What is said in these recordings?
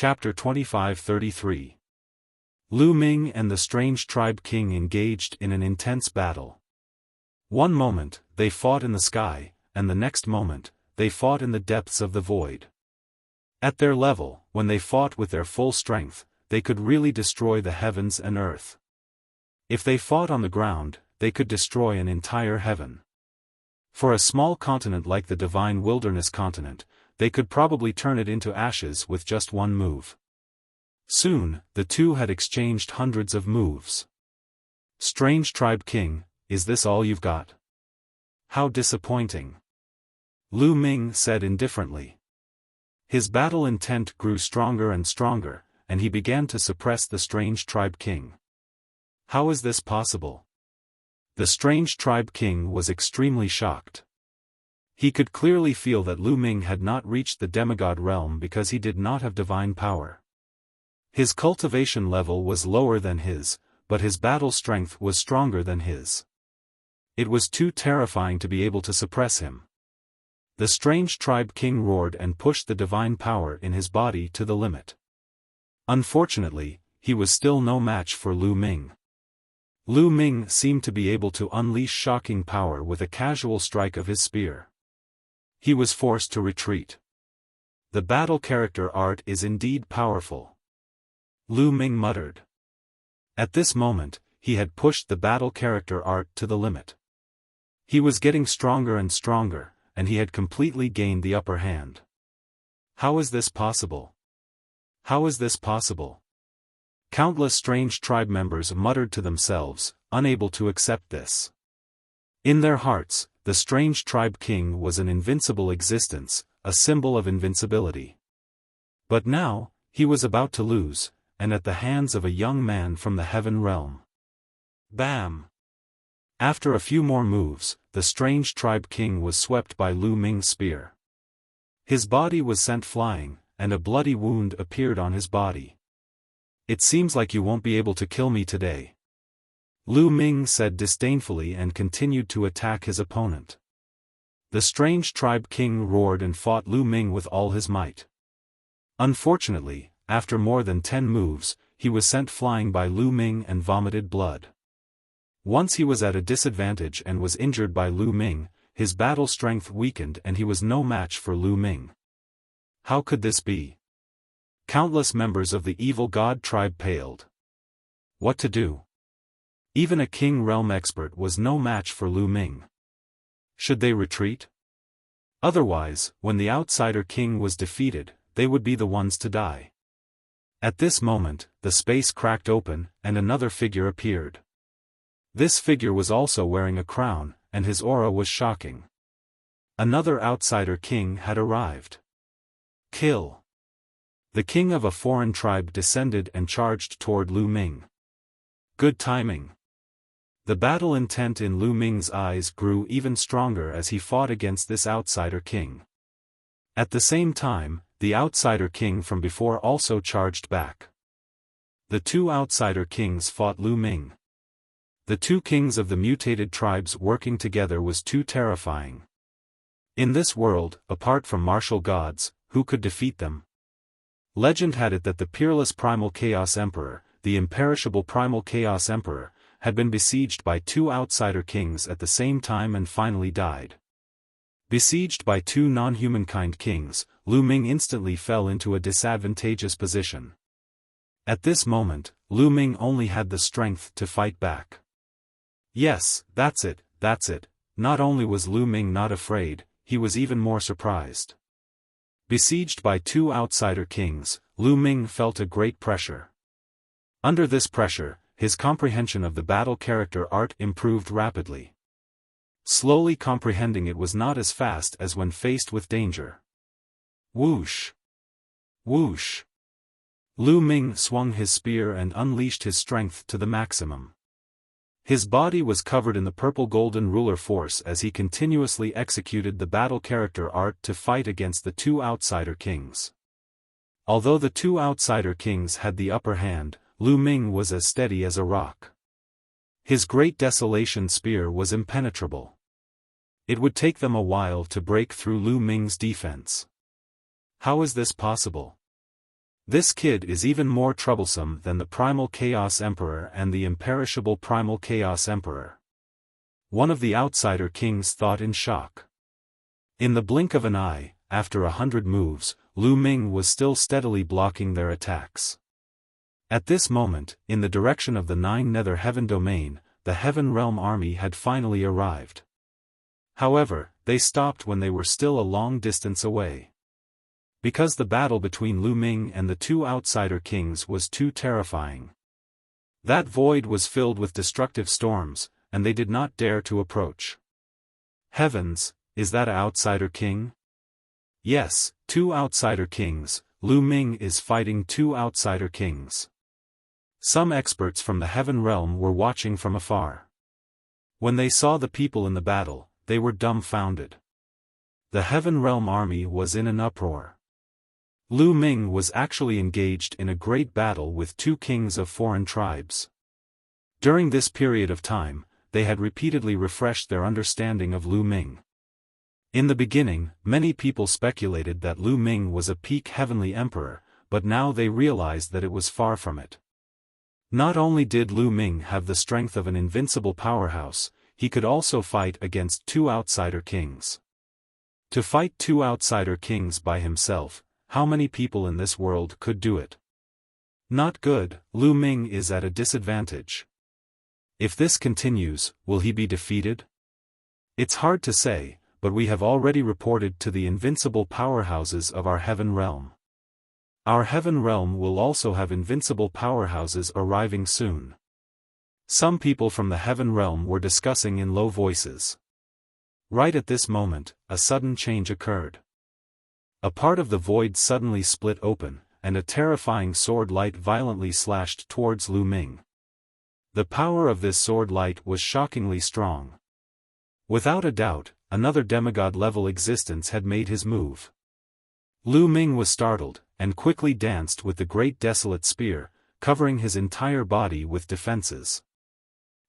Chapter 25-33. Lu Ming and the strange tribe king engaged in an intense battle. One moment, they fought in the sky, and the next moment, they fought in the depths of the void. At their level, when they fought with their full strength, they could really destroy the heavens and earth. If they fought on the ground, they could destroy an entire heaven. For a small continent like the divine wilderness continent, they could probably turn it into ashes with just one move. Soon, the two had exchanged hundreds of moves. Strange tribe king, is this all you've got? How disappointing. Lu Ming said indifferently. His battle intent grew stronger and stronger, and he began to suppress the strange tribe king. How is this possible? The strange tribe king was extremely shocked. He could clearly feel that Lu Ming had not reached the demigod realm because he did not have divine power. His cultivation level was lower than his, but his battle strength was stronger than his. It was too terrifying to be able to suppress him. The strange tribe king roared and pushed the divine power in his body to the limit. Unfortunately, he was still no match for Lu Ming. Lu Ming seemed to be able to unleash shocking power with a casual strike of his spear. He was forced to retreat. The battle character art is indeed powerful. Lu Ming muttered. At this moment, he had pushed the battle character art to the limit. He was getting stronger and stronger, and he had completely gained the upper hand. How is this possible? How is this possible? Countless strange tribe members muttered to themselves, unable to accept this. In their hearts, the strange tribe king was an invincible existence, a symbol of invincibility. But now, he was about to lose, and at the hands of a young man from the heaven realm. Bam! After a few more moves, the strange tribe king was swept by Lu Ming's spear. His body was sent flying, and a bloody wound appeared on his body. It seems like you won't be able to kill me today. Lu Ming said disdainfully and continued to attack his opponent. The strange tribe king roared and fought Lu Ming with all his might. Unfortunately, after more than 10 moves, he was sent flying by Lu Ming and vomited blood. Once he was at a disadvantage and was injured by Lu Ming, his battle strength weakened and he was no match for Lu Ming. How could this be? Countless members of the evil god tribe paled. What to do? Even a king realm expert was no match for Lu Ming. Should they retreat? Otherwise, when the outsider king was defeated, they would be the ones to die. At this moment, the space cracked open, and another figure appeared. This figure was also wearing a crown, and his aura was shocking. Another outsider king had arrived. Kill! The king of a foreign tribe descended and charged toward Lu Ming. Good timing. The battle intent in Lu Ming's eyes grew even stronger as he fought against this outsider king. At the same time, the outsider king from before also charged back. The two outsider kings fought Lu Ming. The two kings of the mutated tribes working together was too terrifying. In this world, apart from martial gods, who could defeat them? Legend had it that the peerless primal Chaos Emperor, the imperishable primal Chaos Emperor, had been besieged by two outsider kings at the same time and finally died. Besieged by two non-humankind kings, Lu Ming instantly fell into a disadvantageous position. At this moment, Lu Ming only had the strength to fight back. Yes, that's it. Not only was Lu Ming not afraid, he was even more surprised. Besieged by two outsider kings, Lu Ming felt a great pressure. Under this pressure, his comprehension of the battle character art improved rapidly. Slowly comprehending it was not as fast as when faced with danger. Whoosh! Whoosh! Lu Ming swung his spear and unleashed his strength to the maximum. His body was covered in the purple golden ruler force as he continuously executed the battle character art to fight against the two outsider kings. Although the two outsider kings had the upper hand, Lu Ming was as steady as a rock. His great desolation spear was impenetrable. It would take them a while to break through Lu Ming's defense. How is this possible? This kid is even more troublesome than the Primal Chaos Emperor and the imperishable Primal Chaos Emperor. One of the outsider kings thought in shock. In the blink of an eye, after 100 moves, Lu Ming was still steadily blocking their attacks. At this moment, in the direction of the 9 Nether Heaven domain, the Heaven Realm army had finally arrived. However, they stopped when they were still a long distance away. Because the battle between Lu Ming and the 2 outsider kings was too terrifying. That void was filled with destructive storms, and they did not dare to approach. Heavens, is that an outsider king? Yes, 2 outsider kings. Lu Ming is fighting 2 outsider kings. Some experts from the Heaven Realm were watching from afar. When they saw the people in the battle, they were dumbfounded. The Heaven Realm army was in an uproar. Lu Ming was actually engaged in a great battle with 2 kings of foreign tribes. During this period of time, they had repeatedly refreshed their understanding of Lu Ming. In the beginning, many people speculated that Lu Ming was a peak heavenly emperor, but now they realized that it was far from it. Not only did Lu Ming have the strength of an invincible powerhouse, he could also fight against 2 outsider kings. To fight 2 outsider kings by himself, how many people in this world could do it? Not good. Lu Ming is at a disadvantage. If this continues, will he be defeated? It's hard to say, but we have already reported to the invincible powerhouses of our Heaven Realm. Our Heaven Realm will also have invincible powerhouses arriving soon. Some people from the Heaven Realm were discussing in low voices. Right at this moment, a sudden change occurred. A part of the void suddenly split open, and a terrifying sword light violently slashed towards Lu Ming. The power of this sword light was shockingly strong. Without a doubt, another demigod-level existence had made his move. Lu Ming was startled, and quickly danced with the great desolate spear, covering his entire body with defenses.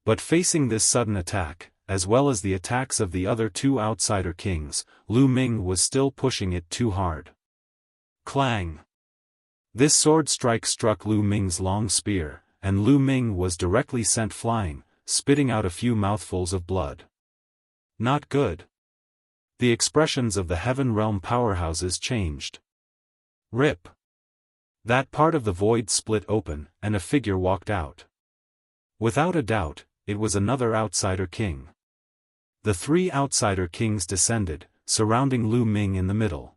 But facing this sudden attack, as well as the attacks of the other 2 outsider kings, Lu Ming was still pushing it too hard. Clang! This sword strike struck Lu Ming's long spear, and Lu Ming was directly sent flying, spitting out a few mouthfuls of blood. Not good. The expressions of the Heaven Realm powerhouses changed. Rip! That part of the void split open, and a figure walked out. Without a doubt, it was another outsider king. The 3 outsider kings descended, surrounding Lu Ming in the middle.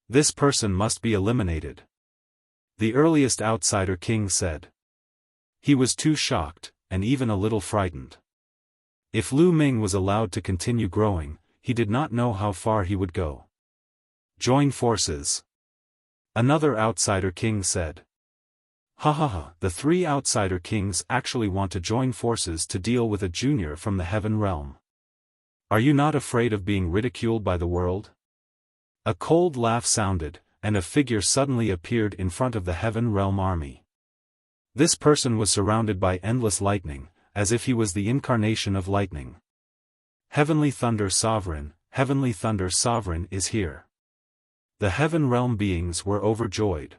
This person must be eliminated. The earliest outsider king said. He was too shocked, and even a little frightened. If Lu Ming was allowed to continue growing, he did not know how far he would go. Join forces. Another outsider king said. Ha ha ha, the 3 outsider kings actually want to join forces to deal with a junior from the Heaven Realm. Are you not afraid of being ridiculed by the world? A cold laugh sounded, and a figure suddenly appeared in front of the Heaven Realm army. This person was surrounded by endless lightning, as if he was the incarnation of lightning. Heavenly Thunder Sovereign is here. The Heaven Realm beings were overjoyed.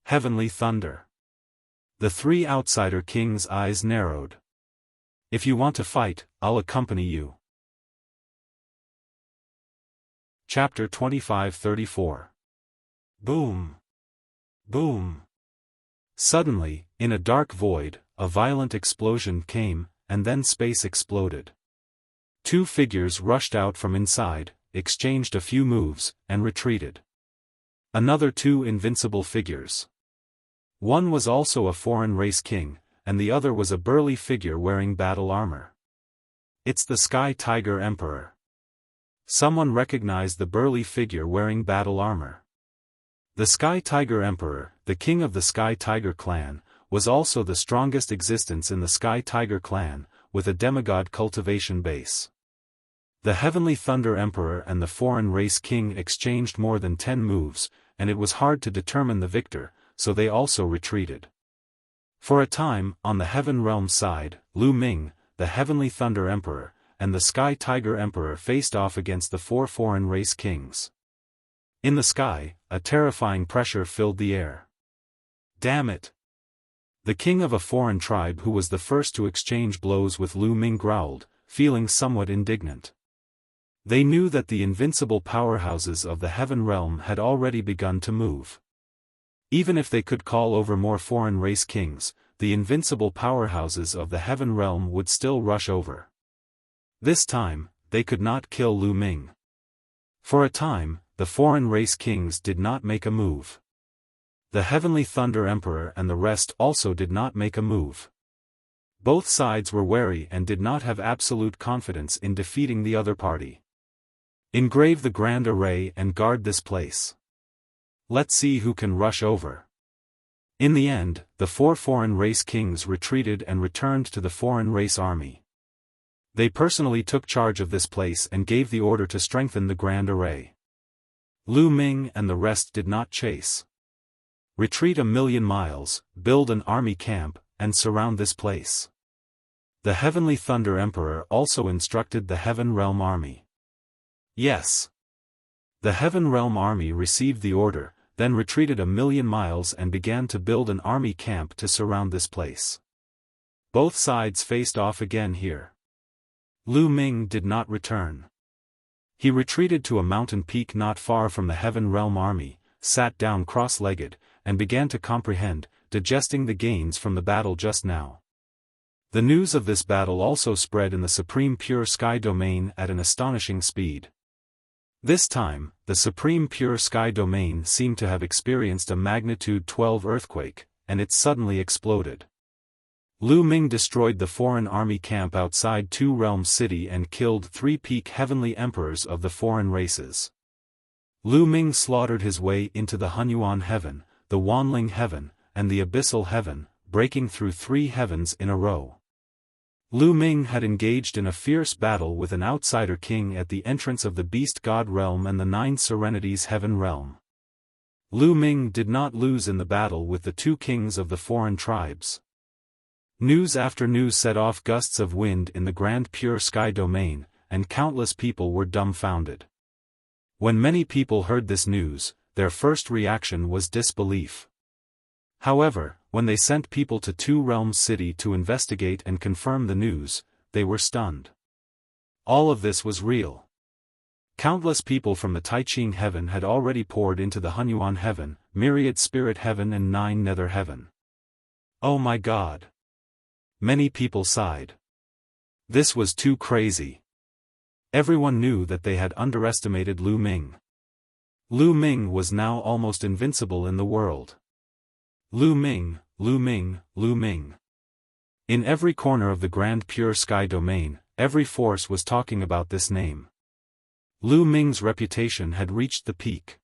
Heavenly Thunder. The 3 outsider kings' eyes narrowed. If you want to fight, I'll accompany you. Chapter 25-34. Boom! Boom! Suddenly, in a dark void, a violent explosion came, and then space exploded. 2 figures rushed out from inside, exchanged a few moves, and retreated. Another 2 invincible figures. One was also a foreign race king, and the other was a burly figure wearing battle armor. It's the Sky Tiger Emperor. Someone recognized the burly figure wearing battle armor. The Sky Tiger Emperor, the king of the Sky Tiger clan, was also the strongest existence in the Sky Tiger clan, with a demigod cultivation base. The Heavenly Thunder Emperor and the foreign race king exchanged more than 10 moves, and it was hard to determine the victor, so they also retreated. For a time, on the Heaven Realm side, Lu Ming, the Heavenly Thunder Emperor, and the Sky Tiger Emperor faced off against the 4 foreign race kings. In the sky, a terrifying pressure filled the air. Damn it! The king of a foreign tribe who was the first to exchange blows with Lu Ming growled, feeling somewhat indignant. They knew that the invincible powerhouses of the heaven realm had already begun to move. Even if they could call over more foreign race kings, the invincible powerhouses of the heaven realm would still rush over. This time, they could not kill Lu Ming. For a time, the foreign race kings did not make a move. The Heavenly Thunder Emperor and the rest also did not make a move. Both sides were wary and did not have absolute confidence in defeating the other party. Engrave the grand array and guard this place. Let's see who can rush over. In the end, the 4 foreign race kings retreated and returned to the foreign race army. They personally took charge of this place and gave the order to strengthen the grand array. Lu Ming and the rest did not chase. Retreat 1,000,000 miles, build an army camp, and surround this place. The Heavenly Thunder Emperor also instructed the Heaven Realm Army. Yes. The Heaven Realm Army received the order, then retreated 1,000,000 miles and began to build an army camp to surround this place. Both sides faced off again here. Lu Ming did not return. He retreated to a mountain peak not far from the Heaven Realm Army, sat down cross-legged, and began to comprehend, digesting the gains from the battle just now. The news of this battle also spread in the Supreme Pure Sky domain at an astonishing speed. This time, the Supreme Pure Sky domain seemed to have experienced a magnitude 12 earthquake, and it suddenly exploded. Lu Ming destroyed the foreign army camp outside Two Realms City and killed 3 peak heavenly emperors of the foreign races. Lu Ming slaughtered his way into the Hunyuan Heaven, the Wanling Heaven, and the Abyssal Heaven, breaking through 3 heavens in a row. Lu Ming had engaged in a fierce battle with an outsider king at the entrance of the Beast God Realm and the 9 Serenities Heaven Realm. Lu Ming did not lose in the battle with the 2 kings of the foreign tribes. News after news set off gusts of wind in the Grand Pure Sky domain, and countless people were dumbfounded. When many people heard this news, their first reaction was disbelief. However, when they sent people to Two Realms City to investigate and confirm the news, they were stunned. All of this was real. Countless people from the Taiching Heaven had already poured into the Hunyuan Heaven, Myriad Spirit Heaven and 9 Nether Heaven. Oh my God! Many people sighed. This was too crazy. Everyone knew that they had underestimated Lu Ming. Lu Ming was now almost invincible in the world. Lu Ming, Lu Ming, Lu Ming. In every corner of the Grand Pure Sky domain, every force was talking about this name. Lu Ming's reputation had reached the peak.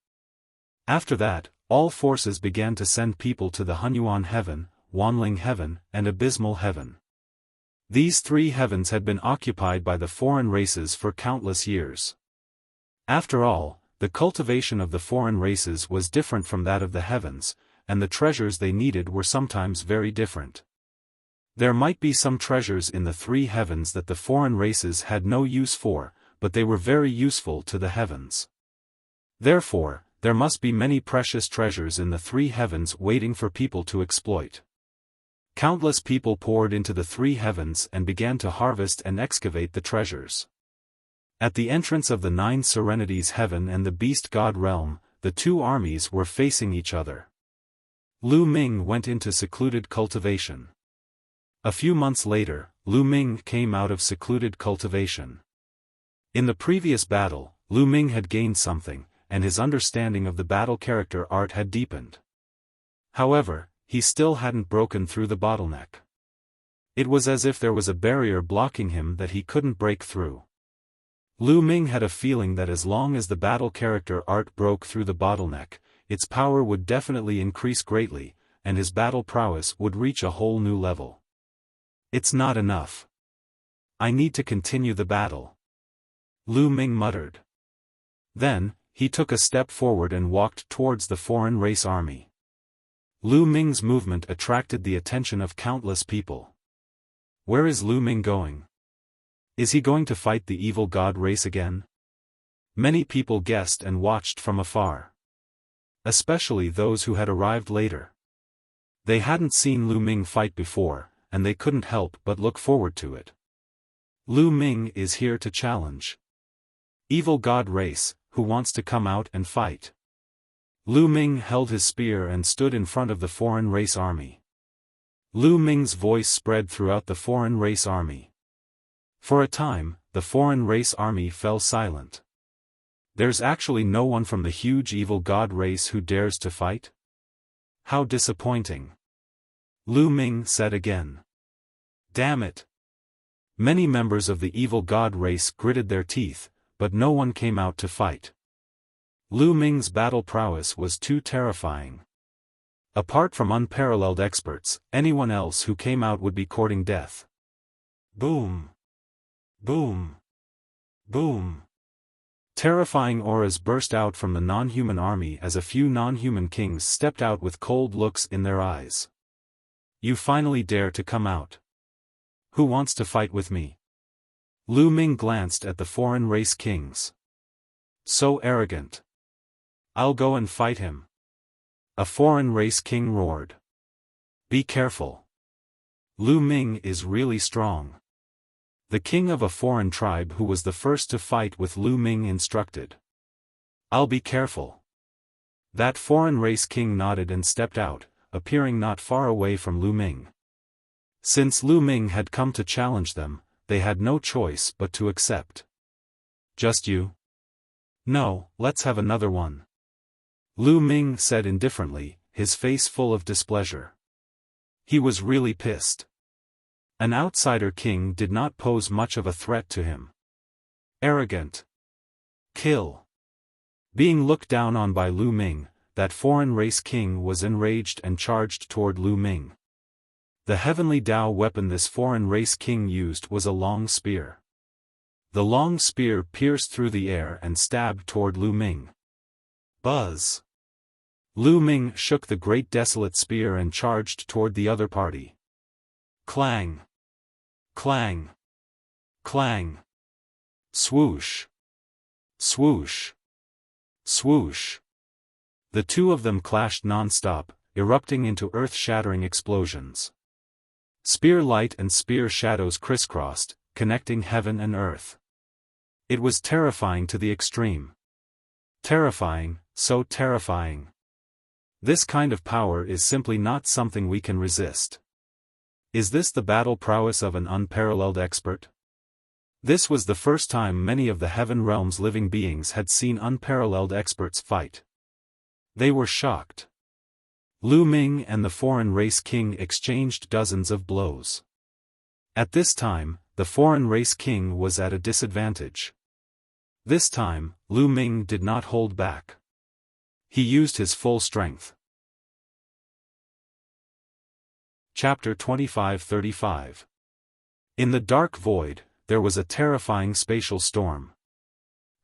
After that, all forces began to send people to the Hunyuan Heaven, Wanling Heaven, and Abysmal Heaven. These 3 heavens had been occupied by the foreign races for countless years. After all, the cultivation of the foreign races was different from that of the heavens, and the treasures they needed were sometimes very different. There might be some treasures in the 3 heavens that the foreign races had no use for, but they were very useful to the heavens. Therefore, there must be many precious treasures in the 3 heavens waiting for people to exploit. Countless people poured into the 3 heavens and began to harvest and excavate the treasures. At the entrance of the 9 Serenities Heaven and the Beast God Realm, the 2 armies were facing each other. Lu Ming went into secluded cultivation. A few months later, Lu Ming came out of secluded cultivation. In the previous battle, Lu Ming had gained something, and his understanding of the battle character art had deepened. However, he still hadn't broken through the bottleneck. It was as if there was a barrier blocking him that he couldn't break through. Lu Ming had a feeling that as long as the battle character art broke through the bottleneck, its power would definitely increase greatly, and his battle prowess would reach a whole new level. It's not enough. I need to continue the battle. Lu Ming muttered. Then, he took a step forward and walked towards the foreign race army. Lu Ming's movement attracted the attention of countless people. Where is Lu Ming going? Is he going to fight the evil god race again? Many people guessed and watched from afar. Especially those who had arrived later. They hadn't seen Lu Ming fight before, and they couldn't help but look forward to it. Lu Ming is here to challenge. Evil god race, who wants to come out and fight? Lu Ming held his spear and stood in front of the foreign race army. Lu Ming's voice spread throughout the foreign race army. For a time, the foreign race army fell silent. There's actually no one from the huge evil god race who dares to fight? How disappointing. Lu Ming said again. Damn it. Many members of the evil god race gritted their teeth, but no one came out to fight. Lu Ming's battle prowess was too terrifying. Apart from unparalleled experts, anyone else who came out would be courting death. Boom. Boom. Boom. Terrifying auras burst out from the non-human army as a few non-human kings stepped out with cold looks in their eyes. You finally dare to come out. Who wants to fight with me? Lu Ming glanced at the foreign race kings. So arrogant. I'll go and fight him. A foreign race king roared. Be careful. Lu Ming is really strong. The king of a foreign tribe who was the first to fight with Lu Ming instructed. I'll be careful. That foreign race king nodded and stepped out, appearing not far away from Lu Ming. Since Lu Ming had come to challenge them, they had no choice but to accept. Just you? No, let's have another one. Lu Ming said indifferently, his face full of displeasure. He was really pissed. An outsider king did not pose much of a threat to him. Arrogant. Kill. Being looked down on by Lu Ming, that foreign race king was enraged and charged toward Lu Ming. The heavenly Tao weapon this foreign race king used was a long spear. The long spear pierced through the air and stabbed toward Lu Ming. Buzz. Lu Ming shook the great desolate spear and charged toward the other party. Clang. Clang. Clang. Swoosh. Swoosh. Swoosh. The two of them clashed non-stop, erupting into earth-shattering explosions. Spear light and spear shadows crisscrossed, connecting heaven and earth. It was terrifying to the extreme. Terrifying, so terrifying. This kind of power is simply not something we can resist. Is this the battle prowess of an unparalleled expert? This was the first time many of the Heaven Realm's living beings had seen unparalleled experts fight. They were shocked. Lu Ming and the foreign race king exchanged dozens of blows. At this time, the foreign race king was at a disadvantage. This time, Lu Ming did not hold back. He used his full strength. Chapter 25-35. In the dark void, there was a terrifying spatial storm.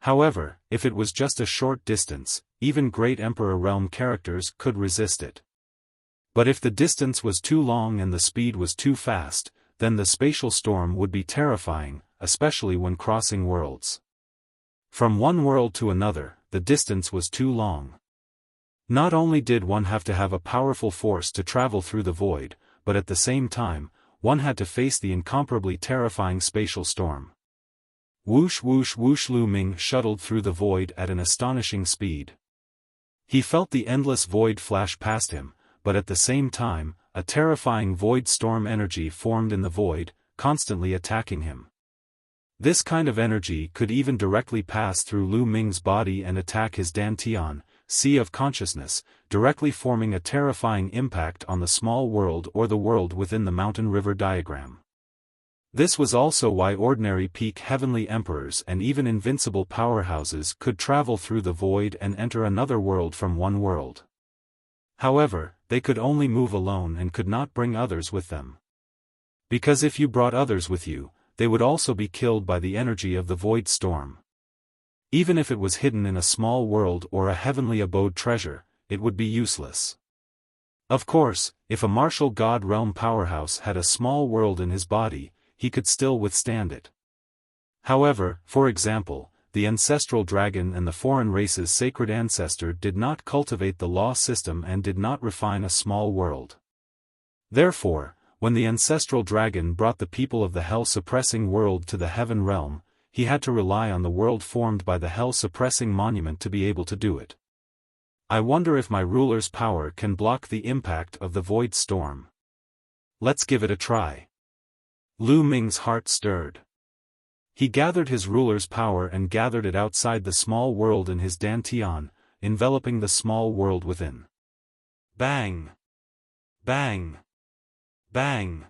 However, if it was just a short distance, even great Emperor Realm characters could resist it. But if the distance was too long and the speed was too fast, then the spatial storm would be terrifying, especially when crossing worlds. From one world to another, the distance was too long. Not only did one have to have a powerful force to travel through the void, but at the same time, one had to face the incomparably terrifying spatial storm. Whoosh whoosh whoosh. Lu Ming shuttled through the void at an astonishing speed. He felt the endless void flash past him, but at the same time, a terrifying void storm energy formed in the void, constantly attacking him. This kind of energy could even directly pass through Lu Ming's body and attack his Dantian, Sea of Consciousness, directly forming a terrifying impact on the small world or the world within the mountain river diagram. This was also why ordinary peak heavenly emperors and even invincible powerhouses could travel through the void and enter another world from one world. However, they could only move alone and could not bring others with them. Because if you brought others with you, they would also be killed by the energy of the void storm. Even if it was hidden in a small world or a heavenly abode treasure, it would be useless. Of course, if a martial god realm powerhouse had a small world in his body, he could still withstand it. However, for example, the ancestral dragon and the foreign race's sacred ancestor did not cultivate the law system and did not refine a small world. Therefore, when the ancestral dragon brought the people of the hell-suppressing world to the heaven realm, he had to rely on the world formed by the hell-suppressing monument to be able to do it. I wonder if my ruler's power can block the impact of the void storm. Let's give it a try. Lu Ming's heart stirred. He gathered his ruler's power and gathered it outside the small world in his dantian, enveloping the small world within. Bang! Bang! Bang!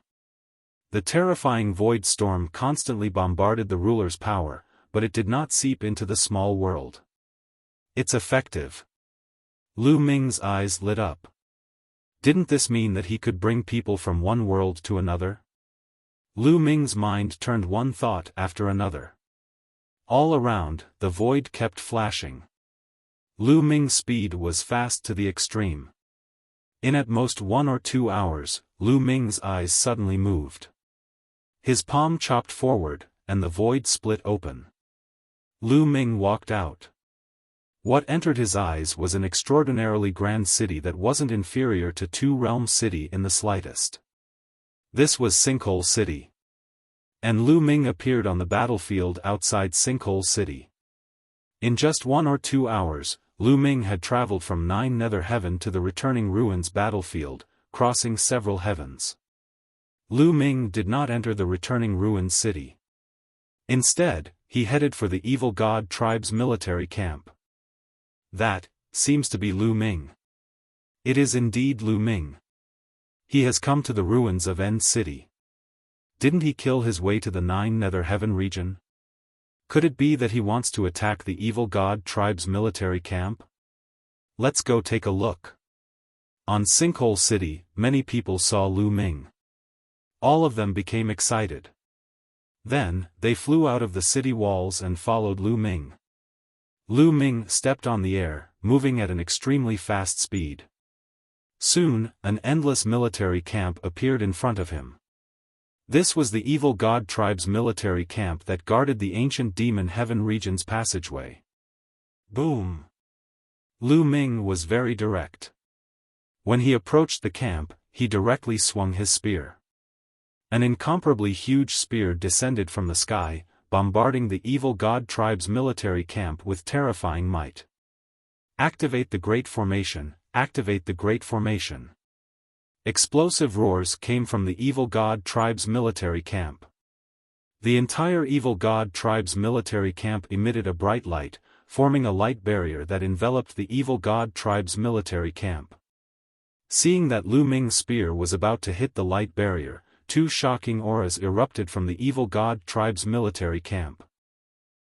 The terrifying void storm constantly bombarded the ruler's power, but it did not seep into the small world. It's effective. Lu Ming's eyes lit up. Didn't this mean that he could bring people from one world to another? Lu Ming's mind turned one thought after another. All around, the void kept flashing. Lu Ming's speed was fast to the extreme. In at most 1 or 2 hours, Lu Ming's eyes suddenly moved. His palm chopped forward, and the void split open. Lu Ming walked out. What entered his eyes was an extraordinarily grand city that wasn't inferior to Two Realms City in the slightest. This was Sinkhole City. And Lu Ming appeared on the battlefield outside Sinkhole City. In just 1 or 2 hours, Lu Ming had traveled from 9 Nether Heaven to the returning ruins battlefield, crossing several heavens. Lu Ming did not enter the returning ruins city. Instead, he headed for the evil god tribe's military camp. That seems to be Lu Ming. It is indeed Lu Ming. He has come to the ruins of End City. Didn't he kill his way to the 9 Nether Heaven region? Could it be that he wants to attack the evil god tribe's military camp? Let's go take a look. On Sinkhole City, many people saw Lu Ming. All of them became excited. Then, they flew out of the city walls and followed Lu Ming. Lu Ming stepped on the air, moving at an extremely fast speed. Soon, an endless military camp appeared in front of him. This was the evil god tribe's military camp that guarded the ancient demon heaven region's passageway. Boom! Lu Ming was very direct. When he approached the camp, he directly swung his spear. An incomparably huge spear descended from the sky, bombarding the evil god tribe's military camp with terrifying might. Activate the Great Formation, activate the Great Formation. Explosive roars came from the evil god tribe's military camp. The entire evil god tribe's military camp emitted a bright light, forming a light barrier that enveloped the evil god tribe's military camp. Seeing that Lu Ming's spear was about to hit the light barrier, 2 shocking auras erupted from the evil god tribe's military camp.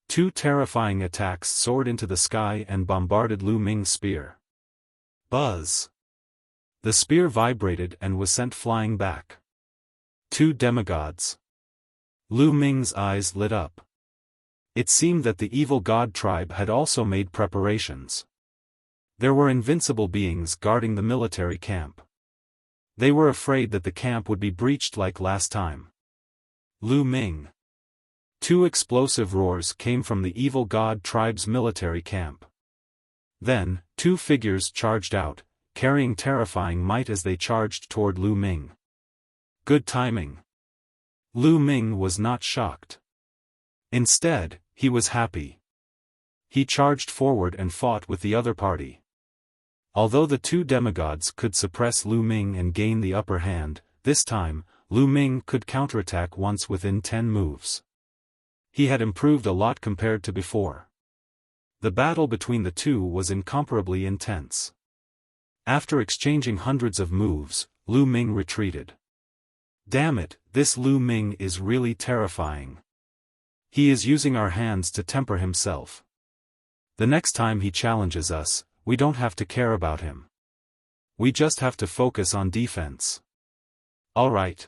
2 terrifying attacks soared into the sky and bombarded Lu Ming's spear. Buzz! The spear vibrated and was sent flying back. 2 demigods. Lu Ming's eyes lit up. It seemed that the evil god tribe had also made preparations. There were invincible beings guarding the military camp. They were afraid that the camp would be breached like last time. Lu Ming. 2 explosive roars came from the evil god tribe's military camp. Then, 2 figures charged out, carrying terrifying might as they charged toward Lu Ming. Good timing. Lu Ming was not shocked. Instead, he was happy. He charged forward and fought with the other party. Although the 2 demigods could suppress Lu Ming and gain the upper hand, this time, Lu Ming could counterattack once within 10 moves. He had improved a lot compared to before. The battle between the 2 was incomparably intense. After exchanging hundreds of moves, Lu Ming retreated. Damn it, this Lu Ming is really terrifying. He is using our hands to temper himself. The next time he challenges us, we don't have to care about him. We just have to focus on defense. Alright.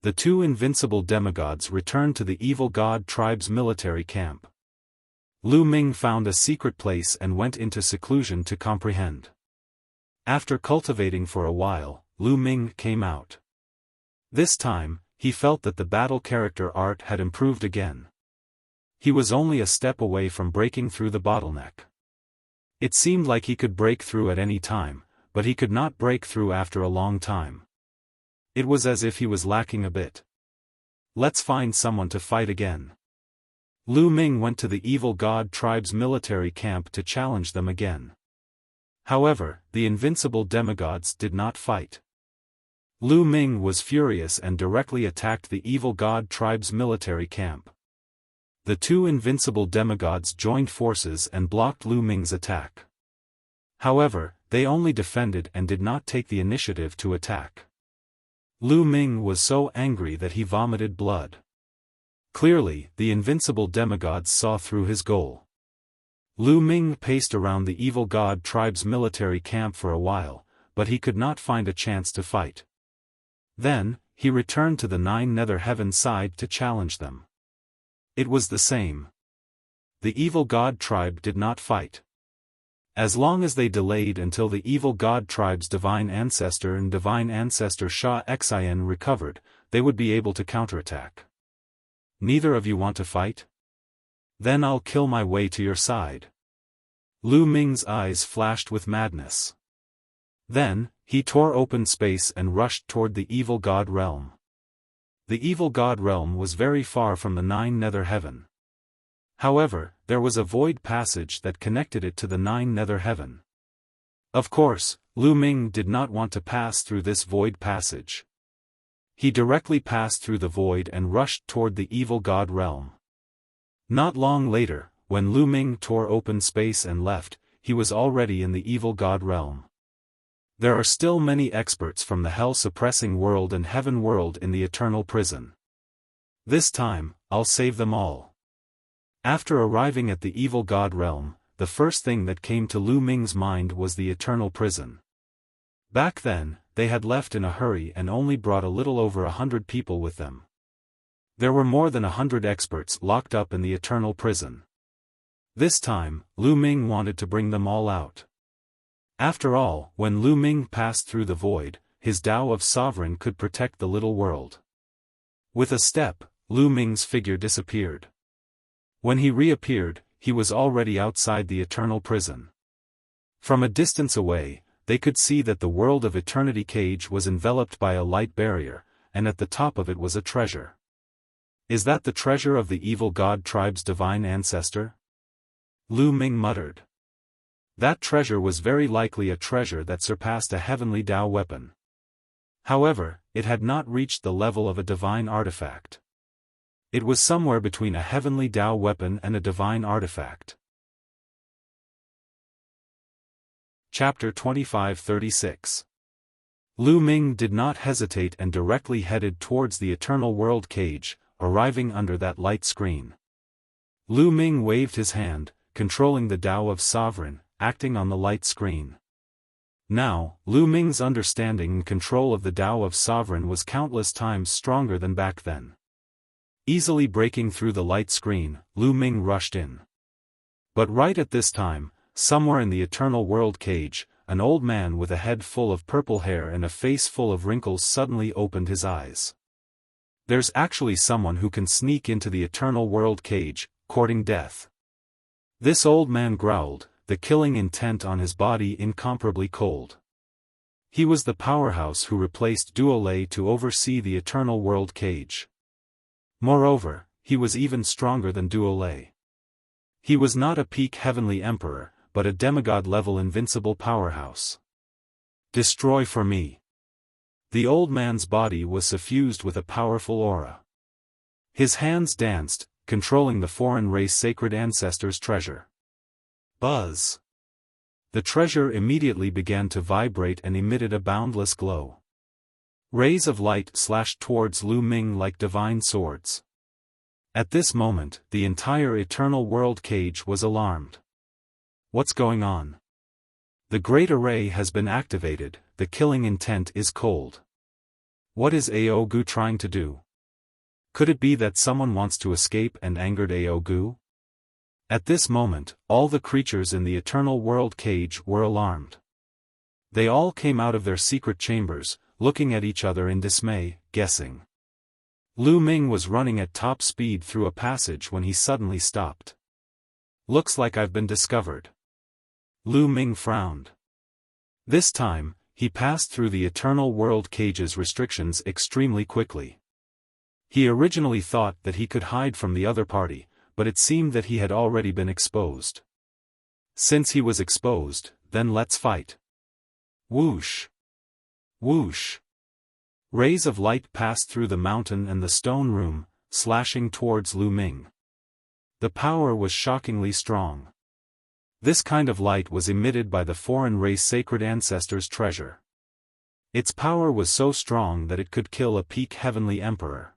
The 2 invincible demigods returned to the evil god tribe's military camp. Lu Ming found a secret place and went into seclusion to comprehend. After cultivating for a while, Lu Ming came out. This time, he felt that the battle character art had improved again. He was only a step away from breaking through the bottleneck. It seemed like he could break through at any time, but he could not break through after a long time. It was as if he was lacking a bit. Let's find someone to fight again. Lu Ming went to the evil god tribe's military camp to challenge them again. However, the invincible demigods did not fight. Lu Ming was furious and directly attacked the evil god tribe's military camp. The two invincible demigods joined forces and blocked Lu Ming's attack. However, they only defended and did not take the initiative to attack. Lu Ming was so angry that he vomited blood. Clearly, the invincible demigods saw through his goal. Lu Ming paced around the evil god tribe's military camp for a while, but he could not find a chance to fight. Then, he returned to the Nine Nether Heaven side to challenge them. It was the same. The evil god tribe did not fight. As long as they delayed until the evil god tribe's divine ancestor and divine ancestor Xiaofan recovered, they would be able to counterattack. Neither of you want to fight? Then I'll kill my way to your side. Lu Ming's eyes flashed with madness. Then, he tore open space and rushed toward the evil god realm. The evil god realm was very far from the Nine Nether Heaven. However, there was a void passage that connected it to the Nine Nether Heaven. Of course, Lu Ming did not want to pass through this void passage. He directly passed through the void and rushed toward the evil god realm. Not long later, when Lu Ming tore open space and left, he was already in the evil god realm. There are still many experts from the hell-suppressing world and heaven world in the eternal prison. This time, I'll save them all. After arriving at the evil god realm, the first thing that came to Lu Ming's mind was the eternal prison. Back then, they had left in a hurry and only brought a little over 100 people with them. There were more than 100 experts locked up in the eternal prison. This time, Lu Ming wanted to bring them all out. After all, when Lu Ming passed through the void, his Tao of Sovereign could protect the little world. With a step, Lu Ming's figure disappeared. When he reappeared, he was already outside the eternal prison. From a distance away, they could see that the world of Eternity Cage was enveloped by a light barrier, and at the top of it was a treasure. Is that the treasure of the evil god tribe's divine ancestor? Lu Ming muttered. That treasure was very likely a treasure that surpassed a heavenly Tao weapon. However, it had not reached the level of a divine artifact. It was somewhere between a heavenly Tao weapon and a divine artifact. Chapter 25-36. Lu Ming did not hesitate and directly headed towards the eternal world cage, arriving under that light screen. Lu Ming waved his hand, controlling the Tao of Sovereign, acting on the light screen. Now, Lu Ming's understanding and control of the Tao of Sovereign was countless times stronger than back then. Easily breaking through the light screen, Lu Ming rushed in. But right at this time, somewhere in the eternal world cage, an old man with a head full of purple hair and a face full of wrinkles suddenly opened his eyes. There's actually someone who can sneak into the eternal world cage, courting death. This old man growled, the killing intent on his body incomparably cold. He was the powerhouse who replaced Duolei to oversee the eternal world cage. Moreover, he was even stronger than Duolei. He was not a peak heavenly emperor, but a demigod-level invincible powerhouse. Destroy for me. The old man's body was suffused with a powerful aura. His hands danced, controlling the foreign race sacred ancestors' treasure. Buzz. The treasure immediately began to vibrate and emitted a boundless glow. Rays of light slashed towards Lu Ming like divine swords. At this moment, the entire eternal world cage was alarmed. What's going on? The great array has been activated, the killing intent is cold. What is Aogu trying to do? Could it be that someone wants to escape and angered Aogu? At this moment, all the creatures in the eternal world cage were alarmed. They all came out of their secret chambers, looking at each other in dismay, guessing. Lu Ming was running at top speed through a passage when he suddenly stopped. Looks like I've been discovered. Lu Ming frowned. This time, he passed through the Eternal World Cage's restrictions extremely quickly. He originally thought that he could hide from the other party, but it seemed that he had already been exposed. Since he was exposed, then let's fight. Whoosh! Whoosh! Rays of light passed through the mountain and the stone room, slashing towards Lu Ming. The power was shockingly strong. This kind of light was emitted by the foreign race sacred ancestors' treasure. Its power was so strong that it could kill a peak heavenly emperor.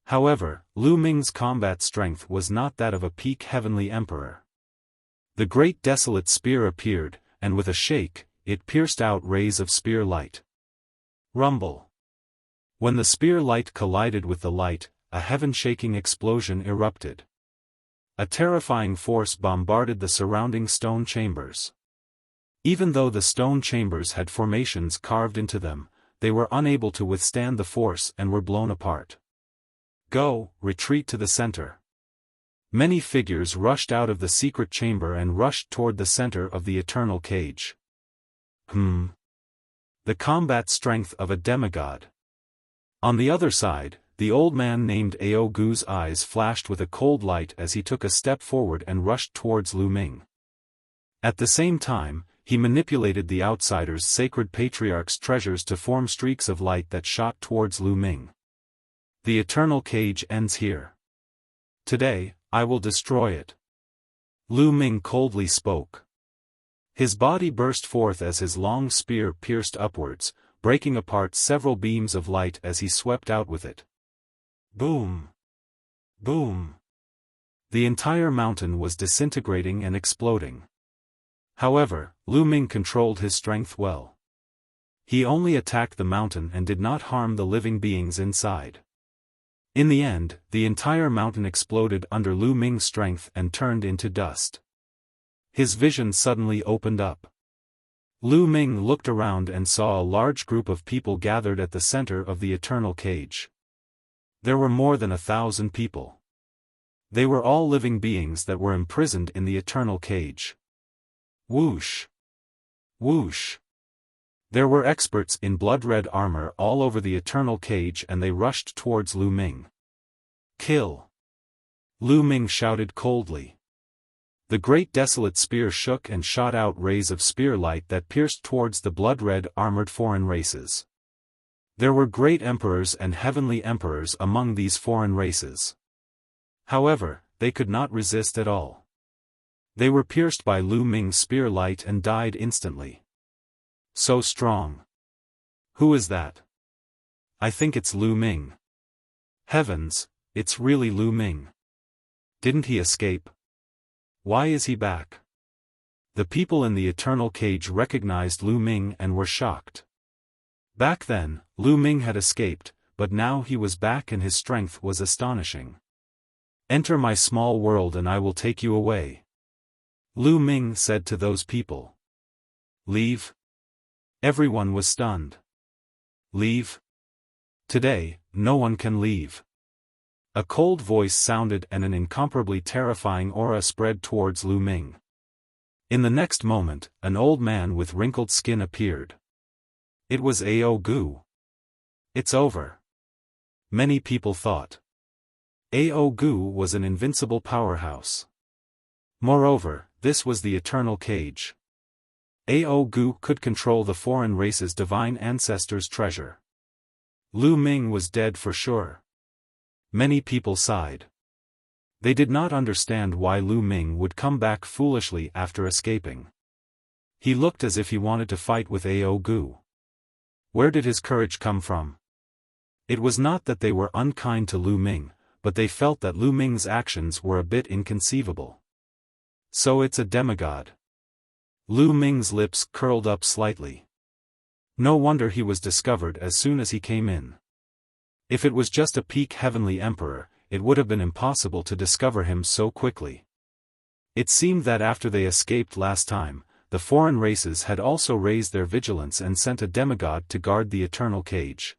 However, Lu Ming's combat strength was not that of a peak heavenly emperor. The great desolate spear appeared, and with a shake, it pierced out rays of spear light. Rumble. When the spear light collided with the light, a heaven-shaking explosion erupted. A terrifying force bombarded the surrounding stone chambers. Even though the stone chambers had formations carved into them, they were unable to withstand the force and were blown apart. Go, retreat to the center. Many figures rushed out of the secret chamber and rushed toward the center of the eternal cage. The combat strength of a demigod. On the other side, the old man named Ao Gu's eyes flashed with a cold light as he took a step forward and rushed towards Lu Ming. At the same time, he manipulated the outsider's sacred patriarch's treasures to form streaks of light that shot towards Lu Ming. The eternal cage ends here. Today, I will destroy it. Lu Ming coldly spoke. His body burst forth as his long spear pierced upwards, breaking apart several beams of light as he swept out with it. Boom! Boom! The entire mountain was disintegrating and exploding. However, Lu Ming controlled his strength well. He only attacked the mountain and did not harm the living beings inside. In the end, the entire mountain exploded under Lu Ming's strength and turned into dust. His vision suddenly opened up. Lu Ming looked around and saw a large group of people gathered at the center of the eternal cage. There were more than 1,000 people. They were all living beings that were imprisoned in the eternal cage. Whoosh! Whoosh! There were experts in blood-red armor all over the eternal cage and they rushed towards Lu Ming. Kill! Lu Ming shouted coldly. The great desolate spear shook and shot out rays of spear light that pierced towards the blood-red armored foreign races. There were great emperors and heavenly emperors among these foreign races. However, they could not resist at all. They were pierced by Lu Ming's spear light and died instantly. So strong. Who is that? I think it's Lu Ming. Heavens, it's really Lu Ming. Didn't he escape? Why is he back? The people in the eternal cage recognized Lu Ming and were shocked. Back then, Lu Ming had escaped, but now he was back and his strength was astonishing. Enter my small world and I will take you away. Lu Ming said to those people. Leave? Everyone was stunned. Leave? Today, no one can leave. A cold voice sounded and an incomparably terrifying aura spread towards Lu Ming. In the next moment, an old man with wrinkled skin appeared. It was Ao Gu. It's over. Many people thought. Ao Gu was an invincible powerhouse. Moreover, this was the eternal cage. Ao Gu could control the foreign race's divine ancestors' treasure. Lu Ming was dead for sure. Many people sighed. They did not understand why Lu Ming would come back foolishly after escaping. He looked as if he wanted to fight with Ao Gu. Where did his courage come from? It was not that they were unkind to Lu Ming, but they felt that Lu Ming's actions were a bit inconceivable. So it's a demigod. Lu Ming's lips curled up slightly. No wonder he was discovered as soon as he came in. If it was just a peak heavenly emperor, it would have been impossible to discover him so quickly. It seemed that after they escaped last time, the foreign races had also raised their vigilance and sent a demigod to guard the eternal cage.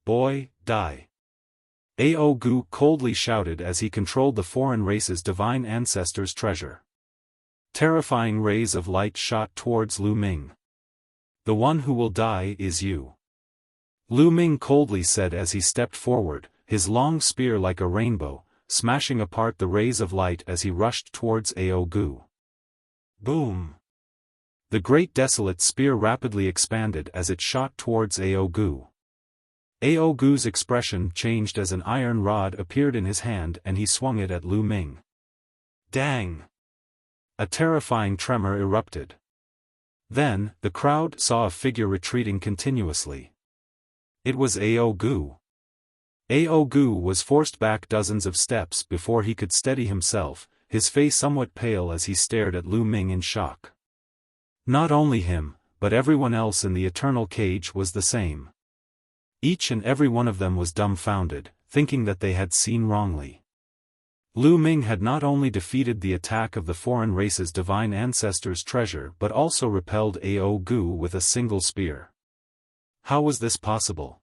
Boy, die. Ao Gu coldly shouted as he controlled the foreign race's divine ancestors' treasure. Terrifying rays of light shot towards Lu Ming. The one who will die is you. Lu Ming coldly said as he stepped forward, his long spear like a rainbow, smashing apart the rays of light as he rushed towards Ao Gu. Boom! The great desolate spear rapidly expanded as it shot towards Ao Gu. Ao Gu's expression changed as an iron rod appeared in his hand and he swung it at Lu Ming. Dang! A terrifying tremor erupted. Then, the crowd saw a figure retreating continuously. It was Ao Gu. Ao Gu was forced back dozens of steps before he could steady himself, his face somewhat pale as he stared at Lu Ming in shock. Not only him, but everyone else in the eternal cage was the same. Each and every one of them was dumbfounded, thinking that they had seen wrongly. Lu Ming had not only defeated the attack of the foreign race's divine ancestors' treasure but also repelled Ao Gu with a single spear. How was this possible?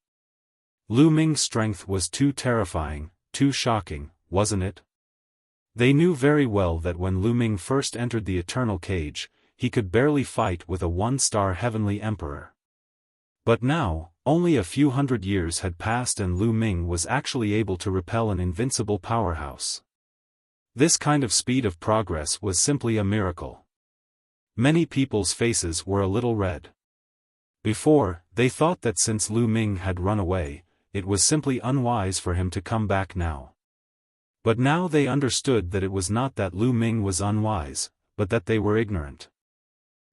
Lu Ming's strength was too terrifying, too shocking, wasn't it? They knew very well that when Lu Ming first entered the eternal cage, he could barely fight with a one-star heavenly emperor. But now, only a few hundred years had passed and Lu Ming was actually able to repel an invincible powerhouse. This kind of speed of progress was simply a miracle. Many people's faces were a little red. Before, they thought that since Lu Ming had run away, it was simply unwise for him to come back now. But now they understood that it was not that Lu Ming was unwise, but that they were ignorant.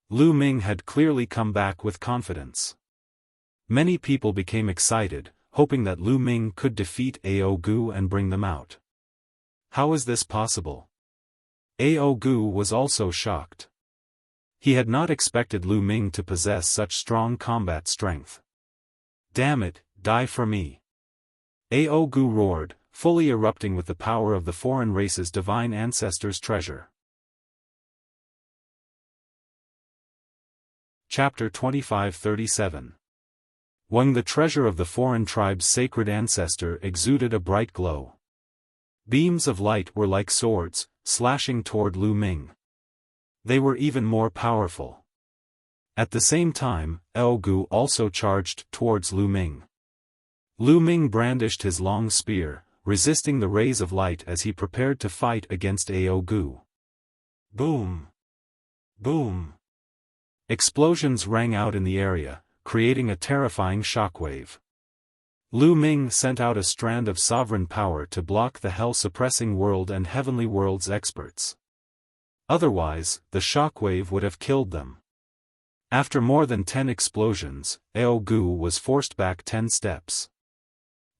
Lu Ming had clearly come back with confidence. Many people became excited, hoping that Lu Ming could defeat Ao Gu and bring them out. How is this possible? Ao Gu was also shocked. He had not expected Lu Ming to possess such strong combat strength. Damn it, die for me! Ao Gu roared, fully erupting with the power of the foreign race's divine ancestors' treasure. Chapter 25-37. When the treasure of the foreign tribe's sacred ancestor exuded a bright glow. Beams of light were like swords, slashing toward Lu Ming. They were even more powerful. At the same time, Ao Gu also charged towards Lu Ming. Lu Ming brandished his long spear, resisting the rays of light as he prepared to fight against Ao Gu. Boom! Boom! Explosions rang out in the area, creating a terrifying shockwave. Lu Ming sent out a strand of sovereign power to block the hell-suppressing world and heavenly world's experts. Otherwise, the shockwave would have killed them. After more than 10 explosions, Ao Gu was forced back 10 steps.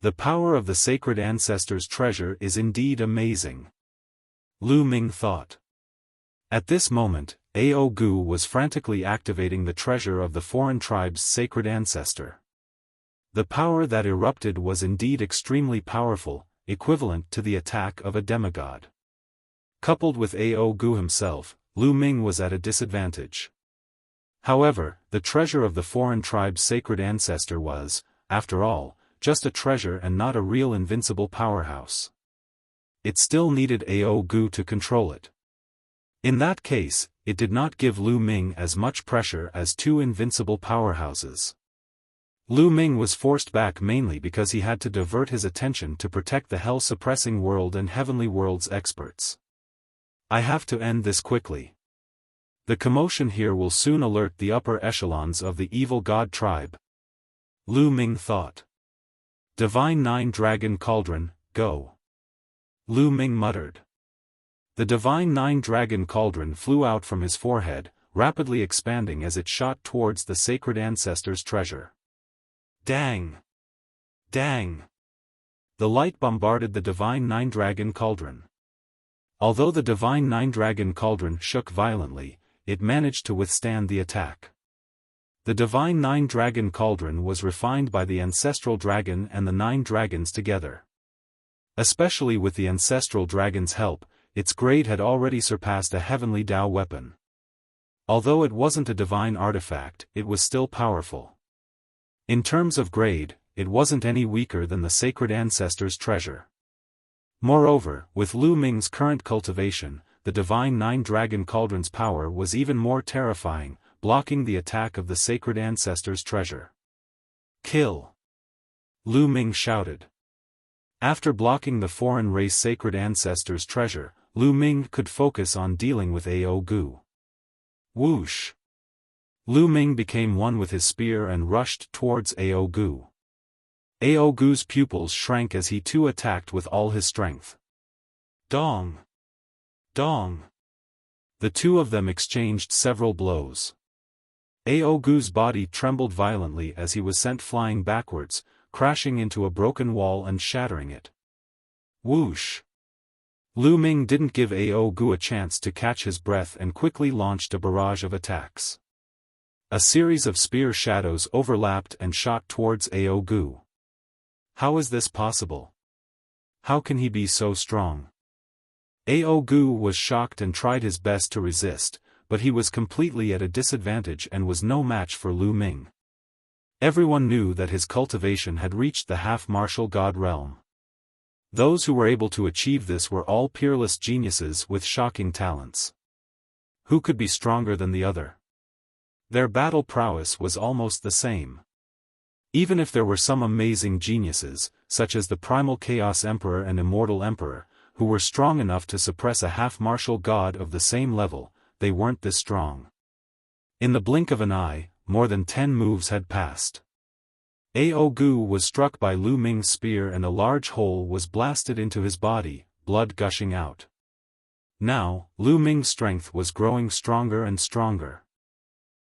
The power of the sacred ancestors' treasure is indeed amazing. Lu Ming thought. At this moment, Ao Gu was frantically activating the treasure of the foreign tribe's sacred ancestor. The power that erupted was indeed extremely powerful, equivalent to the attack of a demigod. Coupled with Ao Gu himself, Lu Ming was at a disadvantage. However, the treasure of the foreign tribe's sacred ancestor was, after all, just a treasure and not a real invincible powerhouse. It still needed Ao Gu to control it. In that case, it did not give Lu Ming as much pressure as two invincible powerhouses. Lu Ming was forced back mainly because he had to divert his attention to protect the hell-suppressing world and heavenly world's experts. I have to end this quickly. The commotion here will soon alert the upper echelons of the evil god tribe. Lu Ming thought. Divine Nine Dragon Cauldron, go. Lu Ming muttered. The Divine Nine Dragon Cauldron flew out from his forehead, rapidly expanding as it shot towards the sacred ancestors' treasure. Dang! Dang! The light bombarded the Divine Nine Dragon Cauldron. Although the Divine Nine Dragon Cauldron shook violently, it managed to withstand the attack. The Divine Nine Dragon Cauldron was refined by the Ancestral Dragon and the Nine Dragons together. Especially with the Ancestral Dragon's help, its grade had already surpassed a heavenly Dao weapon. Although it wasn't a divine artifact, it was still powerful. In terms of grade, it wasn't any weaker than the sacred ancestors' treasure. Moreover, with Lu Ming's current cultivation, the Divine Nine Dragon Cauldron's power was even more terrifying, blocking the attack of the sacred ancestors' treasure. Kill! Lu Ming shouted. After blocking the foreign race sacred ancestors' treasure, Lu Ming could focus on dealing with Ao Gu. Whoosh! Lu Ming became one with his spear and rushed towards Ao Gu. Ao Gu's pupils shrank as he too attacked with all his strength. Dong! Dong! The two of them exchanged several blows. Ao Gu's body trembled violently as he was sent flying backwards, crashing into a broken wall and shattering it. Whoosh! Lu Ming didn't give Ao Gu a chance to catch his breath and quickly launched a barrage of attacks. A series of spear shadows overlapped and shot towards Ao Gu. How is this possible? How can he be so strong? Ao Gu was shocked and tried his best to resist, but he was completely at a disadvantage and was no match for Lu Ming. Everyone knew that his cultivation had reached the half-martial god realm. Those who were able to achieve this were all peerless geniuses with shocking talents. Who could be stronger than the other? Their battle prowess was almost the same. Even if there were some amazing geniuses, such as the Primal Chaos Emperor and Immortal Emperor, who were strong enough to suppress a half-martial god of the same level, they weren't this strong. In the blink of an eye, more than 10 moves had passed. Ao Gu was struck by Lu Ming's spear and a large hole was blasted into his body, blood gushing out. Now, Lu Ming's strength was growing stronger and stronger.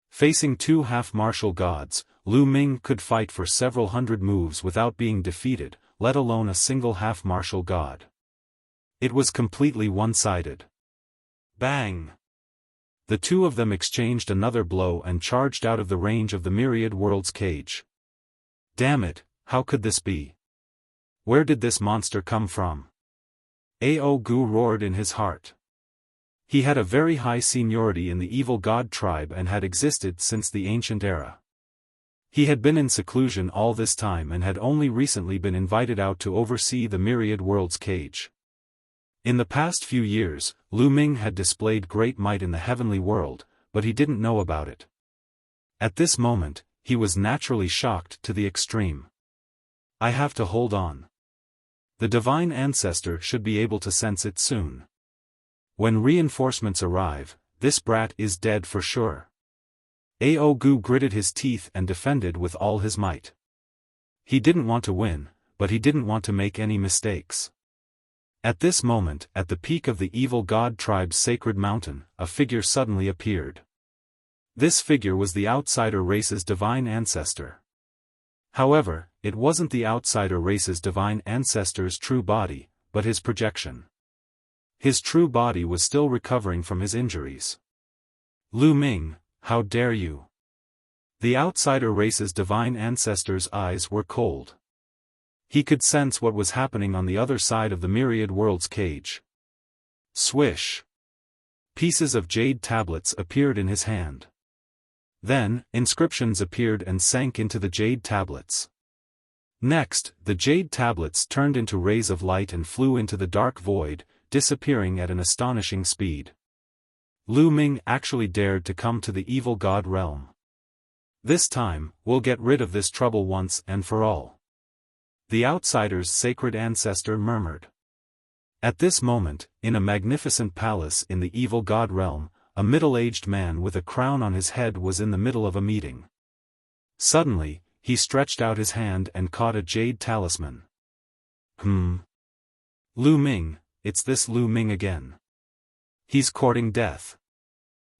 Facing two half-martial gods, Lu Ming could fight for several hundred moves without being defeated, let alone a single half-martial god. It was completely one-sided. Bang! The two of them exchanged another blow and charged out of the range of the myriad world's cage. Damn it, how could this be? Where did this monster come from? Ao Gu roared in his heart. He had a very high seniority in the evil god tribe and had existed since the ancient era. He had been in seclusion all this time and had only recently been invited out to oversee the myriad world's cage. In the past few years, Lu Ming had displayed great might in the heavenly world, but he didn't know about it. At this moment, he was naturally shocked to the extreme. I have to hold on. The divine ancestor should be able to sense it soon. When reinforcements arrive, this brat is dead for sure. Ao Gu gritted his teeth and defended with all his might. He didn't want to win, but he didn't want to make any mistakes. At this moment, at the peak of the evil god tribe's sacred mountain, a figure suddenly appeared. This figure was the outsider race's divine ancestor. However, it wasn't the outsider race's divine ancestor's true body, but his projection. His true body was still recovering from his injuries. Lu Ming, how dare you? The outsider race's divine ancestor's eyes were cold. He could sense what was happening on the other side of the myriad world's cage. Swish! Pieces of jade tablets appeared in his hand. Then, inscriptions appeared and sank into the jade tablets. Next, the jade tablets turned into rays of light and flew into the dark void, disappearing at an astonishing speed. Lu Ming actually dared to come to the evil god realm. This time, we'll get rid of this trouble once and for all. The outsider's sacred ancestor murmured. At this moment, in a magnificent palace in the evil god realm, a middle-aged man with a crown on his head was in the middle of a meeting. Suddenly, he stretched out his hand and caught a jade talisman. Lu Ming, it's this Lu Ming again. He's courting death.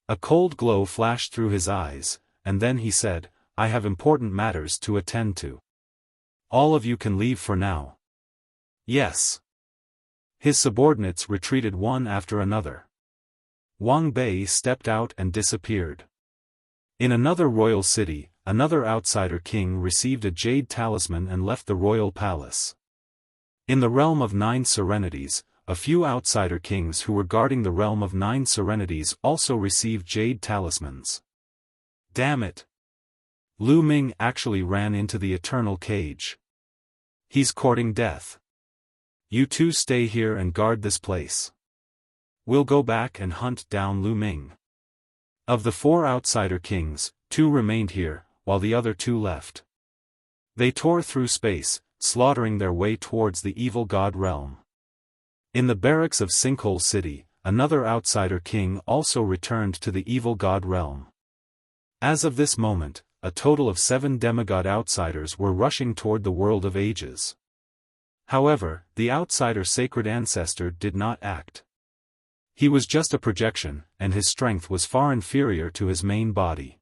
A cold glow flashed through his eyes, and then he said, I have important matters to attend to. All of you can leave for now. Yes. His subordinates retreated one after another. Wang Bei stepped out and disappeared. In another royal city, another outsider king received a jade talisman and left the royal palace. In the realm of 9 serenities, a few outsider kings who were guarding the realm of 9 serenities also received jade talismans. Damn it! Lu Ming actually ran into the eternal cage. He's courting death. You two stay here and guard this place. We'll go back and hunt down Lu Ming. Of the 4 outsider kings, 2 remained here, while the other 2 left. They tore through space, slaughtering their way towards the evil god realm. In the barracks of Sinkhole City, another outsider king also returned to the evil god realm. As of this moment, a total of 7 demigod outsiders were rushing toward the world of ages. However, the outsider sacred ancestor did not act. He was just a projection, and his strength was far inferior to his main body.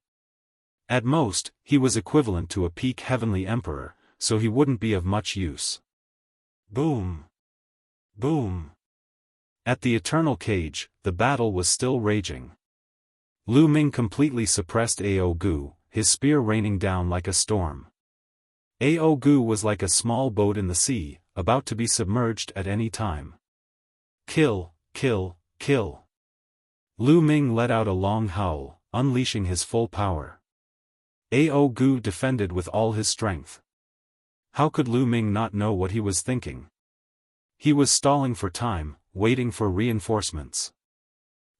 At most, he was equivalent to a peak heavenly emperor, so he wouldn't be of much use. Boom! Boom! At the eternal cage, the battle was still raging. Lu Ming completely suppressed Ao Gu, his spear raining down like a storm. Ao Gu was like a small boat in the sea, about to be submerged at any time. Kill, kill, kill. Lu Ming let out a long howl, unleashing his full power. Ao Gu defended with all his strength. How could Lu Ming not know what he was thinking? He was stalling for time, waiting for reinforcements.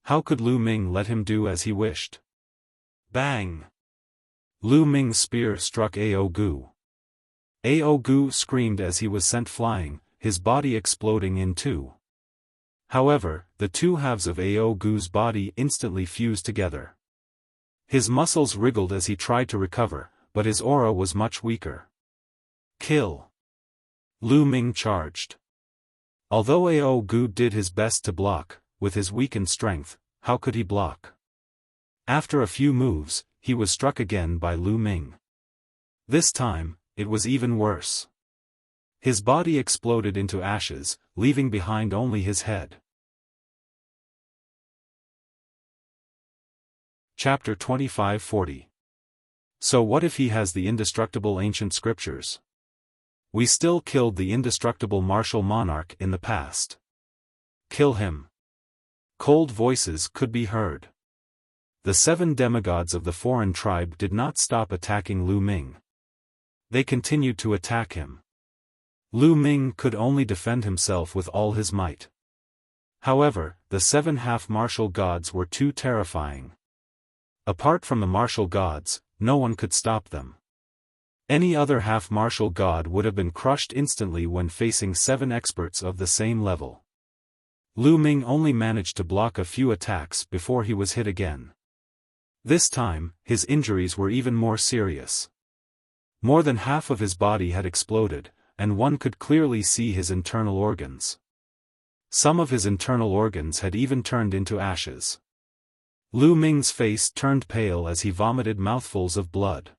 How could Lu Ming let him do as he wished? Bang! Lu Ming's spear struck Ao Gu. Ao Gu screamed as he was sent flying, his body exploding in 2. However, the 2 halves of Ao Gu's body instantly fused together. His muscles wriggled as he tried to recover, but his aura was much weaker. Kill! Lu Ming charged. Although Ao Gu did his best to block, with his weakened strength, how could he block? After a few moves, he was struck again by Lu Ming. This time, it was even worse. His body exploded into ashes, leaving behind only his head. Chapter 2540. So what if he has the indestructible ancient scriptures? We still killed the indestructible martial monarch in the past. Kill him. Cold voices could be heard. The 7 demigods of the foreign tribe did not stop attacking Lu Ming. They continued to attack him. Lu Ming could only defend himself with all his might. However, the 7 half-martial gods were too terrifying. Apart from the martial gods, no one could stop them. Any other half-martial god would have been crushed instantly when facing 7 experts of the same level. Lu Ming only managed to block a few attacks before he was hit again. This time, his injuries were even more serious. More than half of his body had exploded, and one could clearly see his internal organs. Some of his internal organs had even turned into ashes. Lu Ming's face turned pale as he vomited mouthfuls of blood.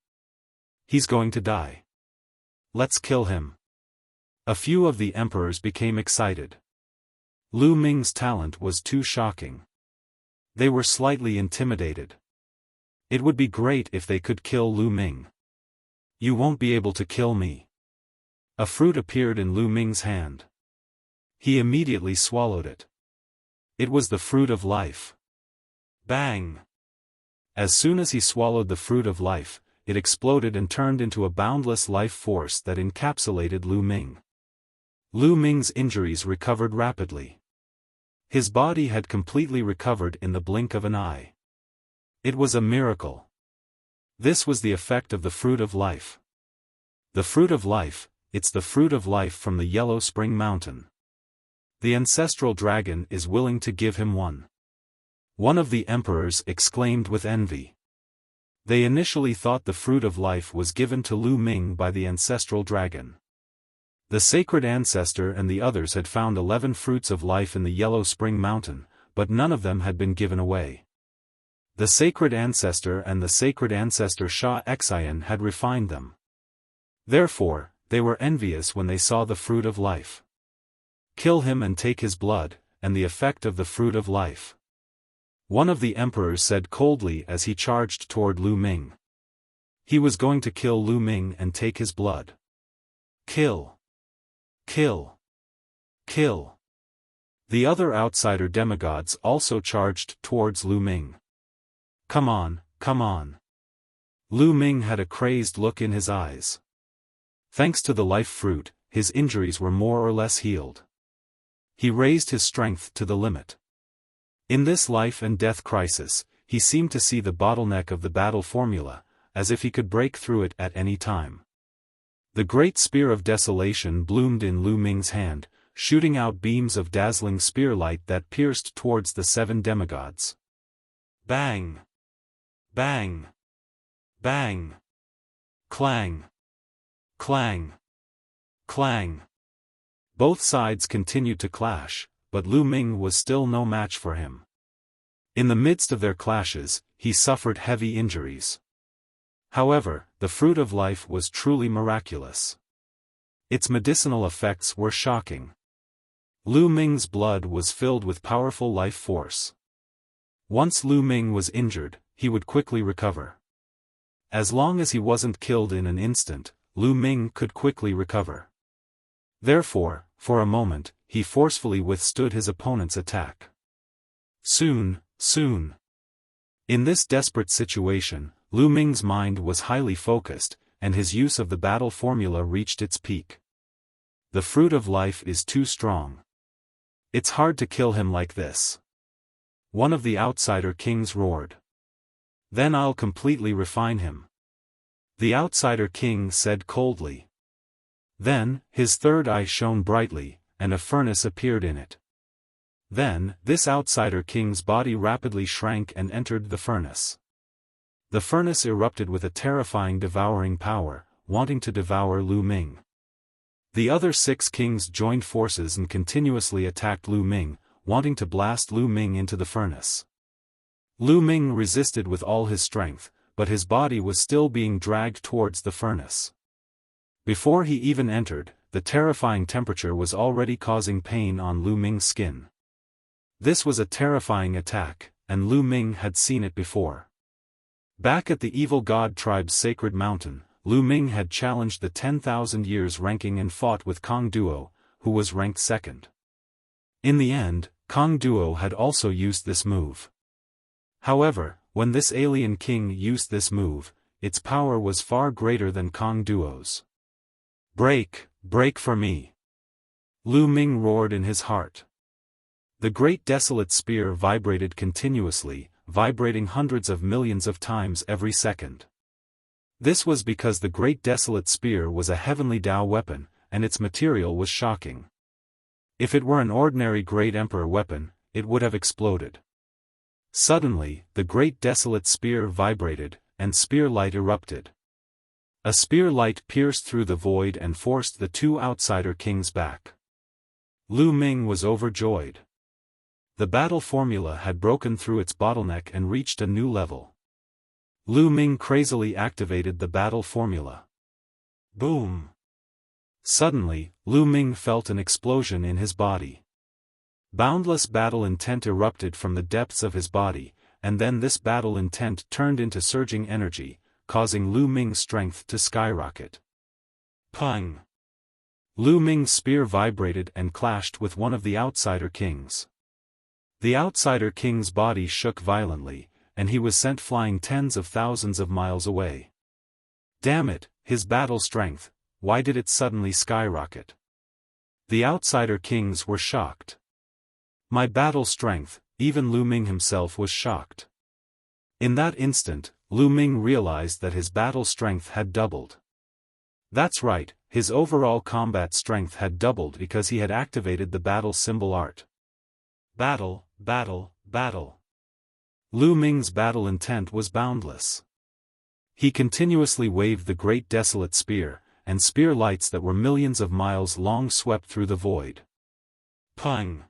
He's going to die. Let's kill him. A few of the emperors became excited. Lu Ming's talent was too shocking. They were slightly intimidated. It would be great if they could kill Lu Ming. You won't be able to kill me. A fruit appeared in Lu Ming's hand. He immediately swallowed it. It was the fruit of life. Bang! As soon as he swallowed the fruit of life, it exploded and turned into a boundless life force that encapsulated Lu Ming. Lu Ming's injuries recovered rapidly. His body had completely recovered in the blink of an eye. It was a miracle. This was the effect of the fruit of life. The fruit of life, it's the fruit of life from the Yellow Spring Mountain. The ancestral dragon is willing to give him one. One of the emperors exclaimed with envy. They initially thought the fruit of life was given to Lu Ming by the ancestral dragon. The sacred ancestor and the others had found 11 fruits of life in the Yellow Spring Mountain, but none of them had been given away. The sacred ancestor and the sacred ancestor Sha Xian had refined them. Therefore, they were envious when they saw the fruit of life. Kill him and take his blood, and the effect of the fruit of life. One of the emperors said coldly as he charged toward Lu Ming. He was going to kill Lu Ming and take his blood. Kill. Kill. Kill. The other outsider demigods also charged towards Lu Ming. Come on, come on. Lu Ming had a crazed look in his eyes. Thanks to the life fruit, his injuries were more or less healed. He raised his strength to the limit. In this life and death crisis, he seemed to see the bottleneck of the battle formula, as if he could break through it at any time. The great spear of desolation bloomed in Lu Ming's hand, shooting out beams of dazzling spear light that pierced towards the 7 demigods. Bang! Bang! Bang! Clang! Clang! Clang! Both sides continued to clash, but Lu Ming was still no match for him. In the midst of their clashes, he suffered heavy injuries. However, the fruit of life was truly miraculous. Its medicinal effects were shocking. Lu Ming's blood was filled with powerful life force. Once Lu Ming was injured, he would quickly recover. As long as he wasn't killed in an instant, Lu Ming could quickly recover. Therefore, for a moment, he forcefully withstood his opponent's attack. Soon. In this desperate situation, Lu Ming's mind was highly focused, and his use of the battle formula reached its peak. The fruit of life is too strong. It's hard to kill him like this. One of the outsider kings roared. Then I'll completely refine him. The outsider king said coldly. Then, his third eye shone brightly, and a furnace appeared in it. Then, this outsider king's body rapidly shrank and entered the furnace. The furnace erupted with a terrifying devouring power, wanting to devour Lu Ming. The other 6 kings joined forces and continuously attacked Lu Ming, wanting to blast Lu Ming into the furnace. Lu Ming resisted with all his strength, but his body was still being dragged towards the furnace. Before he even entered, the terrifying temperature was already causing pain on Lu Ming's skin. This was a terrifying attack, and Lu Ming had seen it before. Back at the evil god tribe's sacred mountain, Lu Ming had challenged the 10,000 years ranking and fought with Kong Duo, who was ranked 2nd. In the end, Kong Duo had also used this move. However, when this alien king used this move, its power was far greater than Kong Duo's. Break for me! Lu Ming roared in his heart. The great desolate spear vibrated continuously, vibrating hundreds of millions of times every second. This was because the great desolate spear was a heavenly Tao weapon, and its material was shocking. If it were an ordinary great emperor weapon, it would have exploded. Suddenly, the great desolate spear vibrated, and spear light erupted. A spear light pierced through the void and forced the 2 outsider kings back. Lu Ming was overjoyed. The battle formula had broken through its bottleneck and reached a new level. Lu Ming crazily activated the battle formula. Boom! Suddenly, Lu Ming felt an explosion in his body. Boundless battle intent erupted from the depths of his body, and then this battle intent turned into surging energy, causing Lu Ming's strength to skyrocket. Pang! Lu Ming's spear vibrated and clashed with one of the outsider kings. The outsider king's body shook violently, and he was sent flying tens of thousands of miles away. Damn it, his battle strength, why did it suddenly skyrocket? The outsider kings were shocked. My battle strength, even Lu Ming himself was shocked. In that instant, Lu Ming realized that his battle strength had doubled. That's right, his overall combat strength had doubled because he had activated the battle symbol art. Battle, battle, battle. Lu Ming's battle intent was boundless. He continuously waved the great desolate spear, and spear lights that were millions of miles long swept through the void. Pang!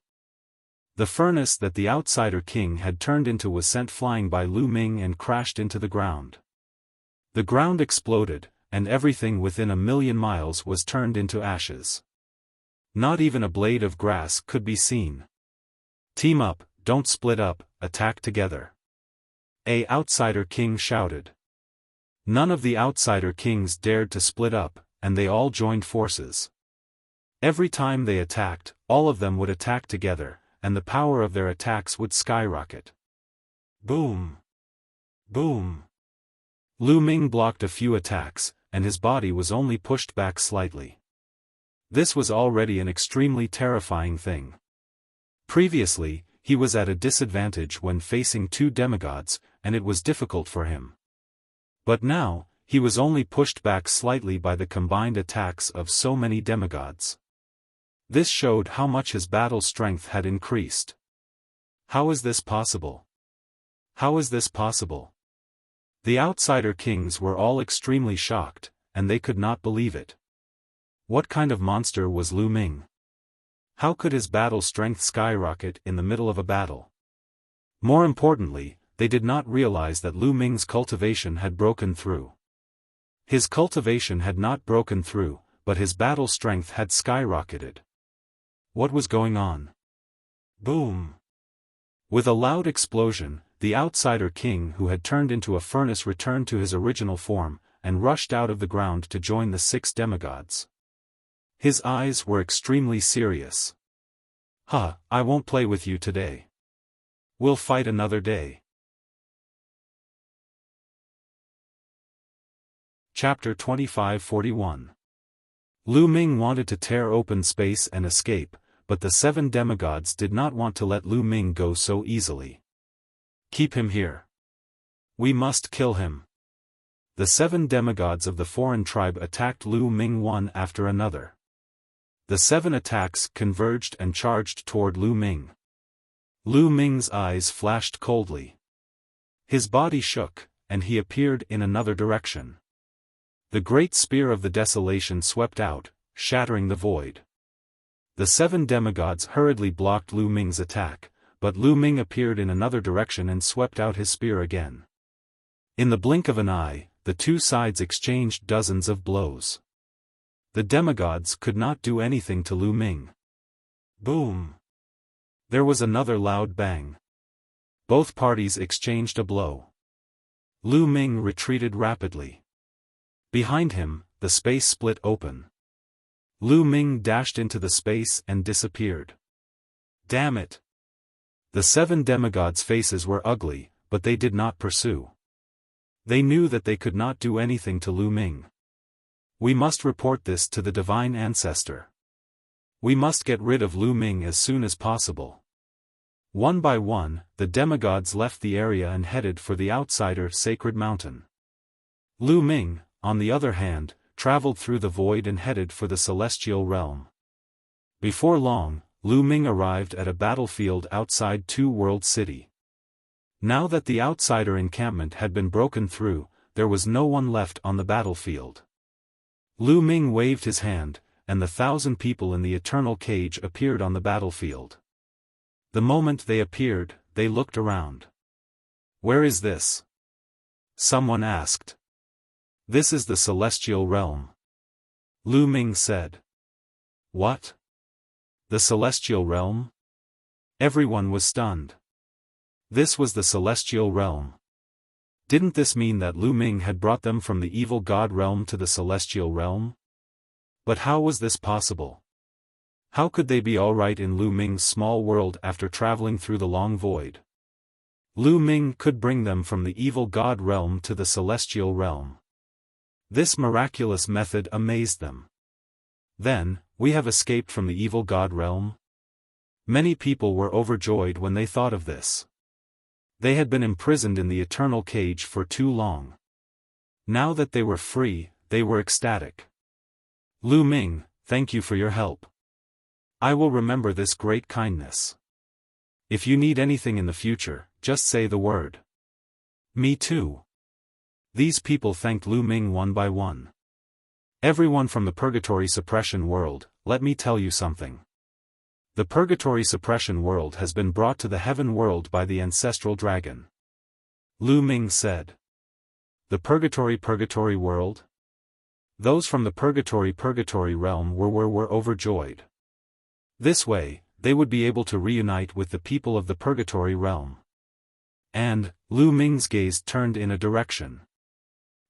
The furnace that the outsider king had turned into was sent flying by Lu Ming and crashed into the ground. The ground exploded, and everything within a million miles was turned into ashes. Not even a blade of grass could be seen. Team up, don't split up, attack together. A outsider king shouted. None of the outsider kings dared to split up, and they all joined forces. Every time they attacked, all of them would attack together, and the power of their attacks would skyrocket. Boom! Boom! Lu Ming blocked a few attacks, and his body was only pushed back slightly. This was already an extremely terrifying thing. Previously, he was at a disadvantage when facing two demigods, and it was difficult for him. But now, he was only pushed back slightly by the combined attacks of so many demigods. This showed how much his battle strength had increased. How is this possible? How is this possible? The outsider kings were all extremely shocked, and they could not believe it. What kind of monster was Lu Ming? How could his battle strength skyrocket in the middle of a battle? More importantly, they did not realize that Lu Ming's cultivation had broken through. His cultivation had not broken through, but his battle strength had skyrocketed. What was going on? Boom! With a loud explosion, the outsider king who had turned into a furnace returned to his original form, and rushed out of the ground to join the 6 demigods. His eyes were extremely serious. I won't play with you today. We'll fight another day. Chapter 2541. Lu Ming wanted to tear open space and escape, but the 7 demigods did not want to let Lu Ming go so easily. Keep him here. We must kill him. The 7 demigods of the foreign tribe attacked Lu Ming one after another. The 7 attacks converged and charged toward Lu Ming. Lu Ming's eyes flashed coldly. His body shook, and he appeared in another direction. The great spear of the desolation swept out, shattering the void. The 7 demigods hurriedly blocked Lu Ming's attack, but Lu Ming appeared in another direction and swept out his spear again. In the blink of an eye, the two sides exchanged dozens of blows. The demigods could not do anything to Lu Ming. Boom! There was another loud bang. Both parties exchanged a blow. Lu Ming retreated rapidly. Behind him, the space split open. Lu Ming dashed into the space and disappeared. Damn it! The 7 demigods' faces were ugly, but they did not pursue. They knew that they could not do anything to Lu Ming. We must report this to the divine ancestor. We must get rid of Lu Ming as soon as possible. One by one, the demigods left the area and headed for the outsider sacred mountain. Lu Ming, on the other hand, traveled through the void and headed for the celestial realm. Before long, Lu Ming arrived at a battlefield outside Two World City. Now that the outsider encampment had been broken through, there was no one left on the battlefield. Lu Ming waved his hand, and the 1,000 people in the eternal cage appeared on the battlefield. The moment they appeared, they looked around. Where is this? Someone asked. This is the celestial realm. Lu Ming said. What? The celestial realm? Everyone was stunned. This was the celestial realm. Didn't this mean that Lu Ming had brought them from the evil god realm to the celestial realm? But how was this possible? How could they be alright in Lu Ming's small world after traveling through the long void? Lu Ming could bring them from the evil god realm to the celestial realm. This miraculous method amazed them. Then, we have escaped from the evil god realm? Many people were overjoyed when they thought of this. They had been imprisoned in the eternal cage for too long. Now that they were free, they were ecstatic. Lu Ming, thank you for your help. I will remember this great kindness. If you need anything in the future, just say the word. Me too. These people thanked Lu Ming one by one. Everyone from the Purgatory Suppression World, let me tell you something. The Purgatory Suppression World has been brought to the Heaven World by the Ancestral Dragon. Lu Ming said. The Purgatory World? Those from the Purgatory realm were overjoyed. This way, they would be able to reunite with the people of the Purgatory realm. And, Lu Ming's gaze turned in a direction.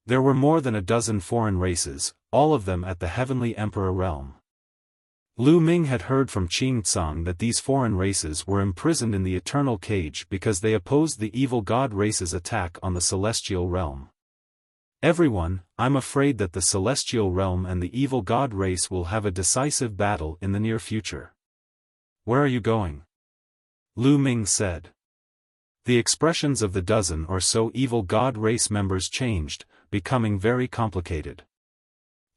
There were more than a dozen foreign races, all of them at the Heavenly Emperor realm. Lu Ming had heard from Qing Tsang that these foreign races were imprisoned in the eternal cage because they opposed the evil god race's attack on the celestial realm. Everyone, I'm afraid that the celestial realm and the evil god race will have a decisive battle in the near future. Where are you going? Lu Ming said. The expressions of the dozen or so evil god race members changed, becoming very complicated.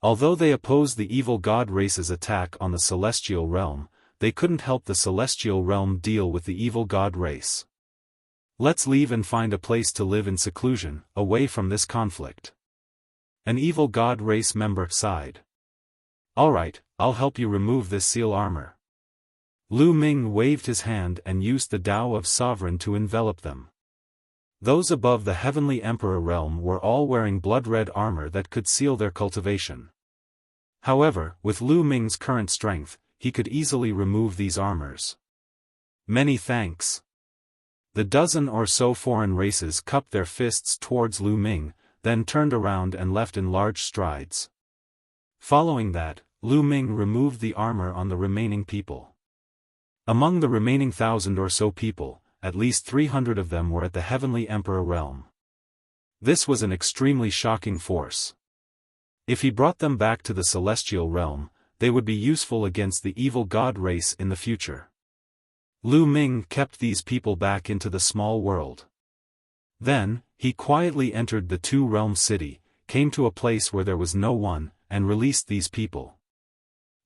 Although they opposed the evil god race's attack on the celestial realm, they couldn't help the celestial realm deal with the evil god race. Let's leave and find a place to live in seclusion, away from this conflict. An evil god race member sighed. Alright, I'll help you remove this seal armor. Lu Ming waved his hand and used the Tao of Sovereign to envelop them. Those above the Heavenly Emperor realm were all wearing blood-red armor that could seal their cultivation. However, with Lu Ming's current strength, he could easily remove these armors. Many thanks. The dozen or so foreign races cupped their fists towards Lu Ming, then turned around and left in large strides. Following that, Lu Ming removed the armor on the remaining people. Among the remaining 1,000 or so people, at least 300 of them were at the Heavenly Emperor realm. This was an extremely shocking force. If he brought them back to the celestial realm, they would be useful against the evil god race in the future. Lu Ming kept these people back into the small world. Then, he quietly entered the two-realm city, came to a place where there was no one, and released these people.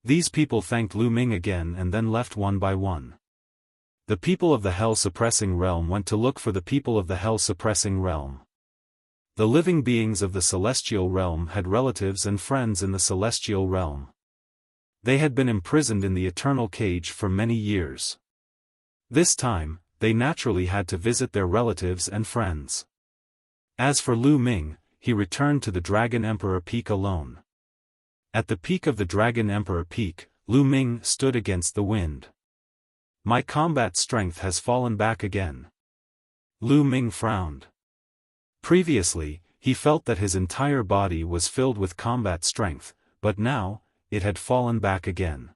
These people thanked Lu Ming again and then left one by one. The people of the Hell-suppressing realm went to look for the people of the Hell-suppressing realm. The living beings of the celestial realm had relatives and friends in the celestial realm. They had been imprisoned in the eternal cage for many years. This time, they naturally had to visit their relatives and friends. As for Lu Ming, he returned to the Dragon Emperor Peak alone. At the peak of the Dragon Emperor Peak, Lu Ming stood against the wind. My combat strength has fallen back again. Lu Ming frowned. Previously, he felt that his entire body was filled with combat strength, but now, it had fallen back again.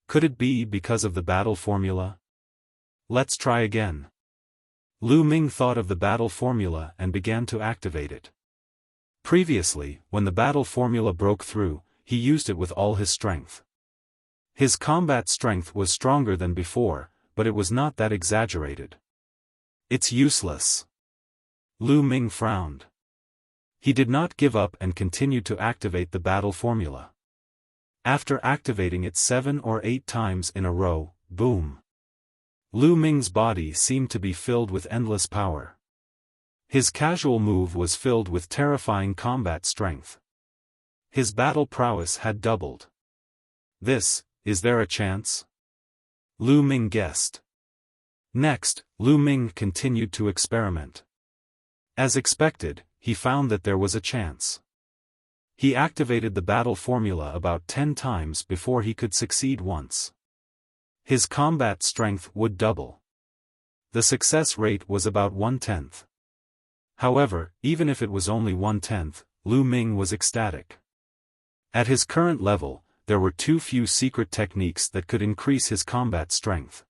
Could it be because of the battle formula? Let's try again. Lu Ming thought of the battle formula and began to activate it. Previously, when the battle formula broke through, he used it with all his strength. His combat strength was stronger than before, but it was not that exaggerated. It's useless. Lu Ming frowned. He did not give up and continued to activate the battle formula. After activating it 7 or 8 times in a row, boom. Lu Ming's body seemed to be filled with endless power. His casual move was filled with terrifying combat strength. His battle prowess had doubled. Is there a chance? Lu Ming guessed. Next, Lu Ming continued to experiment. As expected, he found that there was a chance. He activated the battle formula about 10 times before he could succeed once. His combat strength would double. The success rate was about 1/10. However, even if it was only 1/10, Lu Ming was ecstatic. At his current level, there were too few secret techniques that could increase his combat strength.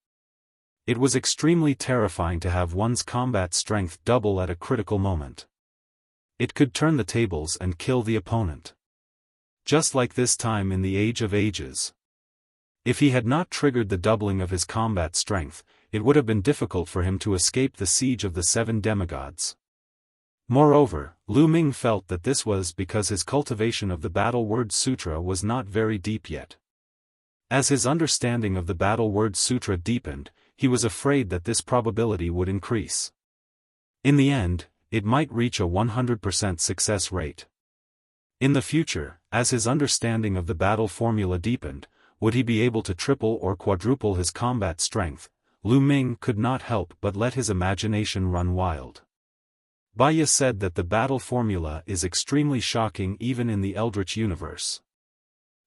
It was extremely terrifying to have one's combat strength double at a critical moment. It could turn the tables and kill the opponent. Just like this time in the Age of Ages. If he had not triggered the doubling of his combat strength, it would have been difficult for him to escape the siege of the 7 demigods. Moreover, Lu Ming felt that this was because his cultivation of the Battle Word Sutra was not very deep yet. As his understanding of the Battle Word Sutra deepened, he was afraid that this probability would increase. In the end, it might reach a 100% success rate. In the future, as his understanding of the battle formula deepened, would he be able to triple or quadruple his combat strength? Lu Ming could not help but let his imagination run wild. Baya said that the battle formula is extremely shocking even in the Eldritch universe.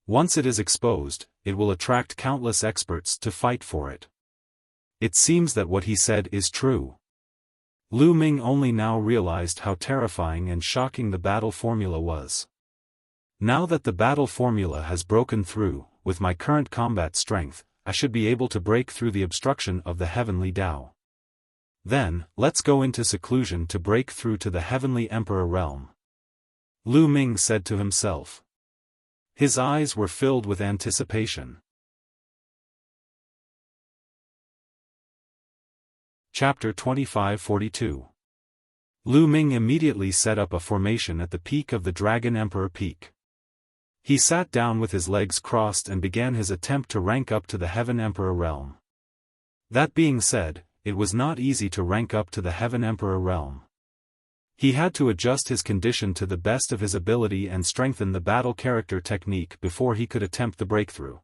Once it is exposed, it will attract countless experts to fight for it. It seems that what he said is true. Lu Ming only now realized how terrifying and shocking the battle formula was. Now that the battle formula has broken through, with my current combat strength, I should be able to break through the obstruction of the heavenly Tao. Then, let's go into seclusion to break through to the Heavenly Emperor realm. Lu Ming said to himself. His eyes were filled with anticipation. Chapter 25-42. Lu Ming immediately set up a formation at the peak of the Dragon Emperor Peak. He sat down with his legs crossed and began his attempt to rank up to the Heaven Emperor realm. That being said, it was not easy to rank up to the Heaven Emperor realm. He had to adjust his condition to the best of his ability and strengthen the battle character technique before he could attempt the breakthrough.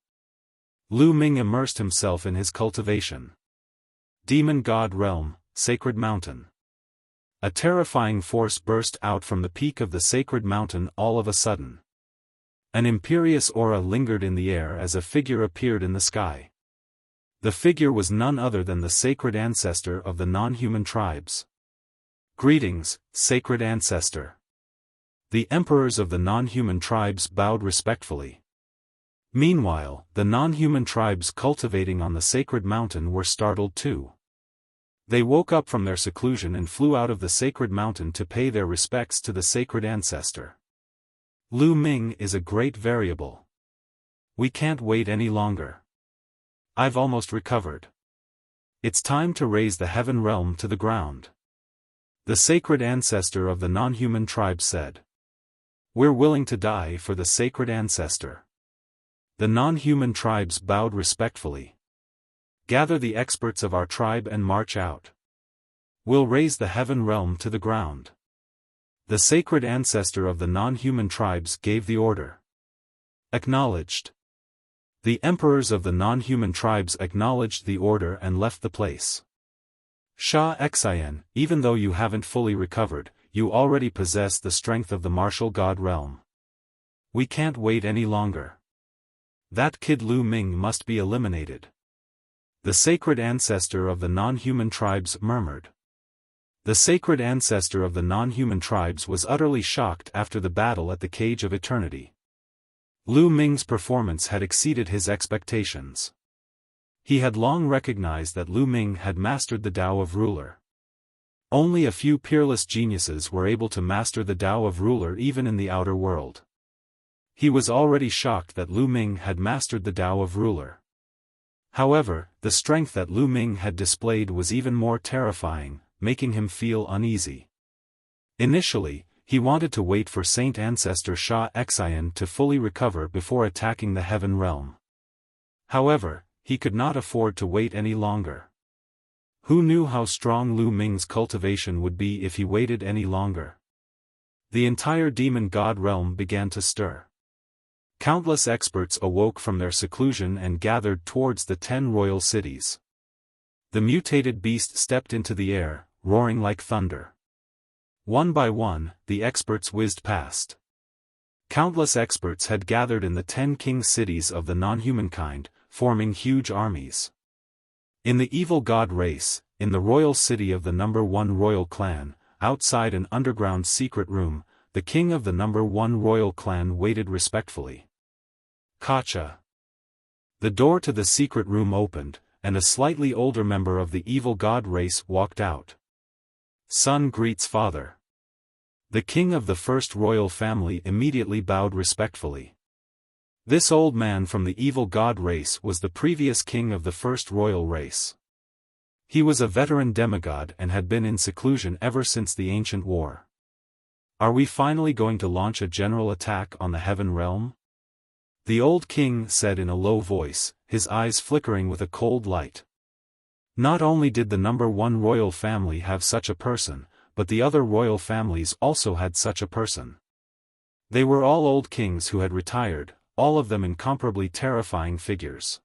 Lu Ming immersed himself in his cultivation. Demon God Realm, Sacred Mountain. A terrifying force burst out from the peak of the sacred mountain all of a sudden. An imperious aura lingered in the air as a figure appeared in the sky. The figure was none other than the sacred ancestor of the non-human tribes. Greetings, sacred ancestor. The emperors of the non-human tribes bowed respectfully. Meanwhile, the non-human tribes cultivating on the sacred mountain were startled too. They woke up from their seclusion and flew out of the sacred mountain to pay their respects to the sacred ancestor. Lu Ming is a great variable. We can't wait any longer. I've almost recovered. It's time to raise the heaven realm to the ground. The sacred ancestor of the non-human tribe said. We're willing to die for the sacred ancestor. The non-human tribes bowed respectfully. Gather the experts of our tribe and march out. We'll raise the heaven realm to the ground. The sacred ancestor of the non-human tribes gave the order. Acknowledged. The emperors of the non-human tribes acknowledged the order and left the place. Xiaofan, even though you haven't fully recovered, you already possess the strength of the martial god realm. We can't wait any longer. That kid Lu Ming must be eliminated. The sacred ancestor of the non-human tribes murmured. The sacred ancestor of the non-human tribes was utterly shocked after the battle at the Cage of Eternity. Lu Ming's performance had exceeded his expectations. He had long recognized that Lu Ming had mastered the Tao of Ruler. Only a few peerless geniuses were able to master the Tao of Ruler even in the outer world. He was already shocked that Lu Ming had mastered the Tao of Ruler. However, the strength that Lu Ming had displayed was even more terrifying, making him feel uneasy. Initially, he wanted to wait for Saint Ancestor Xiaofan to fully recover before attacking the heaven realm. However, he could not afford to wait any longer. Who knew how strong Lu Ming's cultivation would be if he waited any longer? The entire demon god realm began to stir. Countless experts awoke from their seclusion and gathered towards the 10 royal cities. The mutated beast stepped into the air, roaring like thunder. One by one, the experts whizzed past. Countless experts had gathered in the 10 king cities of the non-human kind, forming huge armies. In the evil god race, in the royal city of the number 1 royal clan, outside an underground secret room, the king of the number 1 royal clan waited respectfully. Kacha. The door to the secret room opened, and a slightly older member of the evil god race walked out. Son greets father. The king of the first royal family immediately bowed respectfully. This old man from the evil god race was the previous king of the first royal race. He was a veteran demigod and had been in seclusion ever since the ancient war. Are we finally going to launch a general attack on the heaven realm? The old king said in a low voice, his eyes flickering with a cold light. Not only did the number 1 royal family have such a person, but the other royal families also had such a person. They were all old kings who had retired, all of them incomparably terrifying figures.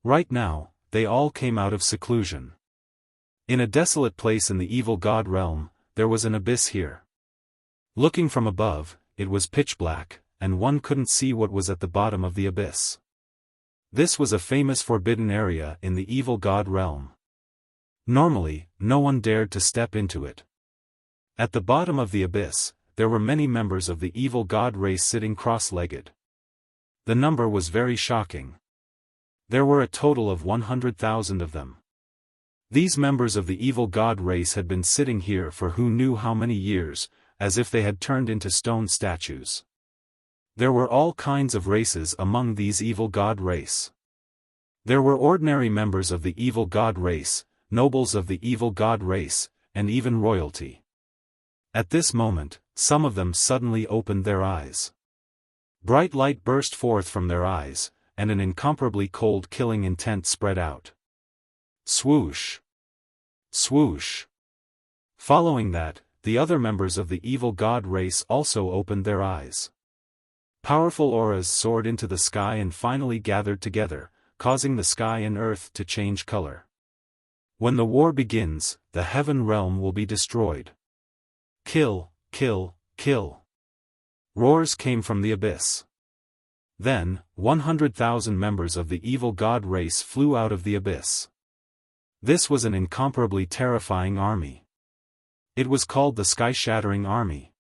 Right now, they all came out of seclusion. In a desolate place in the evil god realm, there was an abyss here. Looking from above, it was pitch black, and one couldn't see what was at the bottom of the abyss. This was a famous forbidden area in the evil god realm. Normally, no one dared to step into it. At the bottom of the abyss, there were many members of the evil god race sitting cross-legged. The number was very shocking. There were a total of 100,000 of them. These members of the evil god race had been sitting here for who knew how many years, as if they had turned into stone statues. There were all kinds of races among these evil god race. There were ordinary members of the evil god race, nobles of the evil god race, and even royalty. At this moment, some of them suddenly opened their eyes. Bright light burst forth from their eyes, and an incomparably cold killing intent spread out. Swoosh! Swoosh! Following that, the other members of the evil god race also opened their eyes. Powerful auras soared into the sky and finally gathered together, causing the sky and earth to change color. When the war begins, the heaven realm will be destroyed. Kill, kill, kill. Roars came from the abyss. Then, 100,000 members of the evil god race flew out of the abyss. This was an incomparably terrifying army. It was called the Sky-Shattering Army.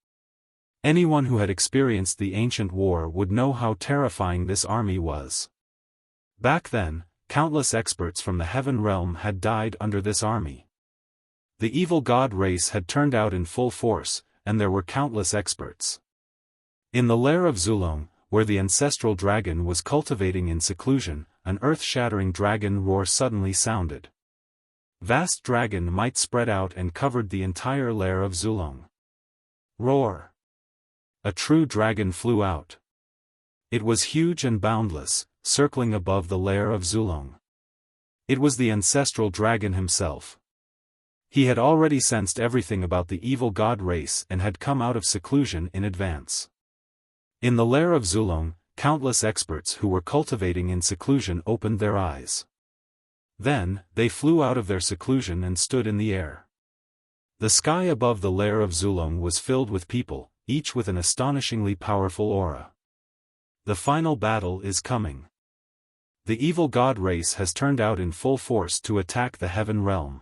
Anyone who had experienced the ancient war would know how terrifying this army was. Back then, countless experts from the heaven realm had died under this army. The evil god race had turned out in full force, and there were countless experts. In the lair of Zulong, where the ancestral dragon was cultivating in seclusion, an earth-shattering dragon roar suddenly sounded. Vast dragon might spread out and covered the entire lair of Zulong. Roar! A true dragon flew out. It was huge and boundless, circling above the lair of Zulong. It was the ancestral dragon himself. He had already sensed everything about the evil god race and had come out of seclusion in advance. In the lair of Zulong, countless experts who were cultivating in seclusion opened their eyes. Then, they flew out of their seclusion and stood in the air. The sky above the lair of Zulong was filled with people, each with an astonishingly powerful aura. The final battle is coming. The evil god race has turned out in full force to attack the heaven realm.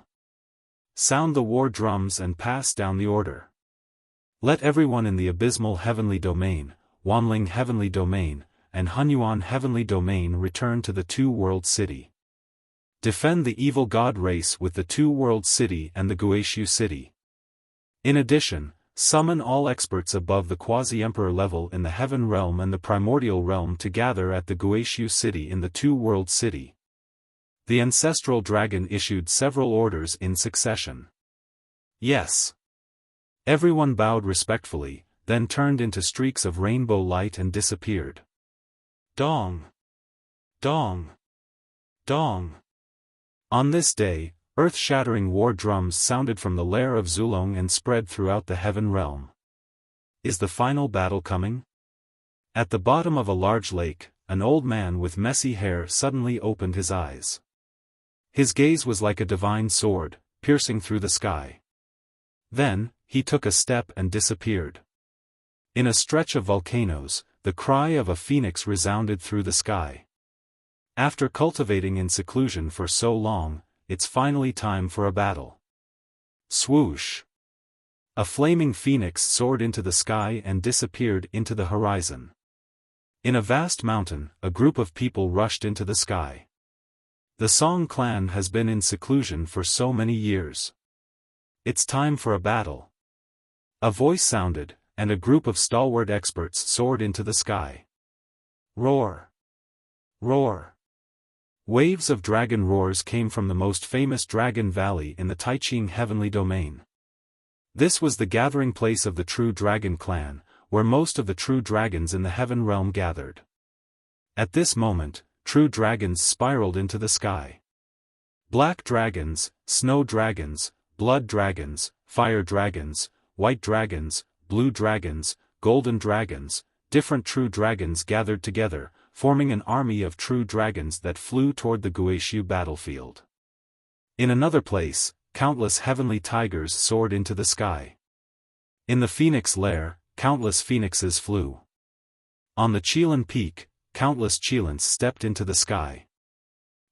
Sound the war drums and pass down the order. Let everyone in the abysmal heavenly domain, Wanling heavenly domain, and Hunyuan heavenly domain return to the two-world city. Defend the evil god race with the two-world city and the Guishu city. In addition, summon all experts above the quasi-emperor level in the heaven realm and the primordial realm to gather at the Guishu city in the two-world city. The ancestral dragon issued several orders in succession. Yes. Everyone bowed respectfully, then turned into streaks of rainbow light and disappeared. Dong! Dong! Dong! On this day, earth-shattering war drums sounded from the lair of Zulong and spread throughout the heaven realm. Is the final battle coming? At the bottom of a large lake, an old man with messy hair suddenly opened his eyes. His gaze was like a divine sword, piercing through the sky. Then, he took a step and disappeared. In a stretch of volcanoes, the cry of a phoenix resounded through the sky. After cultivating in seclusion for so long, it's finally time for a battle. Swoosh! A flaming phoenix soared into the sky and disappeared into the horizon. In a vast mountain, a group of people rushed into the sky. The Song clan has been in seclusion for so many years. It's time for a battle. A voice sounded, and a group of stalwart experts soared into the sky. Roar! Roar! Waves of dragon roars came from the most famous dragon valley in the Taiching heavenly domain. This was the gathering place of the true dragon clan, where most of the true dragons in the heaven realm gathered. At this moment, true dragons spiraled into the sky. Black dragons, snow dragons, blood dragons, fire dragons, white dragons, blue dragons, golden dragons, different true dragons gathered together, forming an army of true dragons that flew toward the Guishu battlefield. In another place, countless heavenly tigers soared into the sky. In the phoenix lair, countless phoenixes flew. On the Qilin peak, countless Qilins stepped into the sky.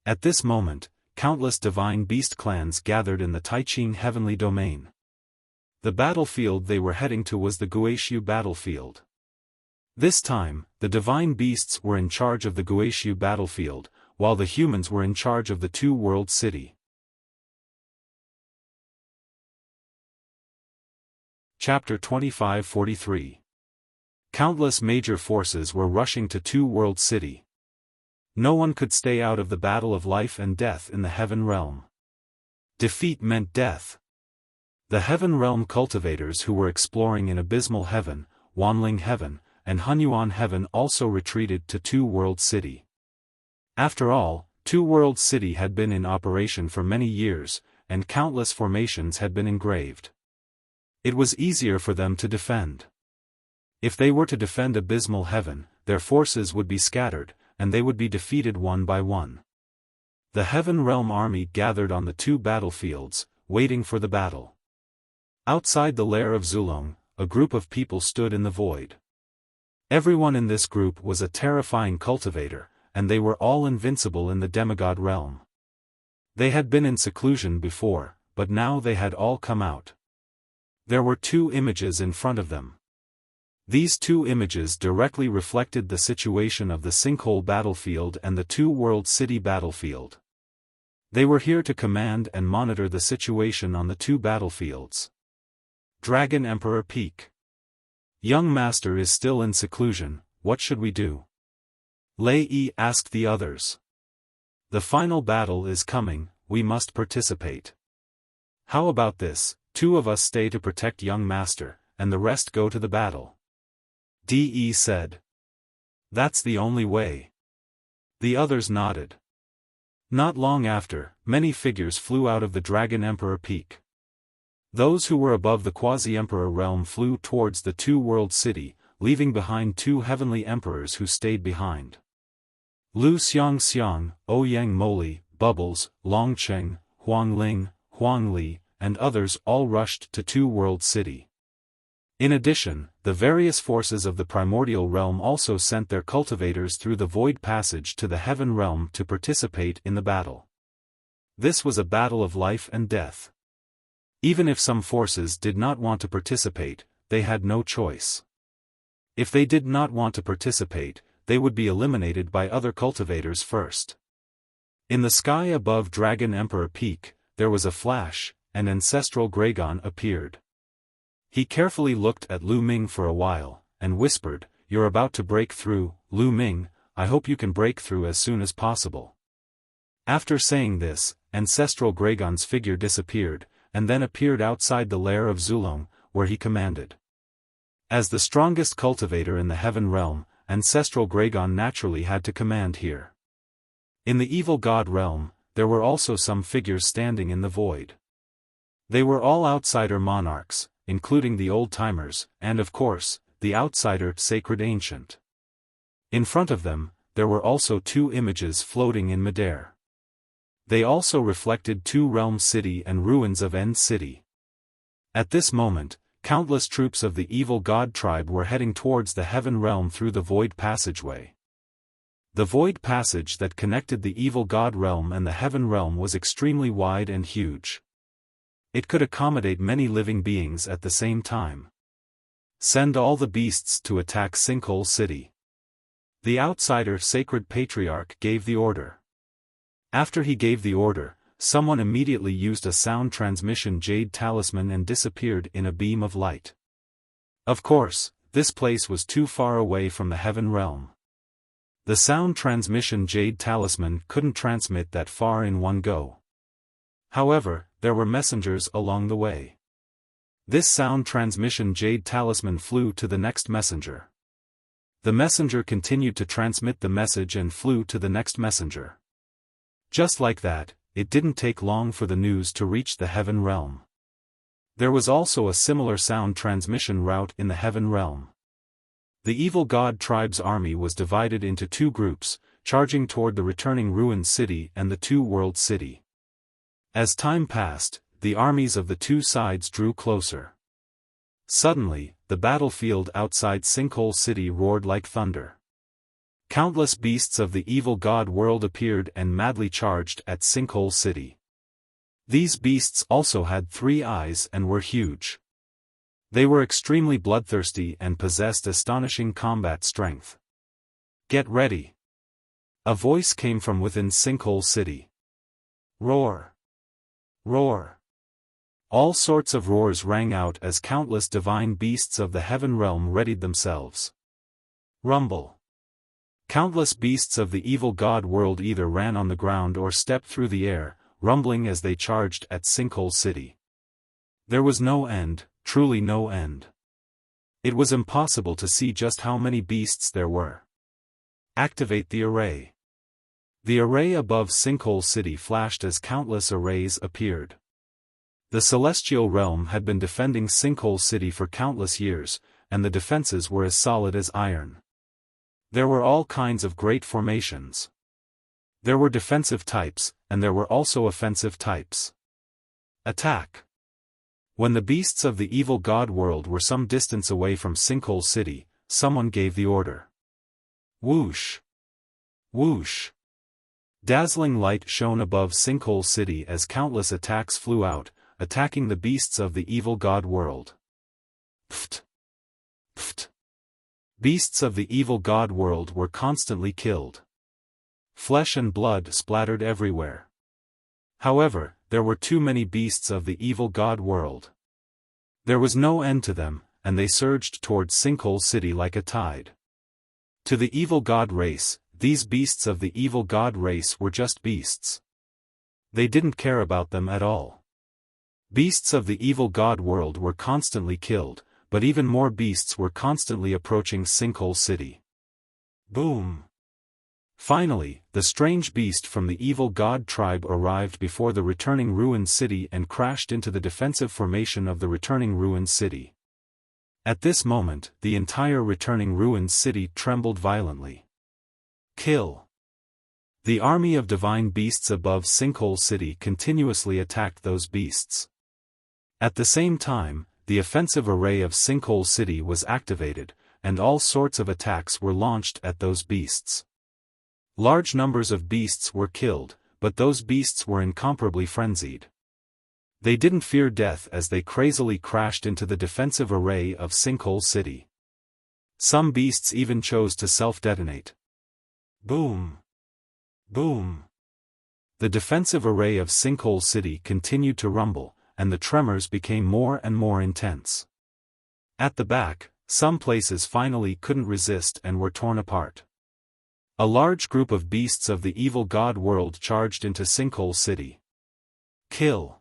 At this moment, countless divine beast clans gathered in the Taiching heavenly domain. The battlefield they were heading to was the Guishu battlefield. This time, the divine beasts were in charge of the Guishu battlefield, while the humans were in charge of the two-world city. Chapter 2543. Countless major forces were rushing to two-world city. No one could stay out of the battle of life and death in the heaven realm. Defeat meant death. The Heaven Realm cultivators who were exploring in Abysmal Heaven, Wanling Heaven, and Hunyuan Heaven also retreated to Two World City. After all, Two World City had been in operation for many years, and countless formations had been engraved. It was easier for them to defend. If they were to defend Abysmal Heaven, their forces would be scattered, and they would be defeated one by one. The Heaven Realm army gathered on the two battlefields, waiting for the battle. Outside the lair of Zulong, a group of people stood in the void. Everyone in this group was a terrifying cultivator, and they were all invincible in the demigod realm. They had been in seclusion before, but now they had all come out. There were two images in front of them. These two images directly reflected the situation of the Sinkhole battlefield and the Two World City battlefield. They were here to command and monitor the situation on the two battlefields. Dragon Emperor Peak. Young Master is still in seclusion, what should we do? Lei Yi asked the others. The final battle is coming, we must participate. How about this, two of us stay to protect Young Master, and the rest go to the battle? De said. That's the only way. The others nodded. Not long after, many figures flew out of the Dragon Emperor Peak. Those who were above the Quasi-Emperor realm flew towards the Two World City, leaving behind two heavenly emperors who stayed behind. Lu Xiang, Ouyang Moli, Bubbles, Longcheng, Huang Ling, Huang Li, and others all rushed to Two World City. In addition, the various forces of the primordial realm also sent their cultivators through the void passage to the heaven realm to participate in the battle. This was a battle of life and death. Even if some forces did not want to participate, they had no choice. If they did not want to participate, they would be eliminated by other cultivators first. In the sky above Dragon Emperor Peak, there was a flash, and Ancestral Gragon appeared. He carefully looked at Lu Ming for a while, and whispered, "You're about to break through, Lu Ming, I hope you can break through as soon as possible." After saying this, Ancestral Gragon's figure disappeared, and then appeared outside the lair of Zulong, where he commanded. As the strongest cultivator in the Heaven Realm, Ancestral Gragon naturally had to command here. In the Evil God Realm, there were also some figures standing in the void. They were all outsider monarchs, including the old-timers, and of course, the outsider Sacred Ancient. In front of them, there were also two images floating in midair. They also reflected Two Realm City and ruins of End City. At this moment, countless troops of the Evil God tribe were heading towards the Heaven Realm through the Void Passageway. The Void Passage that connected the Evil God Realm and the Heaven Realm was extremely wide and huge. It could accommodate many living beings at the same time. Send all the beasts to attack Sinkhole City. The outsider Sacred Patriarch gave the order. After he gave the order, someone immediately used a sound transmission jade talisman and disappeared in a beam of light. Of course, this place was too far away from the Heaven Realm. The sound transmission jade talisman couldn't transmit that far in one go. However, there were messengers along the way. This sound transmission jade talisman flew to the next messenger. The messenger continued to transmit the message and flew to the next messenger. Just like that, it didn't take long for the news to reach the Heaven Realm. There was also a similar sound transmission route in the Heaven Realm. The Evil God tribe's army was divided into two groups, charging toward the returning ruined city and the Two World City. As time passed, the armies of the two sides drew closer. Suddenly, the battlefield outside Sinkhole City roared like thunder. Countless beasts of the Evil God world appeared and madly charged at Sinkhole City. These beasts also had 3 eyes and were huge. They were extremely bloodthirsty and possessed astonishing combat strength. "Get ready!" A voice came from within Sinkhole City. "Roar! Roar!" All sorts of roars rang out as countless divine beasts of the Heaven Realm readied themselves. Rumble! Countless beasts of the Evil God world either ran on the ground or stepped through the air, rumbling as they charged at Sinkhole City. There was no end, truly no end. It was impossible to see just how many beasts there were. Activate the array. The array above Sinkhole City flashed as countless arrays appeared. The celestial realm had been defending Sinkhole City for countless years, and the defenses were as solid as iron. There were all kinds of great formations. There were defensive types, and there were also offensive types. Attack. When the beasts of the evil god world were some distance away from Sinkhole City, someone gave the order. Whoosh! Whoosh! Dazzling light shone above Sinkhole City as countless attacks flew out, attacking the beasts of the evil god world. Pft! Pft! Beasts of the evil god world were constantly killed. Flesh and blood splattered everywhere. However, there were too many beasts of the evil god world. There was no end to them, and they surged towards Sinkhole City like a tide. To the evil god race, these beasts of the evil god race were just beasts. They didn't care about them at all. Beasts of the evil god world were constantly killed, but even more beasts were constantly approaching Sinkhole City. Boom! Finally, the strange beast from the evil god tribe arrived before the returning ruined city and crashed into the defensive formation of the returning ruined city. At this moment, the entire returning ruined city trembled violently. Kill! The army of divine beasts above Sinkhole City continuously attacked those beasts. At the same time, the offensive array of Sinkhole City was activated, and all sorts of attacks were launched at those beasts. Large numbers of beasts were killed, but those beasts were incomparably frenzied. They didn't fear death as they crazily crashed into the defensive array of Sinkhole City. Some beasts even chose to self-detonate. Boom! Boom! The defensive array of Sinkhole City continued to rumble, and the tremors became more and more intense. At the back, some places finally couldn't resist and were torn apart. A large group of beasts of the evil god world charged into Sinkhole City. Kill!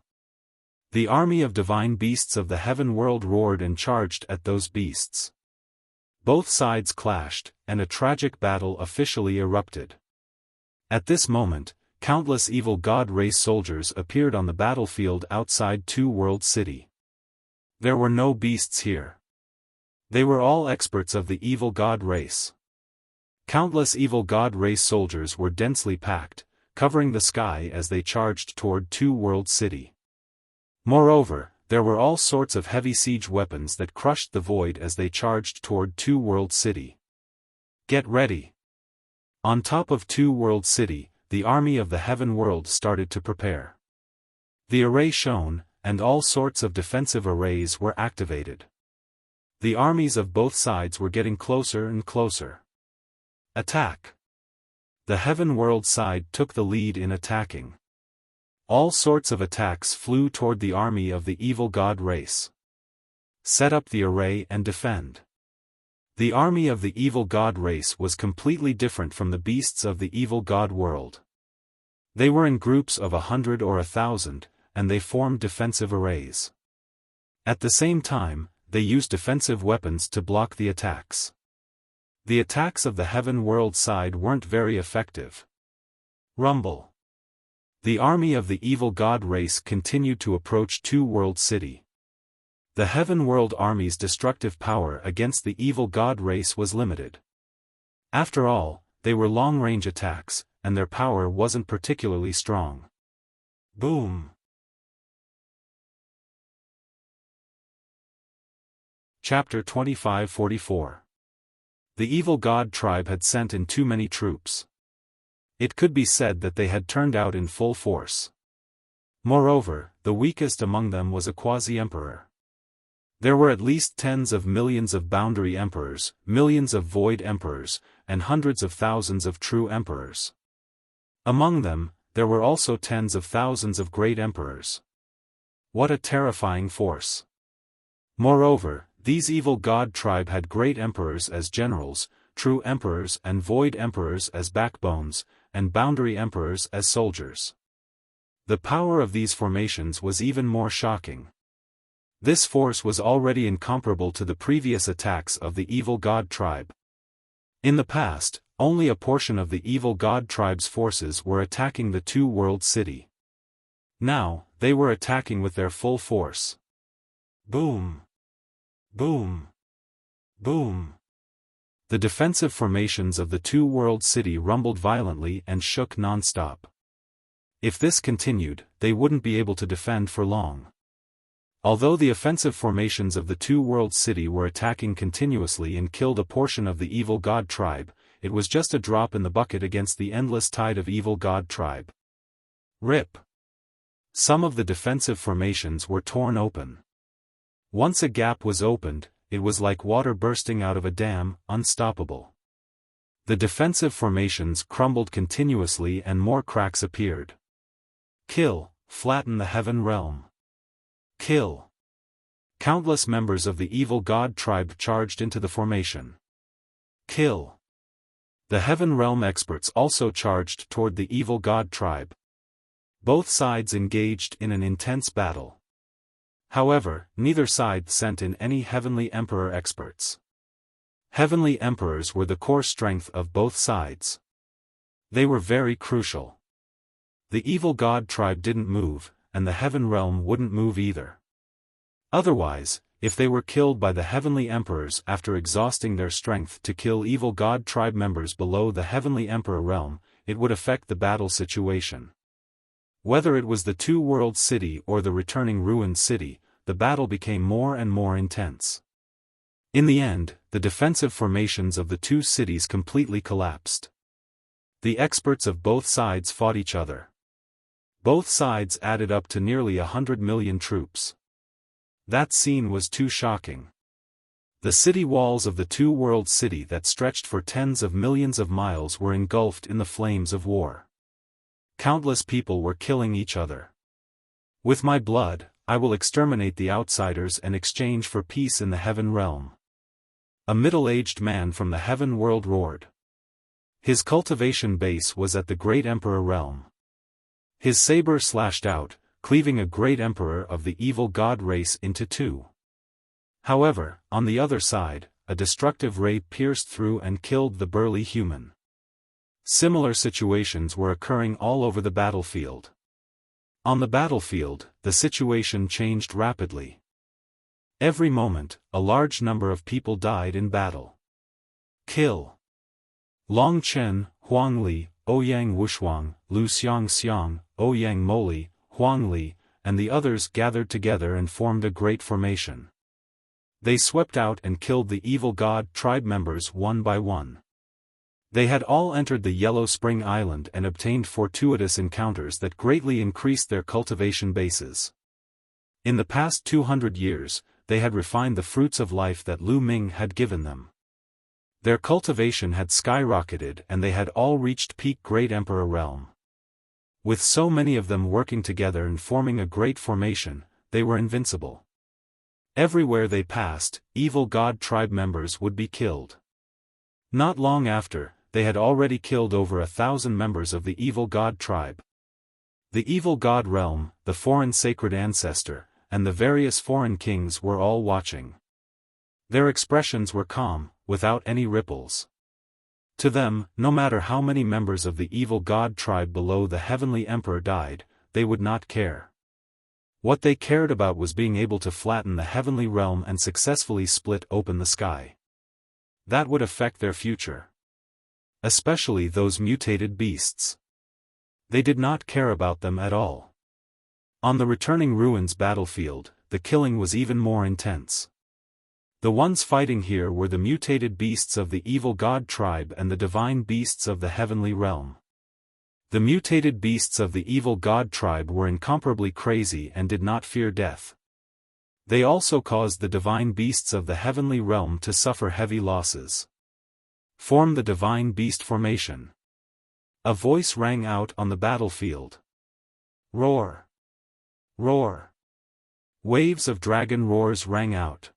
The army of divine beasts of the heaven world roared and charged at those beasts. Both sides clashed, and a tragic battle officially erupted. At this moment, countless evil god race soldiers appeared on the battlefield outside Two World City. There were no beasts here. They were all experts of the evil god race. Countless evil god race soldiers were densely packed, covering the sky as they charged toward Two World City. Moreover, there were all sorts of heavy siege weapons that crushed the void as they charged toward Two World City. Get ready! On top of Two World City, the army of the heaven world started to prepare. The array shone, and all sorts of defensive arrays were activated. The armies of both sides were getting closer and closer. Attack! The heaven world side took the lead in attacking. All sorts of attacks flew toward the army of the evil god race. Set up the array and defend. The army of the evil god race was completely different from the beasts of the evil god world. They were in groups of 100 or 1,000, and they formed defensive arrays. At the same time, they used defensive weapons to block the attacks. The attacks of the heaven world side weren't very effective. Rumble! The army of the evil god race continued to approach Two World City. The heaven world army's destructive power against the evil god race was limited. After all, they were long-range attacks, and their power wasn't particularly strong. Boom! Chapter 2544. The evil god tribe had sent in too many troops. It could be said that they had turned out in full force. Moreover, the weakest among them was a quasi-emperor. There were at least tens of millions of boundary emperors, millions of void emperors, and hundreds of thousands of true emperors. Among them, there were also tens of thousands of great emperors. What a terrifying force! Moreover, these evil god tribe had great emperors as generals, true emperors and void emperors as backbones, and boundary emperors as soldiers. The power of these formations was even more shocking. This force was already incomparable to the previous attacks of the evil god tribe. In the past, only a portion of the evil god tribe's forces were attacking the two-world city. Now, they were attacking with their full force. Boom! Boom! Boom! The defensive formations of the two-world city rumbled violently and shook non-stop. If this continued, they wouldn't be able to defend for long. Although the offensive formations of the two-world city were attacking continuously and killed a portion of the evil god tribe, it was just a drop in the bucket against the endless tide of evil god tribe. Rip! Some of the defensive formations were torn open. Once a gap was opened, it was like water bursting out of a dam, unstoppable. The defensive formations crumbled continuously and more cracks appeared. Kill, flatten the heaven realm. Kill. Countless members of the evil god tribe charged into the formation. Kill. The heaven realm experts also charged toward the evil god tribe. Both sides engaged in an intense battle. However, neither side sent in any heavenly emperor experts. Heavenly emperors were the core strength of both sides. They were very crucial. The evil god tribe didn't move, and the heaven realm wouldn't move either. Otherwise, if they were killed by the heavenly emperors after exhausting their strength to kill evil god tribe members below the heavenly emperor realm, it would affect the battle situation. Whether it was the two-world city or the returning ruined city, the battle became more and more intense. In the end, the defensive formations of the two cities completely collapsed. The experts of both sides fought each other. Both sides added up to nearly 100 million troops. That scene was too shocking. The city walls of the two-world city that stretched for tens of millions of miles were engulfed in the flames of war. Countless people were killing each other. With my blood, I will exterminate the outsiders and exchange for peace in the heaven realm. A middle-aged man from the heaven world roared. His cultivation base was at the great emperor realm. His saber slashed out, cleaving a great emperor of the evil god race into two. However, on the other side, a destructive ray pierced through and killed the burly human. Similar situations were occurring all over the battlefield. On the battlefield, the situation changed rapidly. Every moment, a large number of people died in battle. Kill. Long Chen, Huang Li, Ouyang Wushuang, Lu Xiang, Ouyang Moli, Huang Li, and the others gathered together and formed a great formation. They swept out and killed the evil god tribe members one by one. They had all entered the Yellow Spring Island and obtained fortuitous encounters that greatly increased their cultivation bases. In the past 200 years, they had refined the fruits of life that Lu Ming had given them. Their cultivation had skyrocketed and they had all reached peak Great Emperor realm. With so many of them working together and forming a great formation, they were invincible. Everywhere they passed, evil god tribe members would be killed. Not long after, they had already killed over 1,000 members of the evil god tribe. The evil god realm, the foreign sacred ancestor, and the various foreign kings were all watching. Their expressions were calm, without any ripples. To them, no matter how many members of the evil god tribe below the heavenly emperor died, they would not care. What they cared about was being able to flatten the heavenly realm and successfully split open the sky. That would affect their future. Especially those mutated beasts. They did not care about them at all. On the returning ruins battlefield, the killing was even more intense. The ones fighting here were the mutated beasts of the evil god tribe and the divine beasts of the heavenly realm. The mutated beasts of the evil god tribe were incomparably crazy and did not fear death. They also caused the divine beasts of the heavenly realm to suffer heavy losses. Form the divine beast formation. A voice rang out on the battlefield. Roar! Roar! Waves of dragon roars rang out.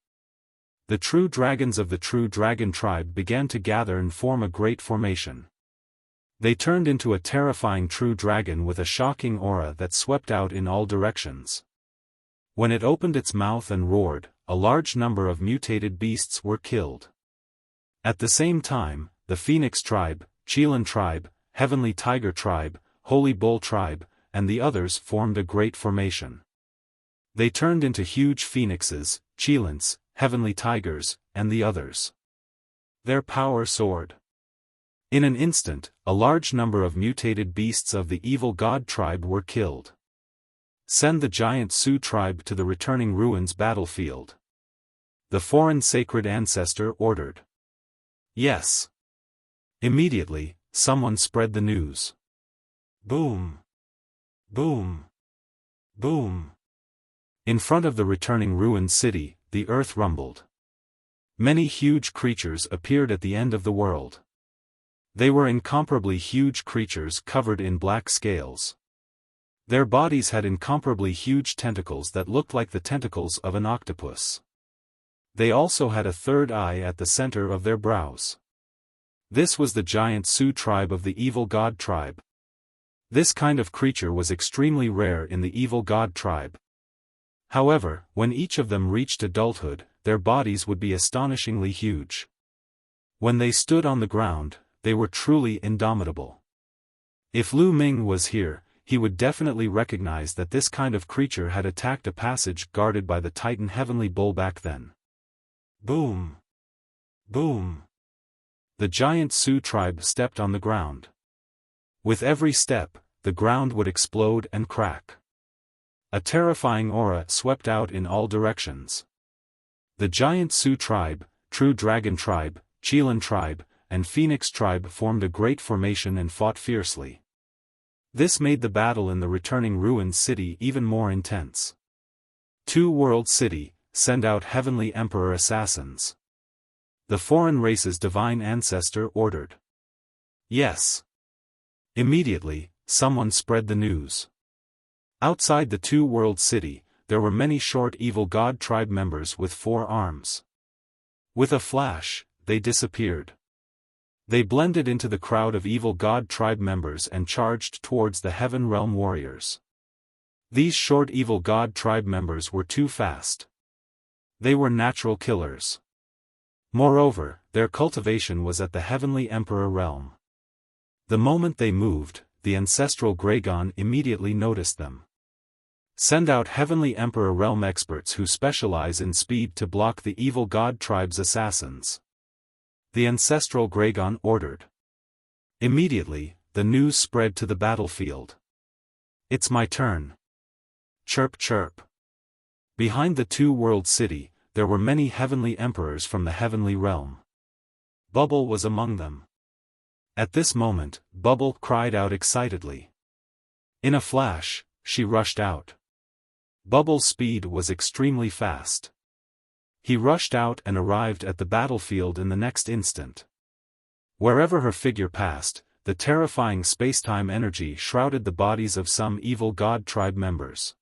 The true dragons of the true dragon tribe began to gather and form a great formation. They turned into a terrifying true dragon with a shocking aura that swept out in all directions. When it opened its mouth and roared, a large number of mutated beasts were killed. At the same time, the Phoenix tribe, Qilan tribe, Heavenly Tiger tribe, Holy Bull tribe, and the others formed a great formation. They turned into huge phoenixes, Qilans, Heavenly Tigers, and the others. Their power soared. In an instant, a large number of mutated beasts of the evil god tribe were killed. Send the giant Su tribe to the returning ruins battlefield. The foreign sacred ancestor ordered. Yes. Immediately, someone spread the news. Boom. Boom. Boom. In front of the returning ruined city, the earth rumbled. Many huge creatures appeared at the end of the world. They were incomparably huge creatures covered in black scales. Their bodies had incomparably huge tentacles that looked like the tentacles of an octopus. They also had a third eye at the center of their brows. This was the giant Su tribe of the evil god tribe. This kind of creature was extremely rare in the evil god tribe. However, when each of them reached adulthood, their bodies would be astonishingly huge. When they stood on the ground, they were truly indomitable. If Lu Ming was here, he would definitely recognize that this kind of creature had attacked a passage guarded by the Titan Heavenly Bull back then. Boom! Boom! The giant Su tribe stepped on the ground. With every step, the ground would explode and crack. A terrifying aura swept out in all directions. The giant Su tribe, True Dragon tribe, Qilan tribe, and Phoenix tribe formed a great formation and fought fiercely. This made the battle in the returning ruined city even more intense. Two World City, send out Heavenly Emperor assassins. The foreign race's divine ancestor ordered. Yes. Immediately, someone spread the news. Outside the Two World City, there were many short evil god tribe members with 4 arms. With a flash, they disappeared. They blended into the crowd of evil god tribe members and charged towards the Heaven Realm warriors. These short evil god tribe members were too fast. They were natural killers. Moreover, their cultivation was at the Heavenly Emperor realm. The moment they moved, the ancestral Gragon immediately noticed them. Send out Heavenly Emperor realm experts who specialize in speed to block the evil god tribe's assassins. The ancestral Gragon ordered. Immediately, the news spread to the battlefield. It's my turn. Chirp chirp. Behind the Two World City, there were many heavenly emperors from the heavenly realm. Bubble was among them. At this moment, Bubble cried out excitedly. In a flash, she rushed out. Bubble's speed was extremely fast. He rushed out and arrived at the battlefield in the next instant. Wherever her figure passed, the terrifying spacetime energy shrouded the bodies of some evil god tribe members.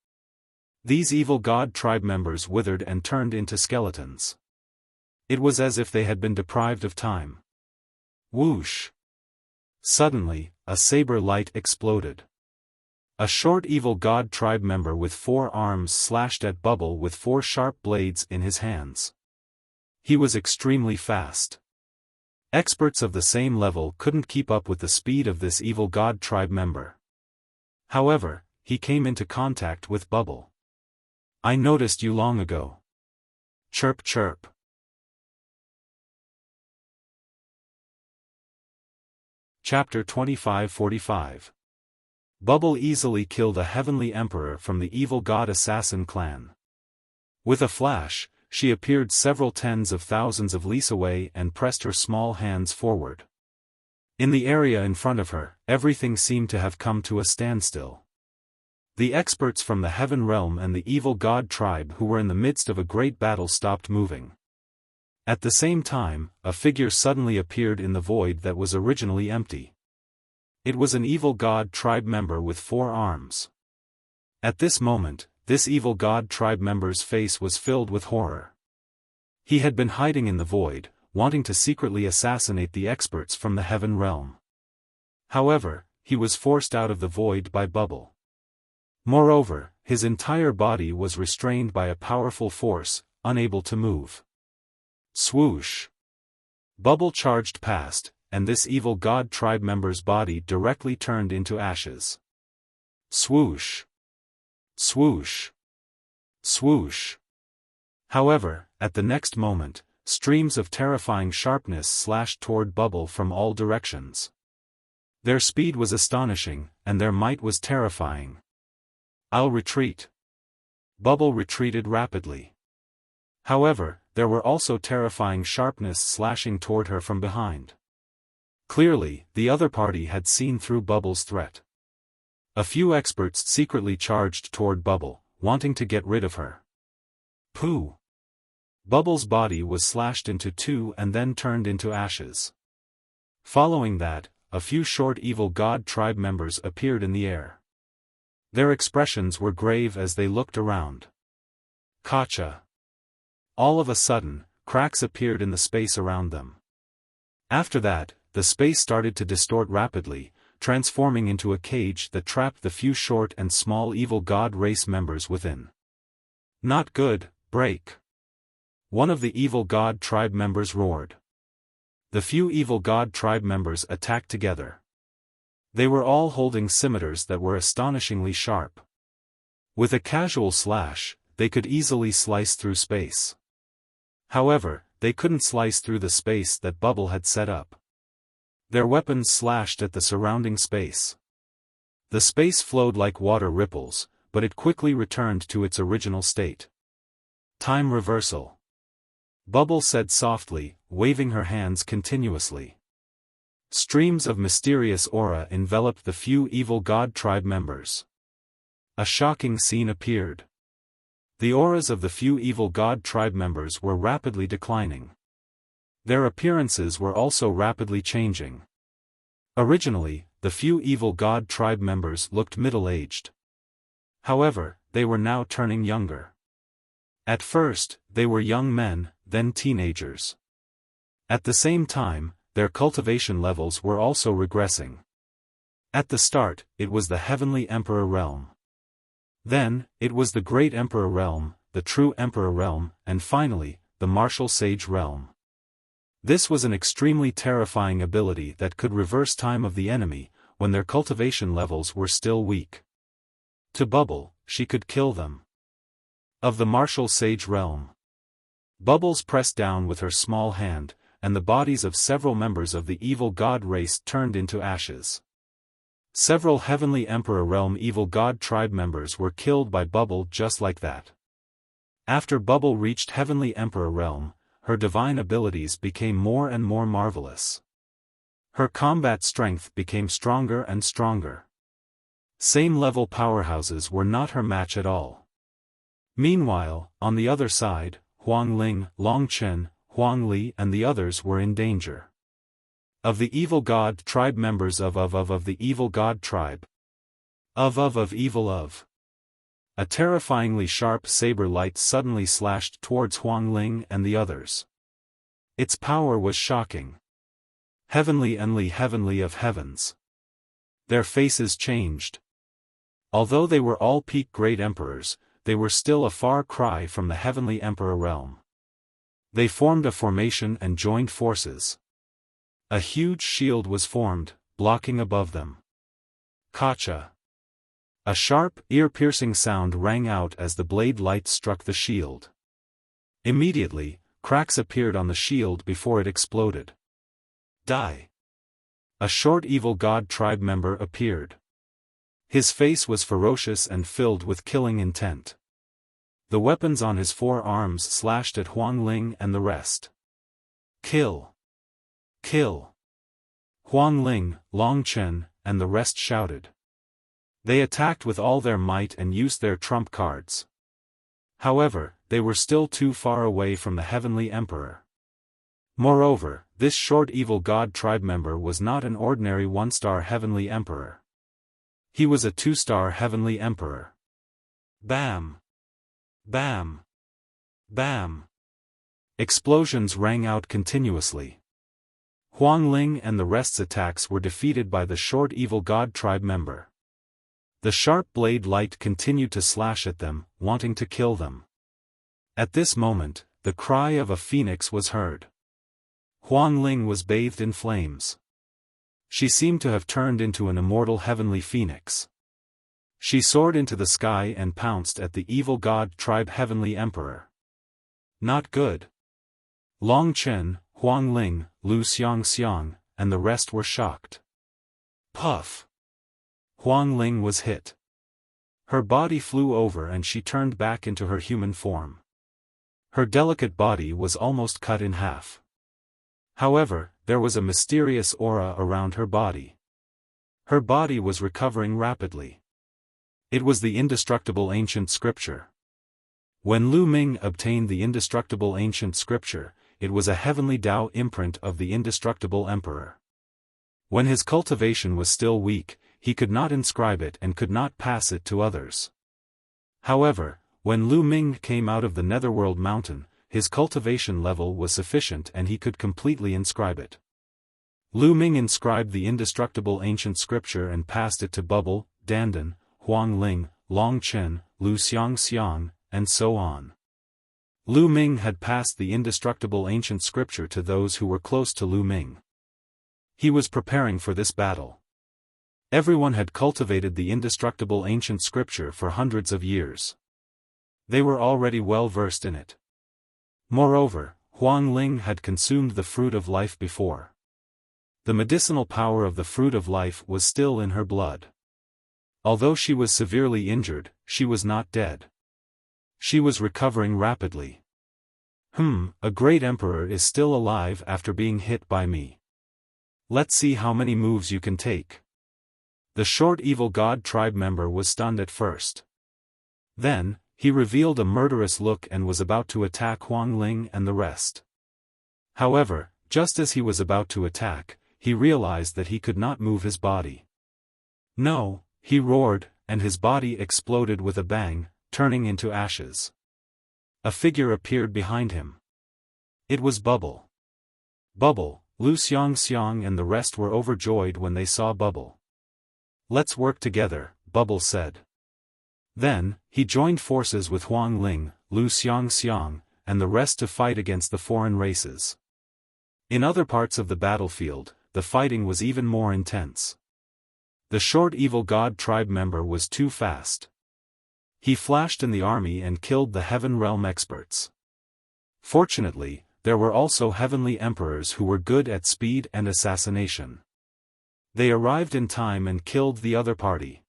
These evil god tribe members withered and turned into skeletons. It was as if they had been deprived of time. Whoosh! Suddenly, a saber light exploded. A short evil god tribe member with 4 arms slashed at Bubble with 4 sharp blades in his hands. He was extremely fast. Experts of the same level couldn't keep up with the speed of this evil god tribe member. However, he came into contact with Bubble. I noticed you long ago. Chirp chirp. Chapter 2545. Bubble easily killed a heavenly emperor from the evil god assassin clan. With a flash, she appeared several tens of thousands of leagues away and pressed her small hands forward. In the area in front of her, everything seemed to have come to a standstill. The experts from the Heaven Realm and the evil god tribe who were in the midst of a great battle stopped moving. At the same time, a figure suddenly appeared in the void that was originally empty. It was an evil god tribe member with 4 arms. At this moment, this evil god tribe member's face was filled with horror. He had been hiding in the void, wanting to secretly assassinate the experts from the Heaven Realm. However, he was forced out of the void by Bubble. Moreover, his entire body was restrained by a powerful force, unable to move. Swoosh! Bubble charged past, and this evil god tribe member's body directly turned into ashes. Swoosh! Swoosh! Swoosh! However, at the next moment, streams of terrifying sharpness slashed toward Bubble from all directions. Their speed was astonishing, and their might was terrifying. "I'll retreat." Bubble retreated rapidly. However, there were also terrifying sharpness slashing toward her from behind. Clearly, the other party had seen through Bubble's threat. A few experts secretly charged toward Bubble, wanting to get rid of her. Pooh! Bubble's body was slashed into two and then turned into ashes. Following that, a few short evil god tribe members appeared in the air. Their expressions were grave as they looked around. Gotcha! All of a sudden, cracks appeared in the space around them. After that, the space started to distort rapidly, transforming into a cage that trapped the few short and small evil god race members within. "Not good, break!" One of the evil god tribe members roared. The few evil god tribe members attacked together. They were all holding scimitars that were astonishingly sharp. With a casual slash, they could easily slice through space. However, they couldn't slice through the space that Bubble had set up. Their weapons slashed at the surrounding space. The space flowed like water ripples, but it quickly returned to its original state. "Time reversal," Bubble said softly, waving her hands continuously. Streams of mysterious aura enveloped the few evil god tribe members. A shocking scene appeared. The auras of the few evil god tribe members were rapidly declining. Their appearances were also rapidly changing. Originally, the few evil god tribe members looked middle-aged. However, they were now turning younger. At first, they were young men, then teenagers. At the same time, their cultivation levels were also regressing. At the start, it was the Heavenly Emperor realm. Then, it was the Great Emperor realm, the True Emperor realm, and finally, the Martial Sage realm. This was an extremely terrifying ability that could reverse time of the enemy, when their cultivation levels were still weak. To Bubble, she could kill them. Of the Martial Sage realm. Bubbles pressed down with her small hand, and the bodies of several members of the evil god race turned into ashes. Several Heavenly Emperor realm evil god tribe members were killed by Bubble just like that. After Bubble reached Heavenly Emperor realm, her divine abilities became more and more marvelous. Her combat strength became stronger and stronger. Same-level powerhouses were not her match at all. Meanwhile, on the other side, Huang Ling, Long Chen, Huang Li and the others were in danger. Of the evil god tribe members of the evil god tribe. Of evil of. A terrifyingly sharp saber light suddenly slashed towards Huang Ling and the others. Its power was shocking. Heavenly of heavens. Their faces changed. Although they were all peak great emperors, they were still a far cry from the Heavenly Emperor realm. They formed a formation and joined forces. A huge shield was formed, blocking above them. Gotcha! A sharp, ear-piercing sound rang out as the blade light struck the shield. Immediately, cracks appeared on the shield before it exploded. Die! A short evil god tribe member appeared. His face was ferocious and filled with killing intent. The weapons on his forearms slashed at Huang Ling and the rest. Kill! Kill! Huang Ling, Long Chen, and the rest shouted. They attacked with all their might and used their trump cards. However, they were still too far away from the Heavenly Emperor. Moreover, this short evil god tribe member was not an ordinary one-star Heavenly Emperor. He was a two-star Heavenly Emperor. Bam! Bam! Bam! Explosions rang out continuously. Huang Ling and the rest's attacks were defeated by the short evil god tribe member. The sharp blade light continued to slash at them, wanting to kill them. At this moment, the cry of a phoenix was heard. Huang Ling was bathed in flames. She seemed to have turned into an immortal heavenly phoenix. She soared into the sky and pounced at the evil god tribe heavenly emperor. Not good. Long Chen, Huang Ling, Lu Xiang, and the rest were shocked. Puff! Huang Ling was hit. Her body flew over and she turned back into her human form. Her delicate body was almost cut in half. However, there was a mysterious aura around her body. Her body was recovering rapidly. It was the indestructible ancient scripture. When Lu Ming obtained the indestructible ancient scripture, it was a heavenly Tao imprint of the indestructible emperor. When his cultivation was still weak, he could not inscribe it and could not pass it to others. However, when Lu Ming came out of the netherworld mountain, his cultivation level was sufficient and he could completely inscribe it. Lu Ming inscribed the indestructible ancient scripture and passed it to Bubble, Dandan, Huang Ling, Long Chen, Lu Xiang, and so on. Lu Ming had passed the indestructible ancient scripture to those who were close to Lu Ming. He was preparing for this battle. Everyone had cultivated the indestructible ancient scripture for hundreds of years. They were already well versed in it. Moreover, Huang Ling had consumed the fruit of life before. The medicinal power of the fruit of life was still in her blood. Although she was severely injured, she was not dead. She was recovering rapidly. A great emperor is still alive after being hit by me. Let's see how many moves you can take. The short evil god tribe member was stunned at first. Then, he revealed a murderous look and was about to attack Huang Ling and the rest. However, just as he was about to attack, he realized that he could not move his body. No, he roared, and his body exploded with a bang, turning into ashes. A figure appeared behind him. It was Bubble. Bubble, Lu Xiang and the rest were overjoyed when they saw Bubble. Let's work together, Bubble said. Then, he joined forces with Huang Ling, Lu Xiang, and the rest to fight against the foreign races. In other parts of the battlefield, the fighting was even more intense. The short evil god tribe member was too fast. He flashed in the army and killed the Heaven Realm experts. Fortunately, there were also heavenly emperors who were good at speed and assassination. They arrived in time and killed the other party.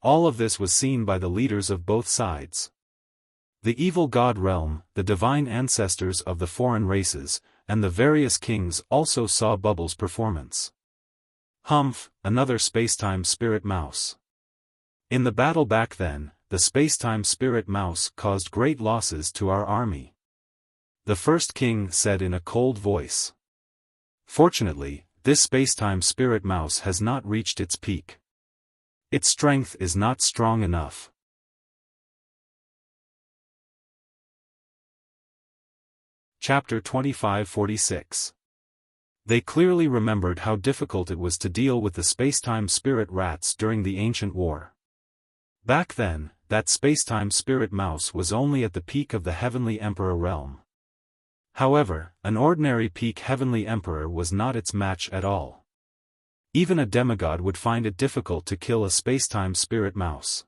All of this was seen by the leaders of both sides. The evil god realm, the divine ancestors of the foreign races, and the various kings also saw Bubble's performance. Humph, another spacetime spirit mouse. In the battle back then, the spacetime spirit mouse caused great losses to our army. The first king said in a cold voice. Fortunately, this spacetime spirit mouse has not reached its peak. Its strength is not strong enough. Chapter 2546. They clearly remembered how difficult it was to deal with the spacetime spirit rats during the ancient war. Back then, that spacetime spirit mouse was only at the peak of the heavenly emperor realm. However, an ordinary peak heavenly emperor was not its match at all. Even a demigod would find it difficult to kill a spacetime spirit mouse.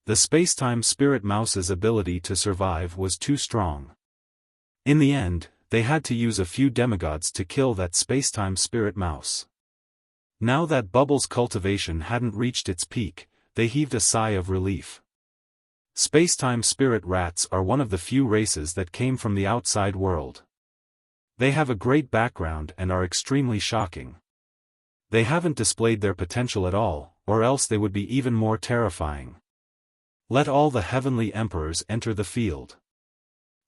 The spacetime spirit mouse's ability to survive was too strong. In the end, they had to use a few demigods to kill that spacetime spirit mouse. Now that Bubble's cultivation hadn't reached its peak, they heaved a sigh of relief. Spacetime spirit rats are one of the few races that came from the outside world. They have a great background and are extremely shocking. They haven't displayed their potential at all, or else they would be even more terrifying. Let all the heavenly emperors enter the field.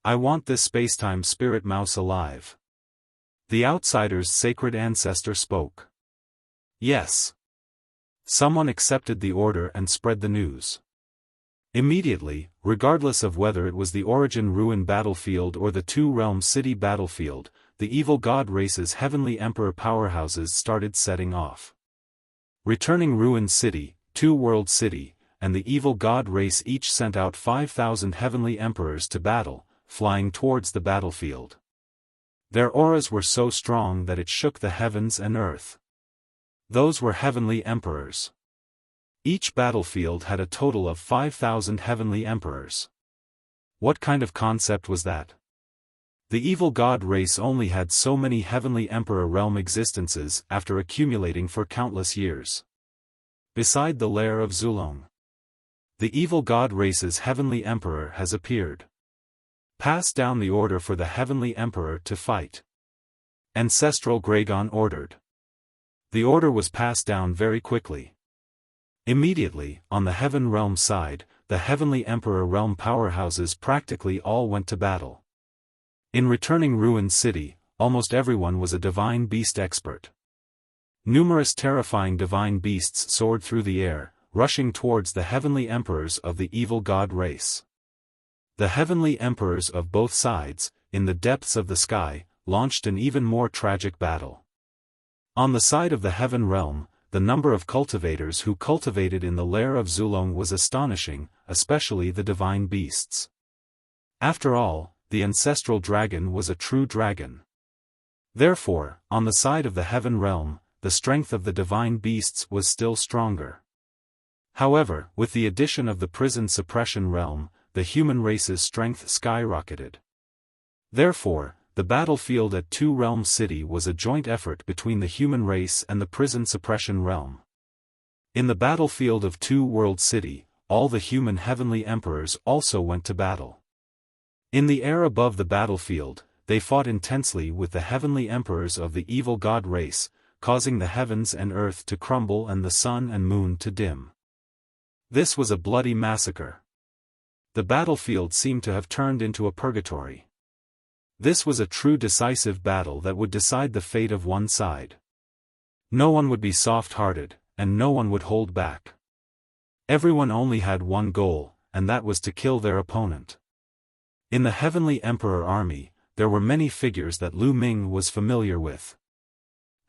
I want this spacetime spirit mouse alive. The outsider's sacred ancestor spoke. Yes. Someone accepted the order and spread the news. Immediately, regardless of whether it was the Origin Ruin battlefield or the Two Realm City battlefield, the evil god race's heavenly emperor powerhouses started setting off. Returning Ruined City, Two World City, and the evil god race each sent out 5,000 heavenly emperors to battle, flying towards the battlefield. Their auras were so strong that it shook the heavens and earth. Those were heavenly emperors. Each battlefield had a total of 5,000 heavenly emperors. What kind of concept was that? The evil god race only had so many heavenly emperor realm existences after accumulating for countless years. Beside the lair of Zulong, the evil god race's heavenly emperor has appeared. Pass down the order for the heavenly emperor to fight. Ancestral Gragon ordered. The order was passed down very quickly. Immediately, on the heaven realm side, the heavenly emperor realm powerhouses practically all went to battle. In returning Ruined City, almost everyone was a divine beast expert. Numerous terrifying divine beasts soared through the air, rushing towards the heavenly emperors of the evil god race. The heavenly emperors of both sides, in the depths of the sky, launched an even more tragic battle. On the side of the heaven realm, the number of cultivators who cultivated in the lair of Zulong was astonishing, especially the divine beasts. After all, the ancestral dragon was a true dragon. Therefore, on the side of the heaven realm, the strength of the divine beasts was still stronger. However, with the addition of the prison suppression realm, the human race's strength skyrocketed. Therefore, the battlefield at Two Realm City was a joint effort between the human race and the prison suppression realm. In the battlefield of Two World City, all the human heavenly emperors also went to battle. In the air above the battlefield, they fought intensely with the heavenly emperors of the evil god race, causing the heavens and earth to crumble and the sun and moon to dim. This was a bloody massacre. The battlefield seemed to have turned into a purgatory. This was a true decisive battle that would decide the fate of one side. No one would be soft-hearted, and no one would hold back. Everyone only had one goal, and that was to kill their opponent. In the Heavenly Emperor army, there were many figures that Lu Ming was familiar with.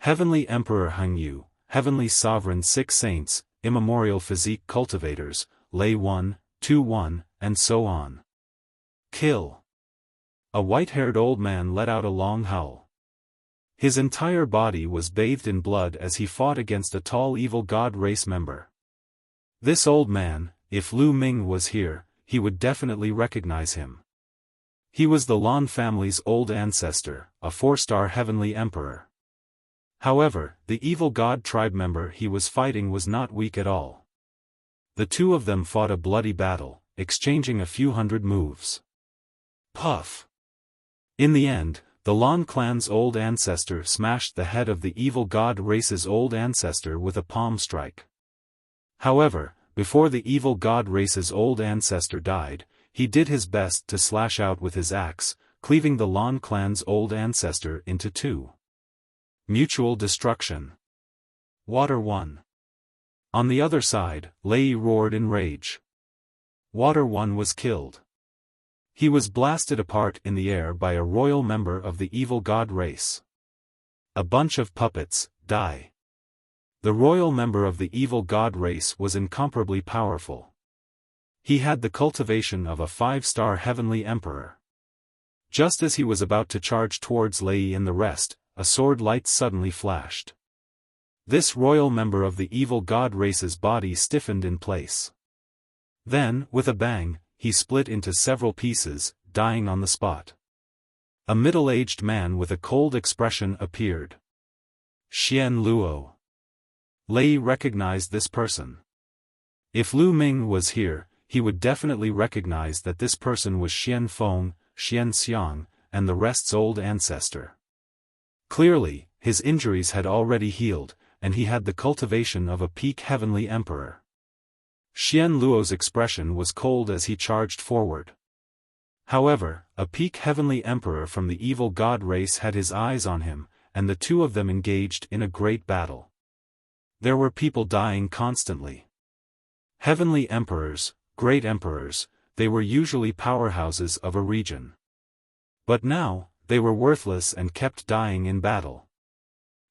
Heavenly Emperor Heng Yu, Heavenly Sovereign 6 Saints, Immemorial Physique Cultivators, Lei 1, 2-1, and so on. Kill. A white-haired old man let out a long howl. His entire body was bathed in blood as he fought against a tall evil god race member. This old man, if Lu Ming was here, he would definitely recognize him. He was the Lan family's old ancestor, a 4-star heavenly emperor. However, the evil god tribe member he was fighting was not weak at all. The two of them fought a bloody battle, exchanging a few hundred moves. Puff! In the end, the Lan clan's old ancestor smashed the head of the evil god race's old ancestor with a palm strike. However, before the evil god race's old ancestor died, he did his best to slash out with his axe, cleaving the Lan clan's old ancestor into two. Mutual destruction. Water 1. On the other side, Lei roared in rage. Water 1 was killed. He was blasted apart in the air by a royal member of the evil god race. A bunch of puppets, die. The royal member of the evil god race was incomparably powerful. He had the cultivation of a 5-star heavenly emperor. Just as he was about to charge towards Lei and the rest, a sword light suddenly flashed. This royal member of the evil god race's body stiffened in place. Then, with a bang, he split into several pieces, dying on the spot. A middle-aged man with a cold expression appeared. Xian Luo. Lei recognized this person. If Lu Ming was here, he would definitely recognize that this person was Xian Feng, Xian Xiang, and the rest's old ancestor. Clearly, his injuries had already healed, and he had the cultivation of a peak heavenly emperor. Xian Luo's expression was cold as he charged forward. However, a peak heavenly emperor from the evil god race had his eyes on him, and the two of them engaged in a great battle. There were people dying constantly. Heavenly emperors, great emperors, they were usually powerhouses of a region. But now, they were worthless and kept dying in battle.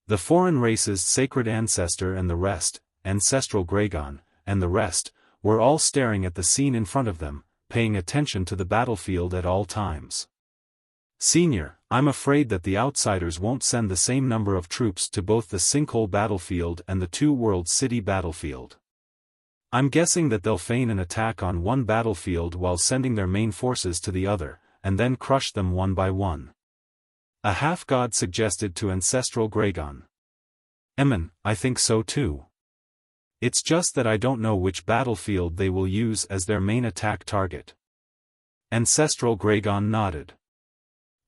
The foreign race's sacred ancestor and the rest, ancestral Gragon, and the rest, were all staring at the scene in front of them, paying attention to the battlefield at all times. Senior, I'm afraid that the outsiders won't send the same number of troops to both the Sinkhole battlefield and the Two World City battlefield. I'm guessing that they'll feign an attack on one battlefield while sending their main forces to the other, and then crush them one by one. A half-god suggested to ancestral Gragon. I think so too. It's just that I don't know which battlefield they will use as their main attack target. Ancestral Gragon nodded.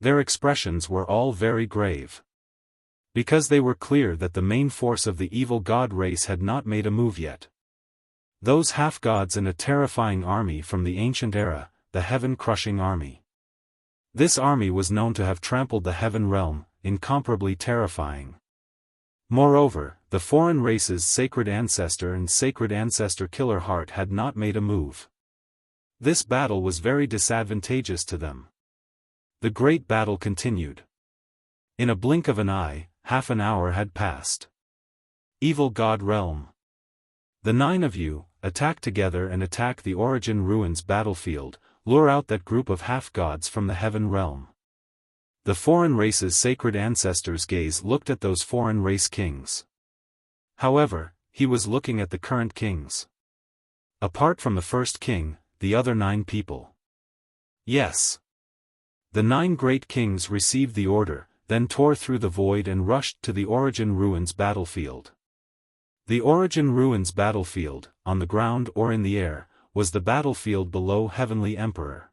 Their expressions were all very grave. Because they were clear that the main force of the evil god race had not made a move yet. Those half-gods and a terrifying army from the ancient era, the heaven-crushing army. This army was known to have trampled the heaven realm, incomparably terrifying. Moreover, the foreign race's sacred ancestor and sacred ancestor Killer Heart had not made a move. This battle was very disadvantageous to them. The great battle continued. In a blink of an eye, half an hour had passed. Evil God Realm. The 9 of you, attack together and attack the Origin Ruins battlefield, lure out that group of half-gods from the heaven realm. The foreign race's sacred ancestor's gaze looked at those foreign race kings. However, he was looking at the current kings. Apart from the first king, the other 9 people. Yes. The 9 great kings received the order, then tore through the void and rushed to the Origin Ruins battlefield. The Origin Ruins battlefield, on the ground or in the air, was the battlefield below Heavenly Emperor.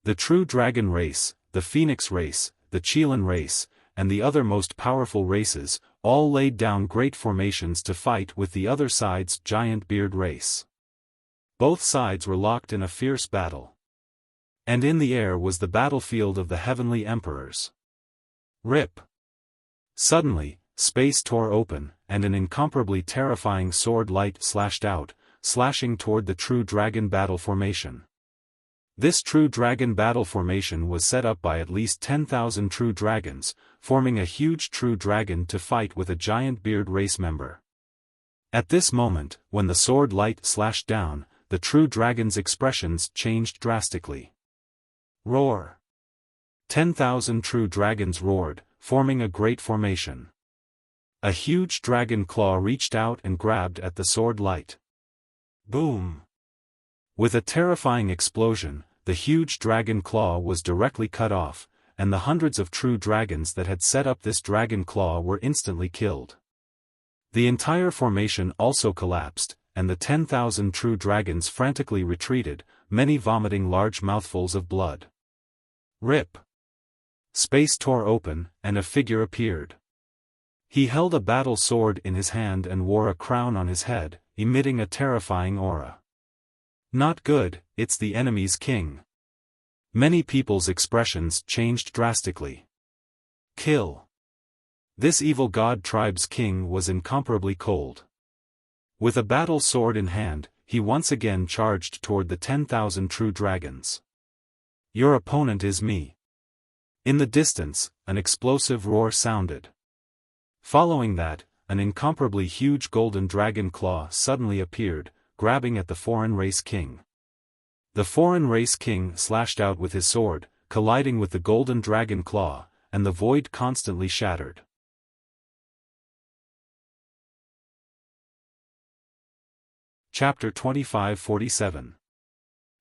The true dragon race, the Phoenix race, the Chelan race, and the other most powerful races, all laid down great formations to fight with the other side's giant beard race. Both sides were locked in a fierce battle. And in the air was the battlefield of the Heavenly Emperors. Rip! Suddenly, space tore open, and an incomparably terrifying sword light slashed out, slashing toward the true dragon battle formation. This true dragon battle formation was set up by at least 10,000 true dragons, forming a huge true dragon to fight with a giant beard race member. At this moment, when the sword light slashed down, the true dragon's expressions changed drastically. Roar! 10,000 true dragons roared, forming a great formation. A huge dragon claw reached out and grabbed at the sword light. Boom! With a terrifying explosion, the huge dragon claw was directly cut off, and the hundreds of true dragons that had set up this dragon claw were instantly killed. The entire formation also collapsed, and the 10,000 true dragons frantically retreated, many vomiting large mouthfuls of blood. Rip! Space tore open, and a figure appeared. He held a battle sword in his hand and wore a crown on his head, emitting a terrifying aura. Not good, it's the enemy's king. Many people's expressions changed drastically. Kill. This evil god tribe's king was incomparably cold. With a battle sword in hand, he once again charged toward the 10,000 true dragons. Your opponent is me. In the distance, an explosive roar sounded. Following that, an incomparably huge golden dragon claw suddenly appeared, grabbing at the foreign race king. The foreign race king slashed out with his sword, colliding with the golden dragon claw, and the void constantly shattered. Chapter 2547.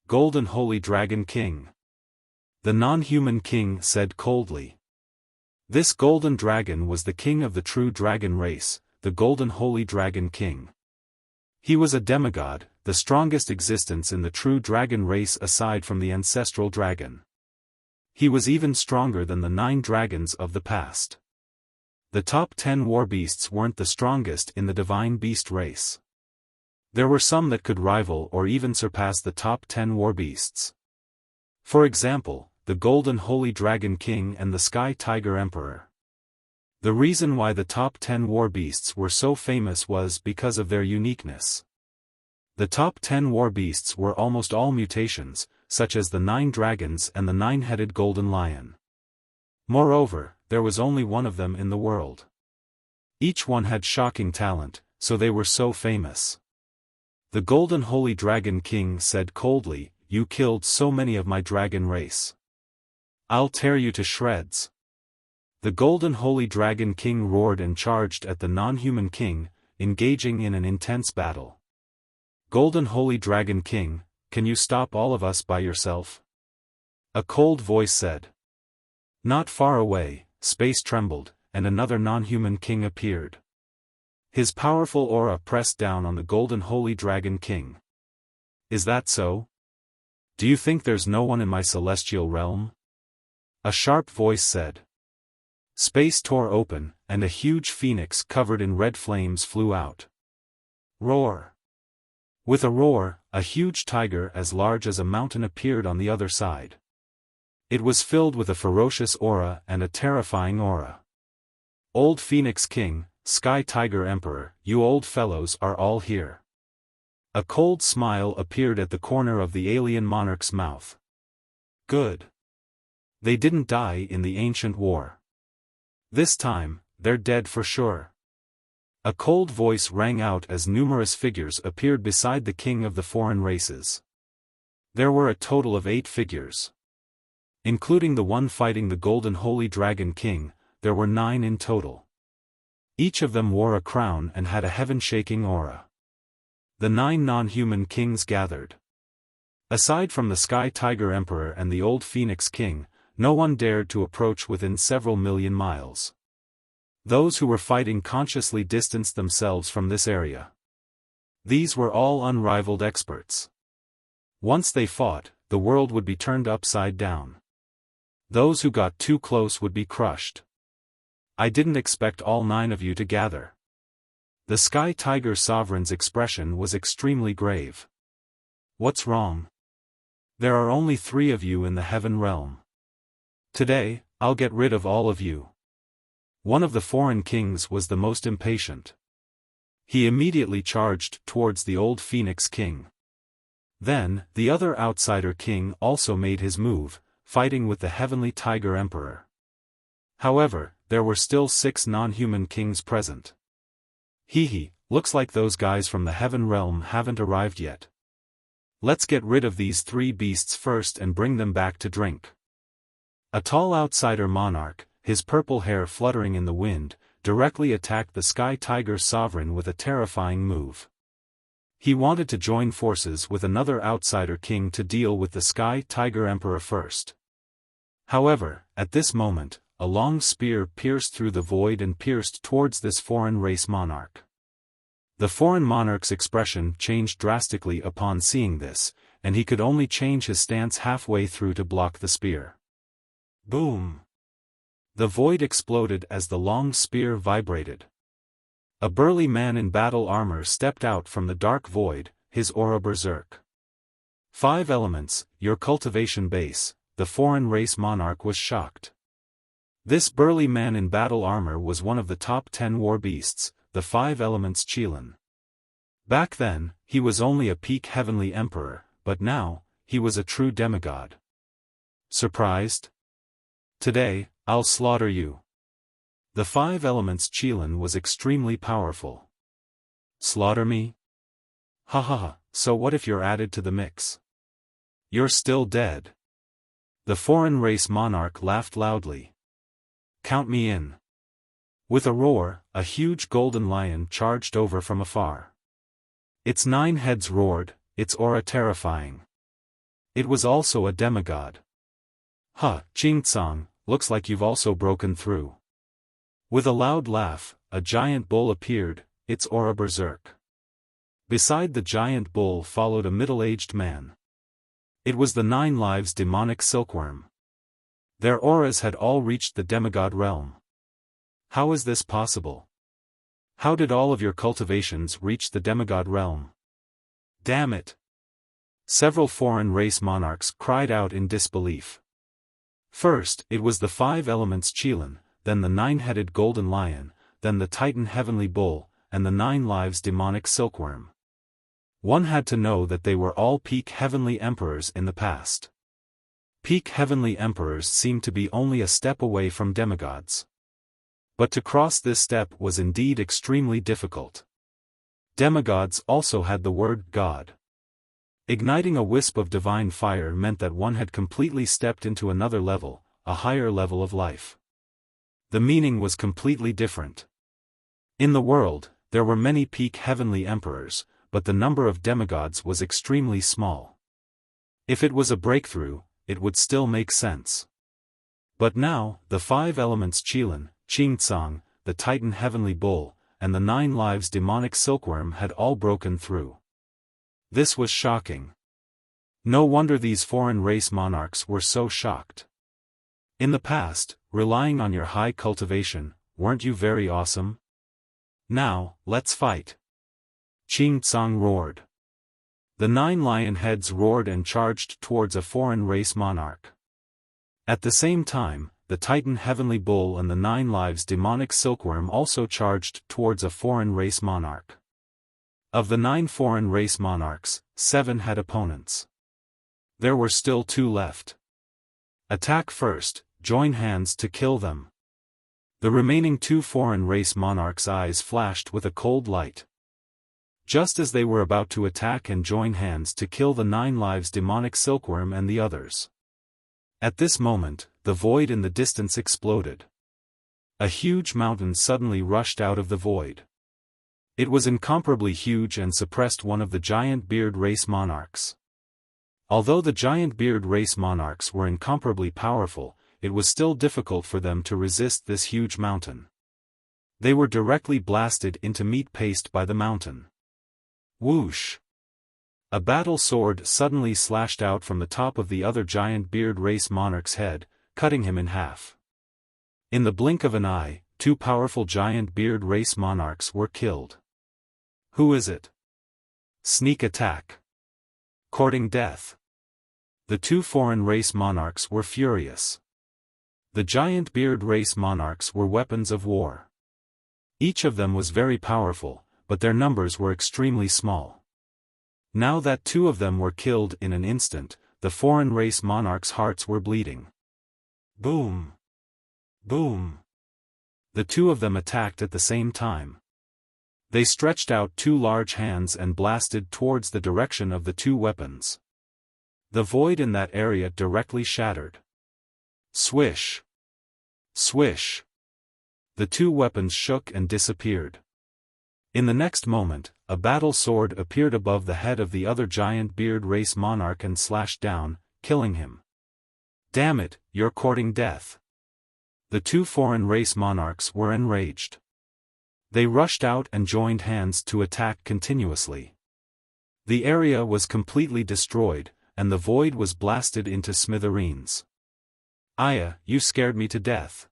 Golden Holy Dragon King. The non-human king said coldly. This golden dragon was the king of the true dragon race, the Golden Holy Dragon King. He was a demigod, the strongest existence in the true dragon race aside from the ancestral dragon. He was even stronger than the 9 dragons of the past. The top 10 war beasts weren't the strongest in the divine beast race. There were some that could rival or even surpass the top 10 war beasts. For example, the Golden Holy Dragon King and the Sky Tiger Emperor. The reason why the top 10 war beasts were so famous was because of their uniqueness. The top 10 war beasts were almost all mutations, such as the 9 dragons and the 9-headed golden lion. Moreover, there was only one of them in the world. Each one had shocking talent, so they were so famous. The Golden Holy Dragon King said coldly, "You killed so many of my dragon race. I'll tear you to shreds." The Golden Holy Dragon King roared and charged at the non-human king, engaging in an intense battle. "Golden Holy Dragon King, can you stop all of us by yourself?" A cold voice said. Not far away, space trembled, and another non-human king appeared. His powerful aura pressed down on the Golden Holy Dragon King. "Is that so? Do you think there's no one in my celestial realm?" A sharp voice said. Space tore open, and a huge phoenix covered in red flames flew out. Roar! With a roar, a huge tiger as large as a mountain appeared on the other side. It was filled with a ferocious aura and a terrifying aura. "Old Phoenix King, Sky Tiger Emperor, you old fellows are all here." A cold smile appeared at the corner of the alien monarch's mouth. "Good. They didn't die in the ancient war. This time, they're dead for sure." A cold voice rang out as numerous figures appeared beside the king of the foreign races. There were a total of 8 figures. Including the one fighting the Golden Holy Dragon King, there were 9 in total. Each of them wore a crown and had a heaven-shaking aura. The 9 non-human kings gathered. Aside from the Sky Tiger Emperor and the Old Phoenix King, no one dared to approach within several million miles. Those who were fighting consciously distanced themselves from this area. These were all unrivaled experts. Once they fought, the world would be turned upside down. Those who got too close would be crushed. "I didn't expect all 9 of you to gather." The Sky Tiger Sovereign's expression was extremely grave. "What's wrong? There are only 3 of you in the heaven realm. Today, I'll get rid of all of you." One of the foreign kings was the most impatient. He immediately charged towards the Old Phoenix King. Then, the other outsider king also made his move, fighting with the Heavenly Tiger Emperor. However, there were still 6 non-human kings present. Hee, looks like those guys from the heaven realm haven't arrived yet. Let's get rid of these 3 beasts first and bring them back to drink. A tall outsider monarch, his purple hair fluttering in the wind, directly attacked the Sky Tiger Sovereign with a terrifying move. He wanted to join forces with another outsider king to deal with the Sky Tiger Emperor first. However, at this moment, a long spear pierced through the void and pierced towards this foreign race monarch. The foreign monarch's expression changed drastically upon seeing this, and he could only change his stance halfway through to block the spear. Boom! The void exploded as the long spear vibrated. A burly man in battle armor stepped out from the dark void, his aura berserk. 5 elements, your cultivation base, the foreign race monarch was shocked. This burly man in battle armor was one of the top 10 war beasts, the 5 elements Qilin. Back then, he was only a peak heavenly emperor, but now, he was a true demigod. Surprised? Today, I'll slaughter you. The 5 elements Qilin was extremely powerful. Slaughter me? Ha ha ha, so what if you're added to the mix? You're still dead. The foreign race monarch laughed loudly. Count me in. With a roar, a huge golden lion charged over from afar. Its 9 heads roared, its aura terrifying. It was also a demigod. Ha, Qingtsang, looks like you've also broken through. With a loud laugh, a giant bull appeared, its aura berserk. Beside the giant bull followed a middle-aged man. It was the 9 lives demonic silkworm. Their auras had all reached the demigod realm. How is this possible? How did all of your cultivations reach the demigod realm? Damn it! Several foreign race monarchs cried out in disbelief. First, it was the 5 elements Qilin, then the 9-headed golden lion, then the titan heavenly bull, and the 9 lives demonic silkworm. One had to know that they were all peak heavenly emperors in the past. Peak heavenly emperors seemed to be only a step away from demigods. But to cross this step was indeed extremely difficult. Demigods also had the word God. Igniting a wisp of divine fire meant that one had completely stepped into another level, a higher level of life. The meaning was completely different. In the world, there were many peak heavenly emperors, but the number of demigods was extremely small. If it was a breakthrough, it would still make sense. But now, the 5 elements Qilin, Qingcang, the Titan Heavenly Bull, and the 9 lives demonic silkworm had all broken through. This was shocking. No wonder these foreign race monarchs were so shocked. In the past, relying on your high cultivation, weren't you very awesome? Now, let's fight. Qingcang roared. The 9 lion heads roared and charged towards a foreign race monarch. At the same time, the Titan Heavenly Bull and the 9 lives demonic silkworm also charged towards a foreign race monarch. Of the 9 foreign race monarchs, 7 had opponents. There were still 2 left. Attack first, join hands to kill them. The remaining 2 foreign race monarchs' eyes flashed with a cold light. Just as they were about to attack and join hands to kill the 9 lives demonic silkworm and the others. At this moment, the void in the distance exploded. A huge mountain suddenly rushed out of the void. It was incomparably huge and suppressed one of the giant beard race monarchs. Although the giant beard race monarchs were incomparably powerful, it was still difficult for them to resist this huge mountain. They were directly blasted into meat paste by the mountain. Whoosh! A battle sword suddenly slashed out from the top of the other giant beard race monarch's head, cutting him in half. In the blink of an eye, 2 powerful giant beard race monarchs were killed. Who is it? Sneak attack. Courting death. The 2 foreign race monarchs were furious. The giant beard race monarchs were weapons of war. Each of them was very powerful, but their numbers were extremely small. Now that 2 of them were killed in an instant, the foreign race monarchs' hearts were bleeding. Boom! Boom! The 2 of them attacked at the same time. They stretched out 2 large hands and blasted towards the direction of the 2 weapons. The void in that area directly shattered. Swish! Swish! The 2 weapons shook and disappeared. In the next moment, a battle sword appeared above the head of the other giant beard race monarch and slashed down, killing him. Damn it, you're courting death. The 2 foreign race monarchs were enraged. They rushed out and joined hands to attack continuously. The area was completely destroyed, and the void was blasted into smithereens. Aya, you scared me to death.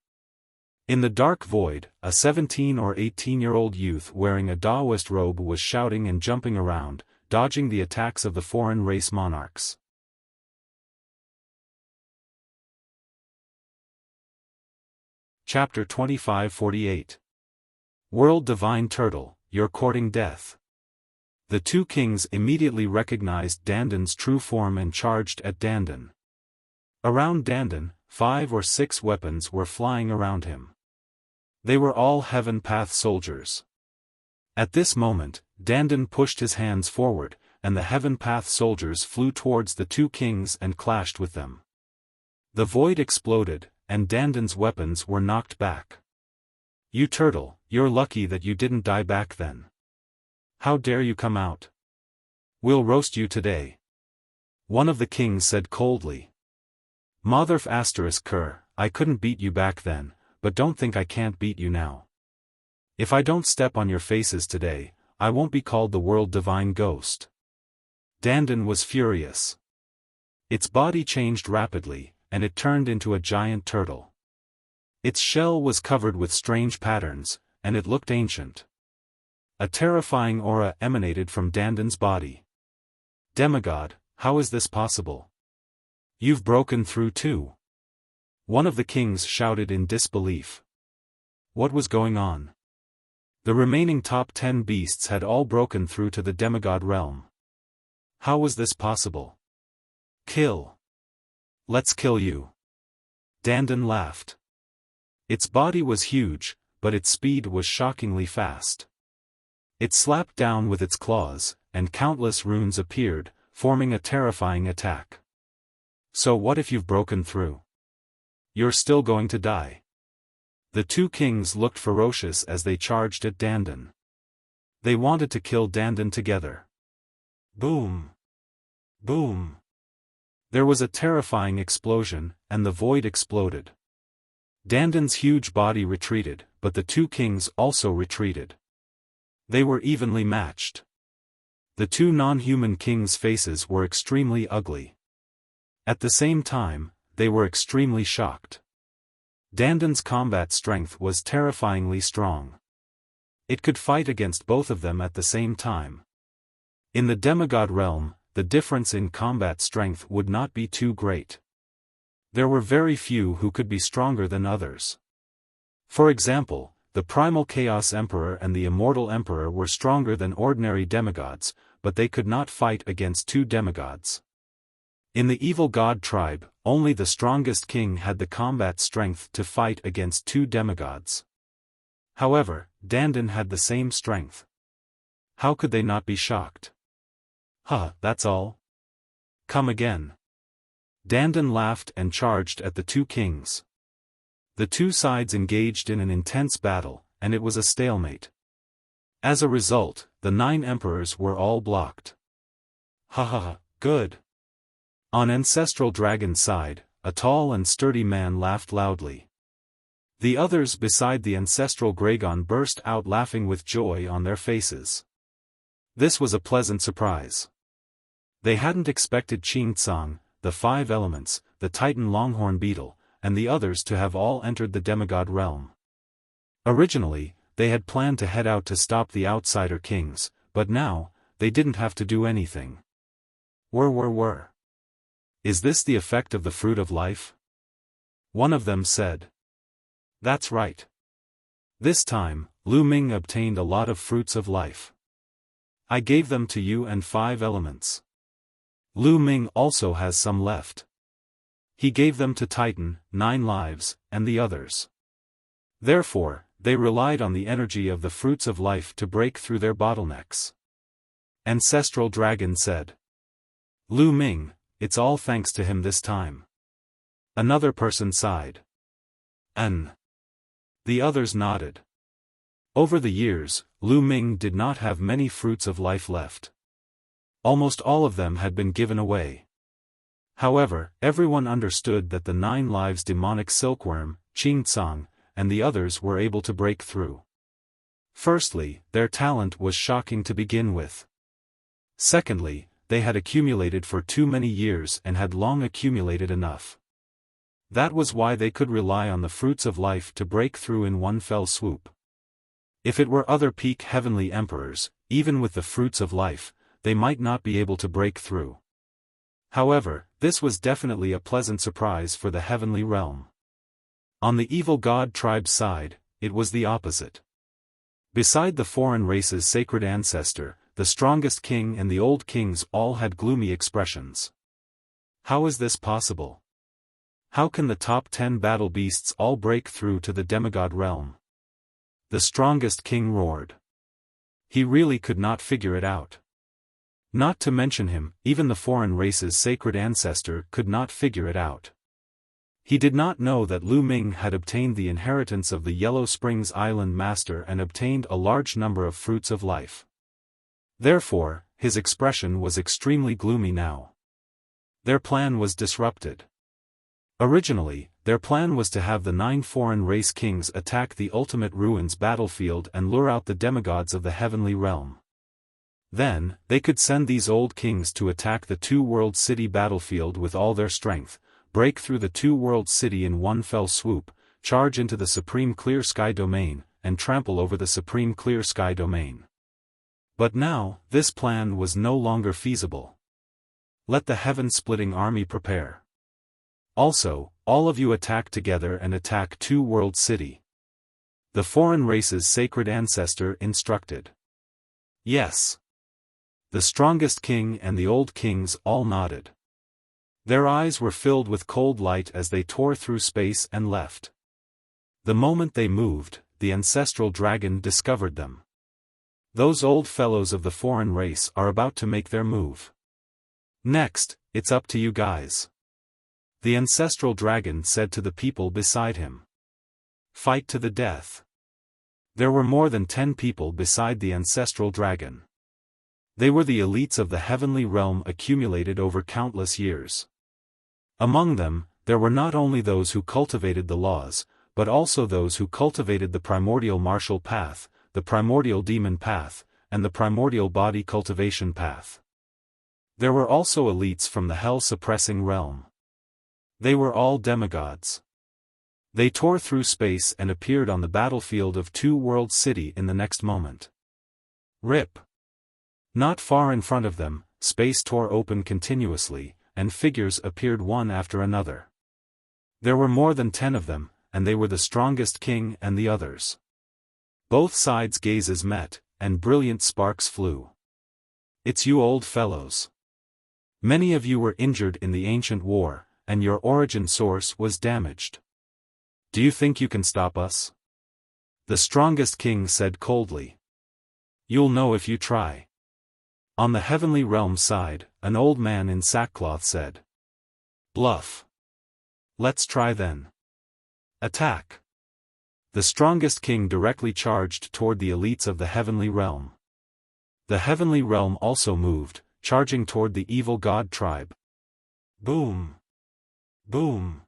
In the dark void, a 17 or 18-year-old youth wearing a Daoist robe was shouting and jumping around, dodging the attacks of the foreign race monarchs. Chapter 25-48. World Divine Turtle, you're courting death. The 2 kings immediately recognized Dandan's true form and charged at Dandan. Around Dandan, 5 or 6 weapons were flying around him. They were all Heaven Path soldiers. At this moment, Dandan pushed his hands forward, and the Heaven Path soldiers flew towards the 2 kings and clashed with them. The void exploded, and Dandan's weapons were knocked back. You turtle, you're lucky that you didn't die back then. How dare you come out? We'll roast you today. One of the kings said coldly. Motherf **Ker, I couldn't beat you back then, but don't think I can't beat you now. If I don't step on your faces today, I won't be called the world divine ghost. Dandan was furious. Its body changed rapidly, and it turned into a giant turtle. Its shell was covered with strange patterns, and it looked ancient. A terrifying aura emanated from Dandan's body. Demigod, how is this possible? You've broken through too. One of the kings shouted in disbelief. What was going on? The remaining top 10 beasts had all broken through to the demigod realm. How was this possible? Kill! Let's kill you. Dandan laughed. Its body was huge, but its speed was shockingly fast. It slapped down with its claws, and countless runes appeared, forming a terrifying attack. So what if you've broken through? You're still going to die. The two kings looked ferocious as they charged at Dandan. They wanted to kill Dandan together. Boom! Boom! There was a terrifying explosion, and the void exploded. Dandan's huge body retreated, but the two kings also retreated. They were evenly matched. The two non-human kings' faces were extremely ugly. At the same time, they were extremely shocked. Dandan's combat strength was terrifyingly strong. It could fight against both of them at the same time. In the demigod realm, the difference in combat strength would not be too great. There were very few who could be stronger than others. For example, the Primal Chaos Emperor and the Immortal Emperor were stronger than ordinary demigods, but they could not fight against two demigods. In the evil god tribe, only the strongest king had the combat strength to fight against two demigods. However, Dandan had the same strength. How could they not be shocked? That's all? Come again. Dandan laughed and charged at the two kings. The two sides engaged in an intense battle, and it was a stalemate. As a result, the 9 emperors were all blocked. Good. On Ancestral Dragon's side, a tall and sturdy man laughed loudly. The others beside the Ancestral Gragon burst out laughing with joy on their faces. This was a pleasant surprise. They hadn't expected Qing Tsang, the 5 elements, the Titan Longhorn Beetle, and the others to have all entered the demigod realm. Originally, they had planned to head out to stop the outsider kings, but now, they didn't have to do anything. Is this the effect of the fruit of life? One of them said. That's right. This time, Lu Ming obtained a lot of fruits of life. I gave them to you and 5 elements. Lu Ming also has some left. He gave them to Titan, 9 lives, and the others. Therefore, they relied on the energy of the fruits of life to break through their bottlenecks. Ancestral Dragon said. Lu Ming, it's all thanks to him this time. Another person sighed. The others nodded. Over the years, Lu Ming did not have many fruits of life left. Almost all of them had been given away. However, everyone understood that the 9 lives demonic silkworm, Qing Tsang, and the others were able to break through. Firstly, their talent was shocking to begin with. Secondly, they had accumulated for too many years and had long accumulated enough. That was why they could rely on the fruits of life to break through in one fell swoop. If it were other peak heavenly emperors, even with the fruits of life, they might not be able to break through. However, this was definitely a pleasant surprise for the heavenly realm. On the evil god tribe's side, it was the opposite. Beside the foreign race's sacred ancestor, the strongest king and the old kings all had gloomy expressions. How is this possible? How can the top 10 battle beasts all break through to the demigod realm? The strongest king roared. He really could not figure it out. Not to mention him, even the foreign race's sacred ancestor could not figure it out. He did not know that Lu Ming had obtained the inheritance of the Yellow Springs Island Master and obtained a large number of fruits of life. Therefore, his expression was extremely gloomy now. Their plan was disrupted. Originally, their plan was to have the 9 foreign race kings attack the Ultimate Ruins battlefield and lure out the demigods of the heavenly realm. Then, they could send these old kings to attack the 2-world city battlefield with all their strength, break through the 2-world city in one fell swoop, charge into the Supreme Clear Sky domain, and trample over the Supreme Clear Sky domain. But now, this plan was no longer feasible. Let the heaven-splitting army prepare. Also, all of you attack together and attack 2-world city. The foreign race's sacred ancestor instructed. Yes. The strongest king and the old kings all nodded. Their eyes were filled with cold light as they tore through space and left. The moment they moved, the ancestral dragon discovered them. Those old fellows of the foreign race are about to make their move. Next, it's up to you guys. The ancestral dragon said to the people beside him. Fight to the death. There were more than 10 people beside the ancestral dragon. They were the elites of the heavenly realm accumulated over countless years. Among them, there were not only those who cultivated the laws, but also those who cultivated the primordial martial path, the primordial demon path, and the primordial body cultivation path. There were also elites from the hell-suppressing realm. They were all demigods. They tore through space and appeared on the battlefield of Two World City in the next moment. Rip. Not far in front of them, space tore open continuously, and figures appeared one after another. There were more than 10 of them, and they were the strongest king and the others. Both sides' gazes met, and brilliant sparks flew. It's you old fellows. Many of you were injured in the ancient war, and your origin source was damaged. Do you think you can stop us? The strongest king said coldly. You'll know if you try. On the heavenly realm side, an old man in sackcloth said. Bluff. Let's try then. Attack. The strongest king directly charged toward the elites of the heavenly realm. The heavenly realm also moved, charging toward the evil god tribe. Boom. Boom.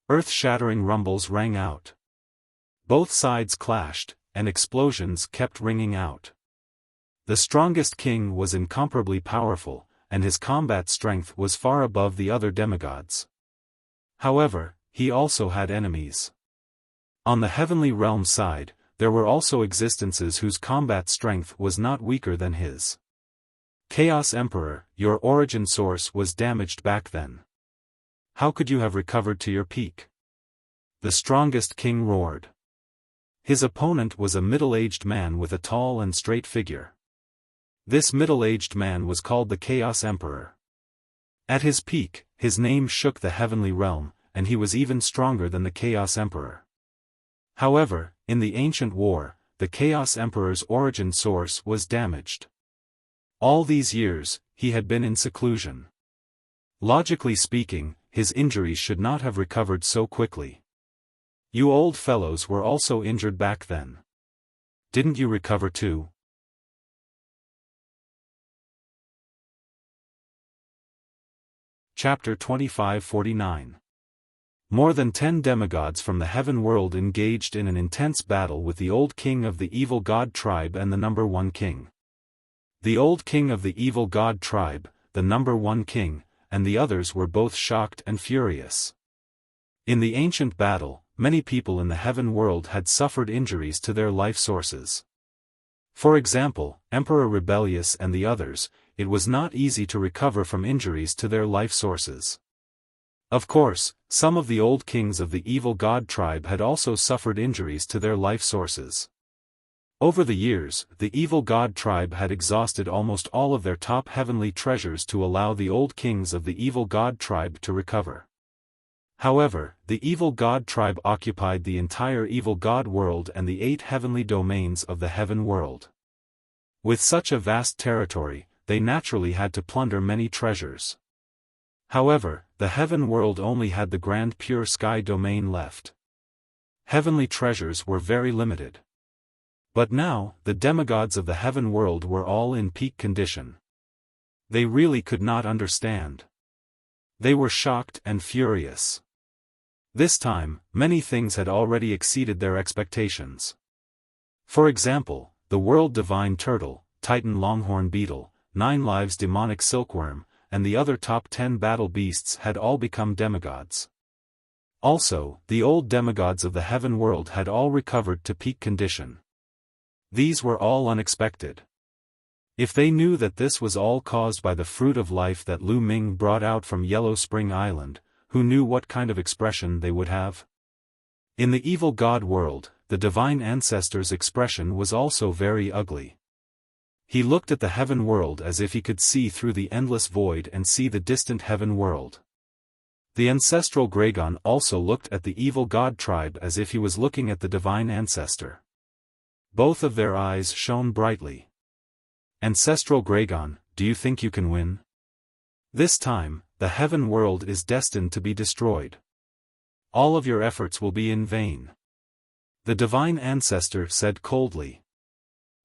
Earth-shattering rumbles rang out. Both sides clashed, and explosions kept ringing out. The strongest king was incomparably powerful, and his combat strength was far above the other demigods. However, he also had enemies. On the heavenly realm side, there were also existences whose combat strength was not weaker than his. Chaos Emperor, your origin source was damaged back then. How could you have recovered to your peak? The strongest king roared. His opponent was a middle-aged man with a tall and straight figure. This middle-aged man was called the Chaos Emperor. At his peak, his name shook the heavenly realm, and he was even stronger than the Chaos Emperor. However, in the ancient war, the Chaos Emperor's origin source was damaged. All these years, he had been in seclusion. Logically speaking, his injuries should not have recovered so quickly. You old fellows were also injured back then. Didn't you recover too? Chapter 2549. More than 10 demigods from the heaven world engaged in an intense battle with the old king of the evil god tribe and the number 1 king. The old king of the evil god tribe, the number 1 king, and the others were both shocked and furious. In the ancient battle, many people in the heaven world had suffered injuries to their life sources. For example, Emperor Rebellious and the others, it was not easy to recover from injuries to their life sources. Of course, some of the old kings of the evil god tribe had also suffered injuries to their life sources. Over the years, the evil god tribe had exhausted almost all of their top heavenly treasures to allow the old kings of the evil god tribe to recover. However, the evil god tribe occupied the entire evil god world and the 8 heavenly domains of the heaven world. With such a vast territory, they naturally had to plunder many treasures. However, the heaven world only had the grand pure sky domain left. Heavenly treasures were very limited. But now, the demigods of the heaven world were all in peak condition. They really could not understand. They were shocked and furious. This time, many things had already exceeded their expectations. For example, the world divine turtle, Titan longhorn beetle, 9 lives demonic silkworm, and the other top 10 battle beasts had all become demigods. Also, the old demigods of the heaven world had all recovered to peak condition. These were all unexpected. If they knew that this was all caused by the fruit of life that Lu Ming brought out from Yellow Spring Island, who knew what kind of expression they would have? In the evil god world, the divine ancestor's expression was also very ugly. He looked at the heaven world as if he could see through the endless void and see the distant heaven world. The ancestral Gragon also looked at the evil god tribe as if he was looking at the divine ancestor. Both of their eyes shone brightly. Ancestral Gragon, do you think you can win? This time, the heaven world is destined to be destroyed. All of your efforts will be in vain. The divine ancestor said coldly.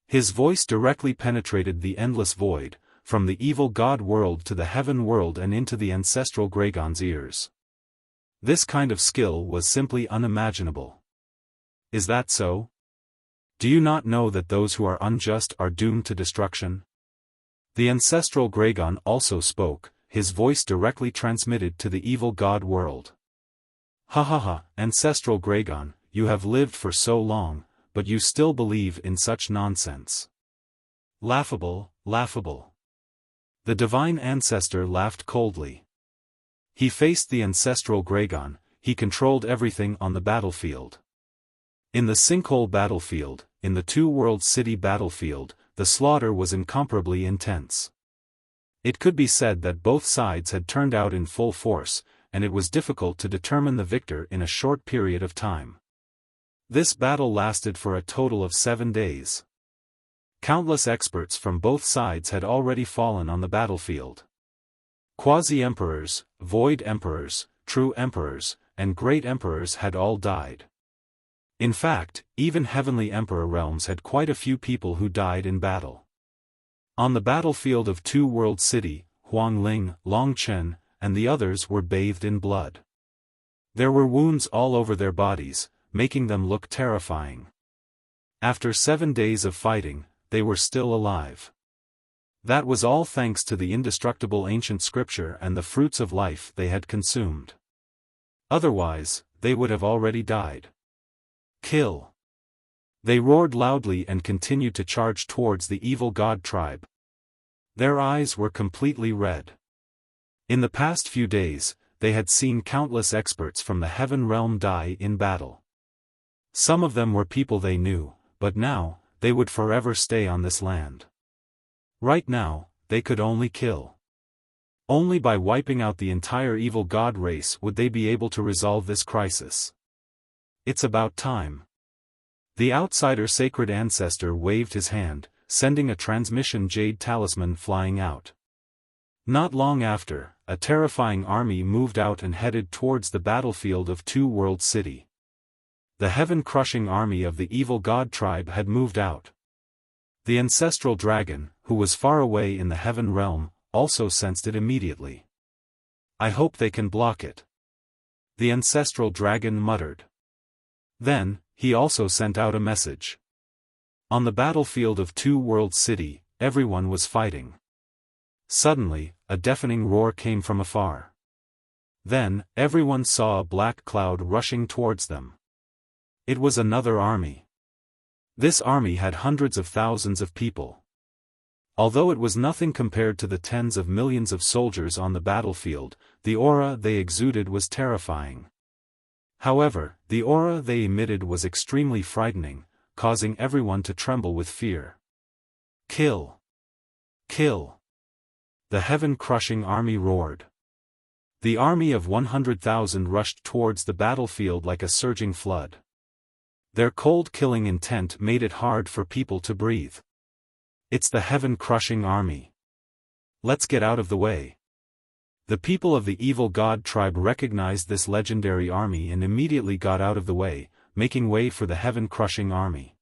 His voice directly penetrated the endless void, from the evil god world to the heaven world and into the ancestral Gragon's ears. This kind of skill was simply unimaginable. Is that so? Do you not know that those who are unjust are doomed to destruction? The ancestral Gragon also spoke, his voice directly transmitted to the evil god world. Ha ha ha, ancestral Gragon, you have lived for so long, but you still believe in such nonsense. Laughable, laughable. The divine ancestor laughed coldly. He faced the ancestral Gragon, he controlled everything on the battlefield. In the sinkhole battlefield, in the two-world city battlefield, the slaughter was incomparably intense. It could be said that both sides had turned out in full force, and it was difficult to determine the victor in a short period of time. This battle lasted for a total of 7 days. Countless experts from both sides had already fallen on the battlefield. Quasi-emperors, void emperors, true emperors, and great emperors had all died. In fact, even heavenly emperor realms had quite a few people who died in battle. On the battlefield of Two-World City, Huangling, Longchen, and the others were bathed in blood. There were wounds all over their bodies, making them look terrifying. After 7 days of fighting, they were still alive. That was all thanks to the indestructible ancient scripture and the fruits of life they had consumed. Otherwise, they would have already died. Kill! They roared loudly and continued to charge towards the evil god tribe. Their eyes were completely red. In the past few days, they had seen countless experts from the heaven realm die in battle. Some of them were people they knew, but now, they would forever stay on this land. Right now, they could only kill. Only by wiping out the entire evil god race would they be able to resolve this crisis. It's about time. The outsider sacred ancestor waved his hand, sending a transmission jade talisman flying out. Not long after, a terrifying army moved out and headed towards the battlefield of Two-World City. The heaven-crushing army of the evil god tribe had moved out. The ancestral dragon, who was far away in the heaven realm, also sensed it immediately. I hope they can block it. The ancestral dragon muttered. Then, he also sent out a message. On the battlefield of Two-World City, everyone was fighting. Suddenly, a deafening roar came from afar. Then, everyone saw a black cloud rushing towards them. It was another army. This army had hundreds of thousands of people. Although it was nothing compared to the tens of millions of soldiers on the battlefield, the aura they exuded was terrifying. However, the aura they emitted was extremely frightening, causing everyone to tremble with fear. Kill! Kill! The heaven-crushing army roared. The army of 100,000 rushed towards the battlefield like a surging flood. Their cold killing intent made it hard for people to breathe. It's the heaven-crushing army. Let's get out of the way. The people of the evil god tribe recognized this legendary army and immediately got out of the way, making way for the heaven-crushing army.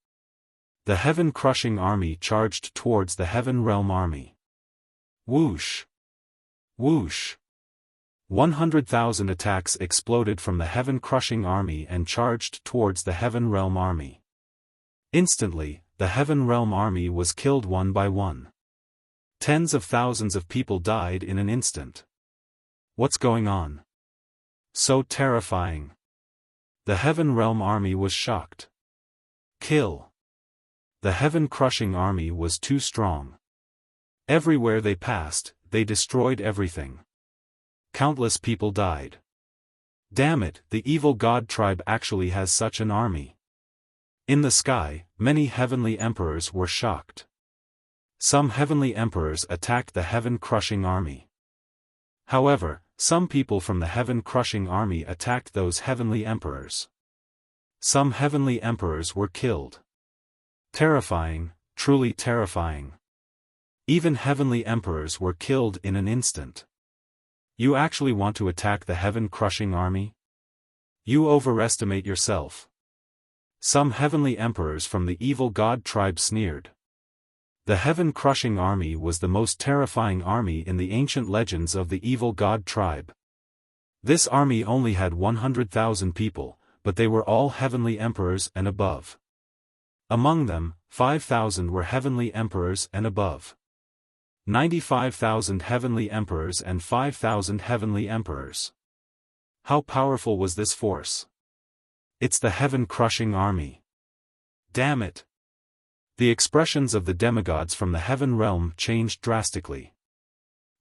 The heaven-crushing army charged towards the heaven realm army. Whoosh! Whoosh! 100,000 attacks exploded from the heaven-crushing army and charged towards the heaven realm army. Instantly, the heaven realm army was killed one by one. Tens of thousands of people died in an instant. What's going on? So terrifying. The heaven realm army was shocked. Kill! The heaven-crushing army was too strong. Everywhere they passed, they destroyed everything. Countless people died. Damn it, the evil god tribe actually has such an army. In the sky, many heavenly emperors were shocked. Some heavenly emperors attacked the heaven-crushing army. However, Some people from the heaven-crushing army attacked those heavenly emperors. Some heavenly emperors were killed. Terrifying, truly terrifying. Even heavenly emperors were killed in an instant. You actually want to attack the heaven-crushing army? You overestimate yourself. Some heavenly emperors from the evil god tribe sneered. The heaven-crushing army was the most terrifying army in the ancient legends of the evil god tribe. This army only had 100,000 people, but they were all heavenly emperors and above. Among them, 5,000 were heavenly emperors and above. 95,000 heavenly emperors and 5,000 heavenly emperors. How powerful was this force? It's the heaven-crushing army. Damn it! The expressions of the demigods from the heaven realm changed drastically.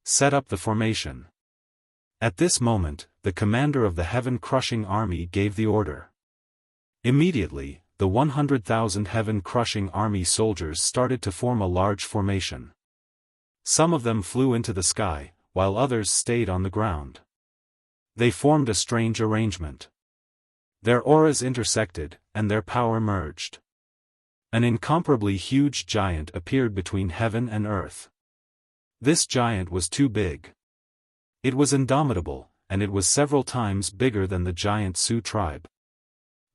Set up the formation. At this moment, the commander of the heaven-crushing army gave the order. Immediately, the 100,000 heaven-crushing army soldiers started to form a large formation. Some of them flew into the sky, while others stayed on the ground. They formed a strange arrangement. Their auras intersected, and their power merged. An incomparably huge giant appeared between heaven and earth. This giant was too big. It was indomitable, and it was several times bigger than the giant Sioux tribe.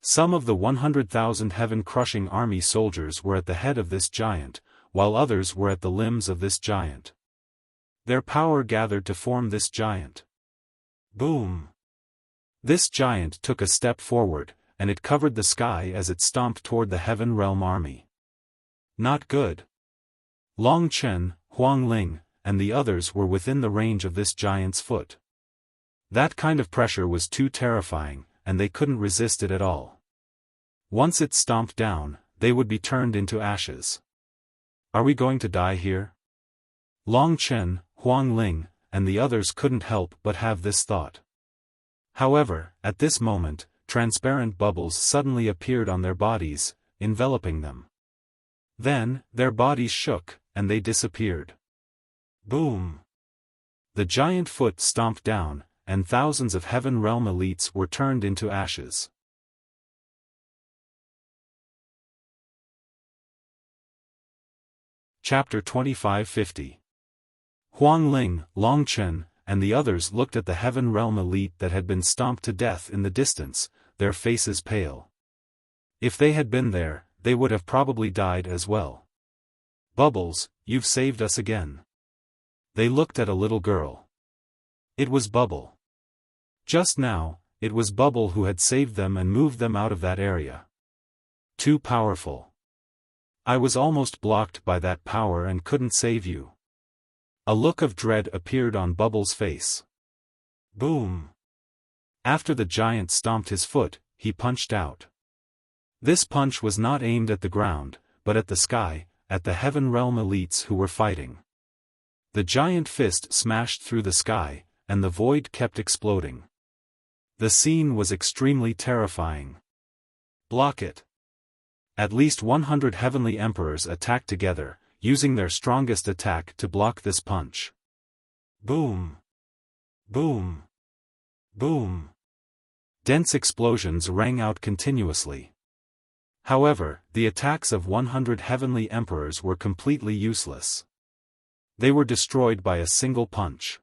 Some of the 100,000 heaven-crushing army soldiers were at the head of this giant, while others were at the limbs of this giant. Their power gathered to form this giant. Boom! This giant took a step forward, and it covered the sky as it stomped toward the heaven realm army. Not good. Long Chen, Huang Ling, and the others were within the range of this giant's foot. That kind of pressure was too terrifying, and they couldn't resist it at all. Once it stomped down, they would be turned into ashes. Are we going to die here? Long Chen, Huang Ling, and the others couldn't help but have this thought. However, at this moment, transparent bubbles suddenly appeared on their bodies, enveloping them. Then, their bodies shook, and they disappeared. Boom! The giant foot stomped down, and thousands of heaven realm elites were turned into ashes. Chapter 2550. Huang Ling, Long Chen, and the others looked at the heaven realm elite that had been stomped to death in the distance, their faces pale. If they had been there, they would have probably died as well. Bubbles, you've saved us again. They looked at a little girl. It was Bubble. Just now, it was Bubble who had saved them and moved them out of that area. Too powerful. I was almost blocked by that power and couldn't save you. A look of dread appeared on Bubble's face. Boom! After the giant stomped his foot, he punched out. This punch was not aimed at the ground, but at the sky, at the heaven realm elites who were fighting. The giant fist smashed through the sky, and the void kept exploding. The scene was extremely terrifying. Block it. At least 100 heavenly emperors attacked together, using their strongest attack to block this punch. Boom! Boom! Boom! Dense explosions rang out continuously. However, the attacks of 100 heavenly emperors were completely useless. They were destroyed by a single punch.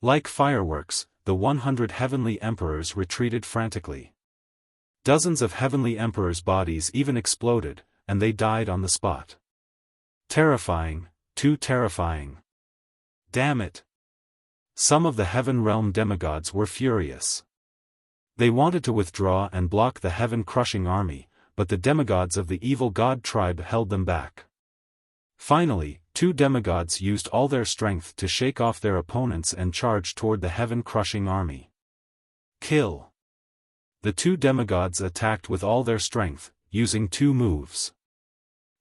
Like fireworks, the 100 heavenly emperors retreated frantically. Dozens of heavenly emperors' bodies even exploded, and they died on the spot. Terrifying, too terrifying. Damn it! Some of the heaven realm demigods were furious. They wanted to withdraw and block the heaven-crushing army, but the demigods of the evil god tribe held them back. Finally, 2 demigods used all their strength to shake off their opponents and charge toward the heaven-crushing army. Kill! The 2 demigods attacked with all their strength, using 2 moves.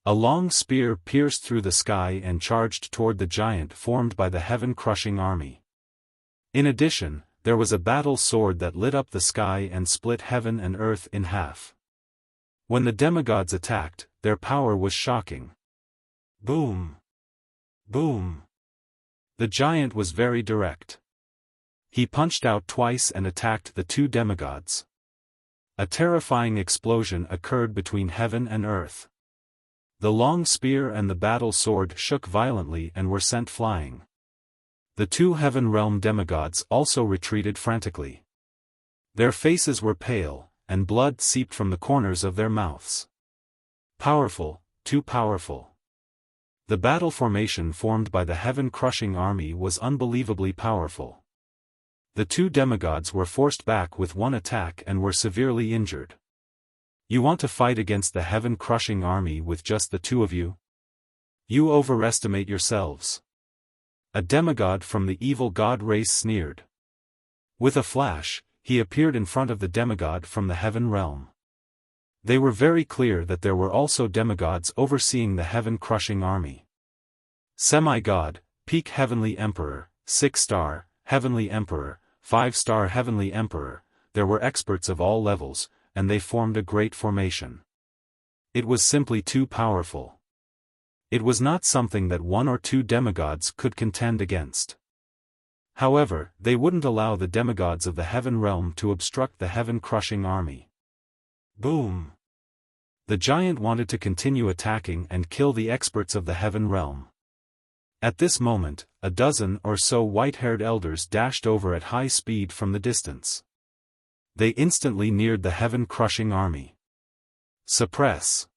A long spear pierced through the sky and charged toward the giant formed by the heaven-crushing army. In addition, there was a battle sword that lit up the sky and split heaven and earth in half. When the demigods attacked, their power was shocking. Boom! Boom! The giant was very direct. He punched out twice and attacked the two demigods. A terrifying explosion occurred between heaven and earth. The long spear and the battle sword shook violently and were sent flying. The two heaven realm demigods also retreated frantically. Their faces were pale, and blood seeped from the corners of their mouths. Powerful, too powerful. The battle formation formed by the heaven-crushing army was unbelievably powerful. The two demigods were forced back with one attack and were severely injured. You want to fight against the heaven-crushing army with just the two of you? You overestimate yourselves. A demigod from the evil god race sneered. With a flash, he appeared in front of the demigod from the heaven realm. They were very clear that there were also demigods overseeing the heaven-crushing army. Semi-god, peak heavenly emperor, 6-star, heavenly emperor, 5-star heavenly emperor, there were experts of all levels, and they formed a great formation. It was simply too powerful. It was not something that one or two demigods could contend against. However, they wouldn't allow the demigods of the heaven realm to obstruct the heaven-crushing army. Boom! The giant wanted to continue attacking and kill the experts of the heaven realm. At this moment, a dozen or so white-haired elders dashed over at high speed from the distance. They instantly neared the heaven-crushing army. Suppress!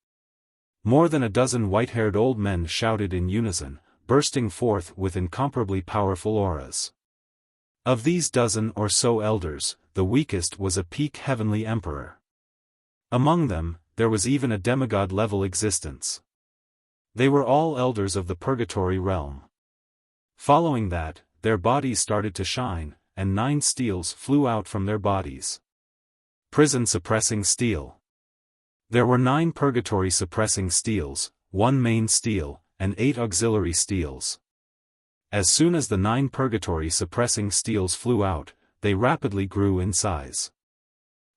More than a dozen white-haired old men shouted in unison, bursting forth with incomparably powerful auras. Of these dozen or so elders, the weakest was a peak heavenly emperor. Among them, there was even a demigod-level existence. They were all elders of the purgatory realm. Following that, their bodies started to shine, and 9 steels flew out from their bodies. Prison-suppressing steel. There were 9 purgatory-suppressing steels, 1 main steel, and 8 auxiliary steels. As soon as the 9 purgatory-suppressing steels flew out, they rapidly grew in size.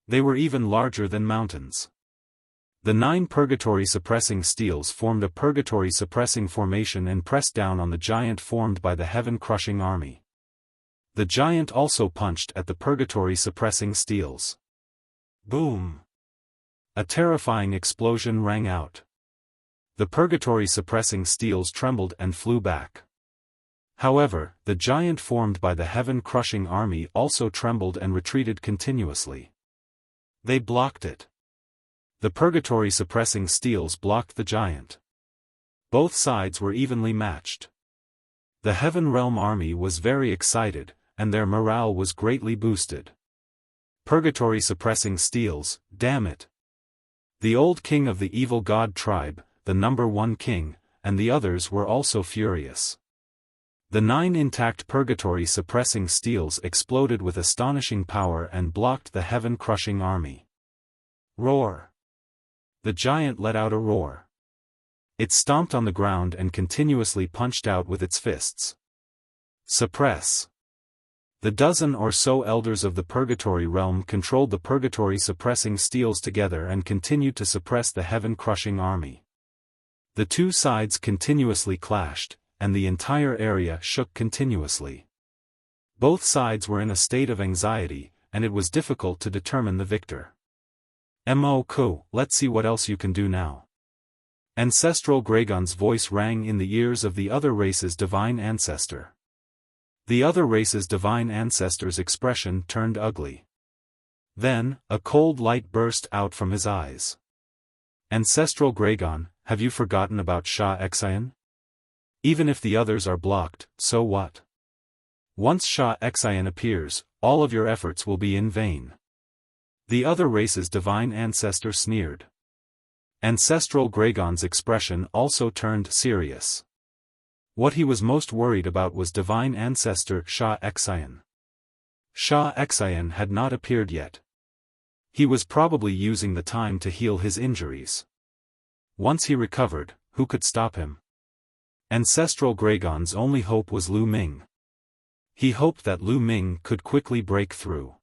They were even larger than mountains. The 9 purgatory-suppressing steels formed a purgatory-suppressing formation and pressed down on the giant formed by the heaven-crushing army. The giant also punched at the purgatory-suppressing steels. Boom! A terrifying explosion rang out. The purgatory-suppressing steels trembled and flew back. However, the giant formed by the heaven-crushing army also trembled and retreated continuously. They blocked it. The purgatory-suppressing steels blocked the giant. Both sides were evenly matched. The heaven realm army was very excited, and their morale was greatly boosted. Purgatory-suppressing steels, damn it! The old king of the evil god tribe, the number 1 king, and the others were also furious. The 9 intact purgatory-suppressing steels exploded with astonishing power and blocked the heaven-crushing army. Roar! The giant let out a roar. It stomped on the ground and continuously punched out with its fists. Suppress! The dozen or so elders of the purgatory realm controlled the purgatory-suppressing steels together and continued to suppress the heaven-crushing army. The two sides continuously clashed, and the entire area shook continuously. Both sides were in a state of anxiety, and it was difficult to determine the victor. Mo-ko, let's see what else you can do now. Ancestral Gragon's voice rang in the ears of the other race's divine ancestor. The other race's divine ancestor's expression turned ugly. Then, a cold light burst out from his eyes. Ancestral Gragon, have you forgotten about Xiaofan? Even if the others are blocked, so what? Once Xiaofan appears, all of your efforts will be in vain. The other race's divine ancestor sneered. Ancestral Gragon's expression also turned serious. What he was most worried about was divine ancestor Xiaofan. Xiaofan had not appeared yet. He was probably using the time to heal his injuries. Once he recovered, who could stop him? Ancestral Gragon's only hope was Lu Ming. He hoped that Lu Ming could quickly break through.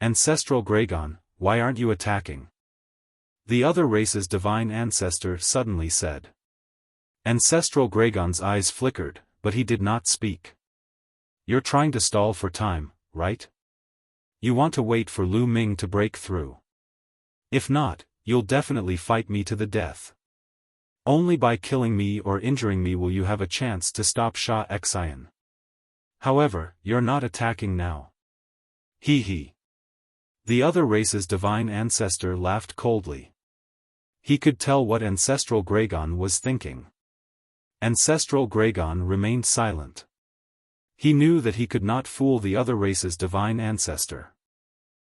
Ancestral Gragon, why aren't you attacking? The other race's divine ancestor suddenly said. Ancestral Gragon's eyes flickered, but he did not speak. You're trying to stall for time, right? You want to wait for Lu Ming to break through. If not, you'll definitely fight me to the death. Only by killing me or injuring me will you have a chance to stop Sha Xian. However, you're not attacking now. Hee hee. The other race's divine ancestor laughed coldly. He could tell what Ancestral Gragon was thinking. Ancestral Gragon remained silent. He knew that he could not fool the other race's divine ancestor.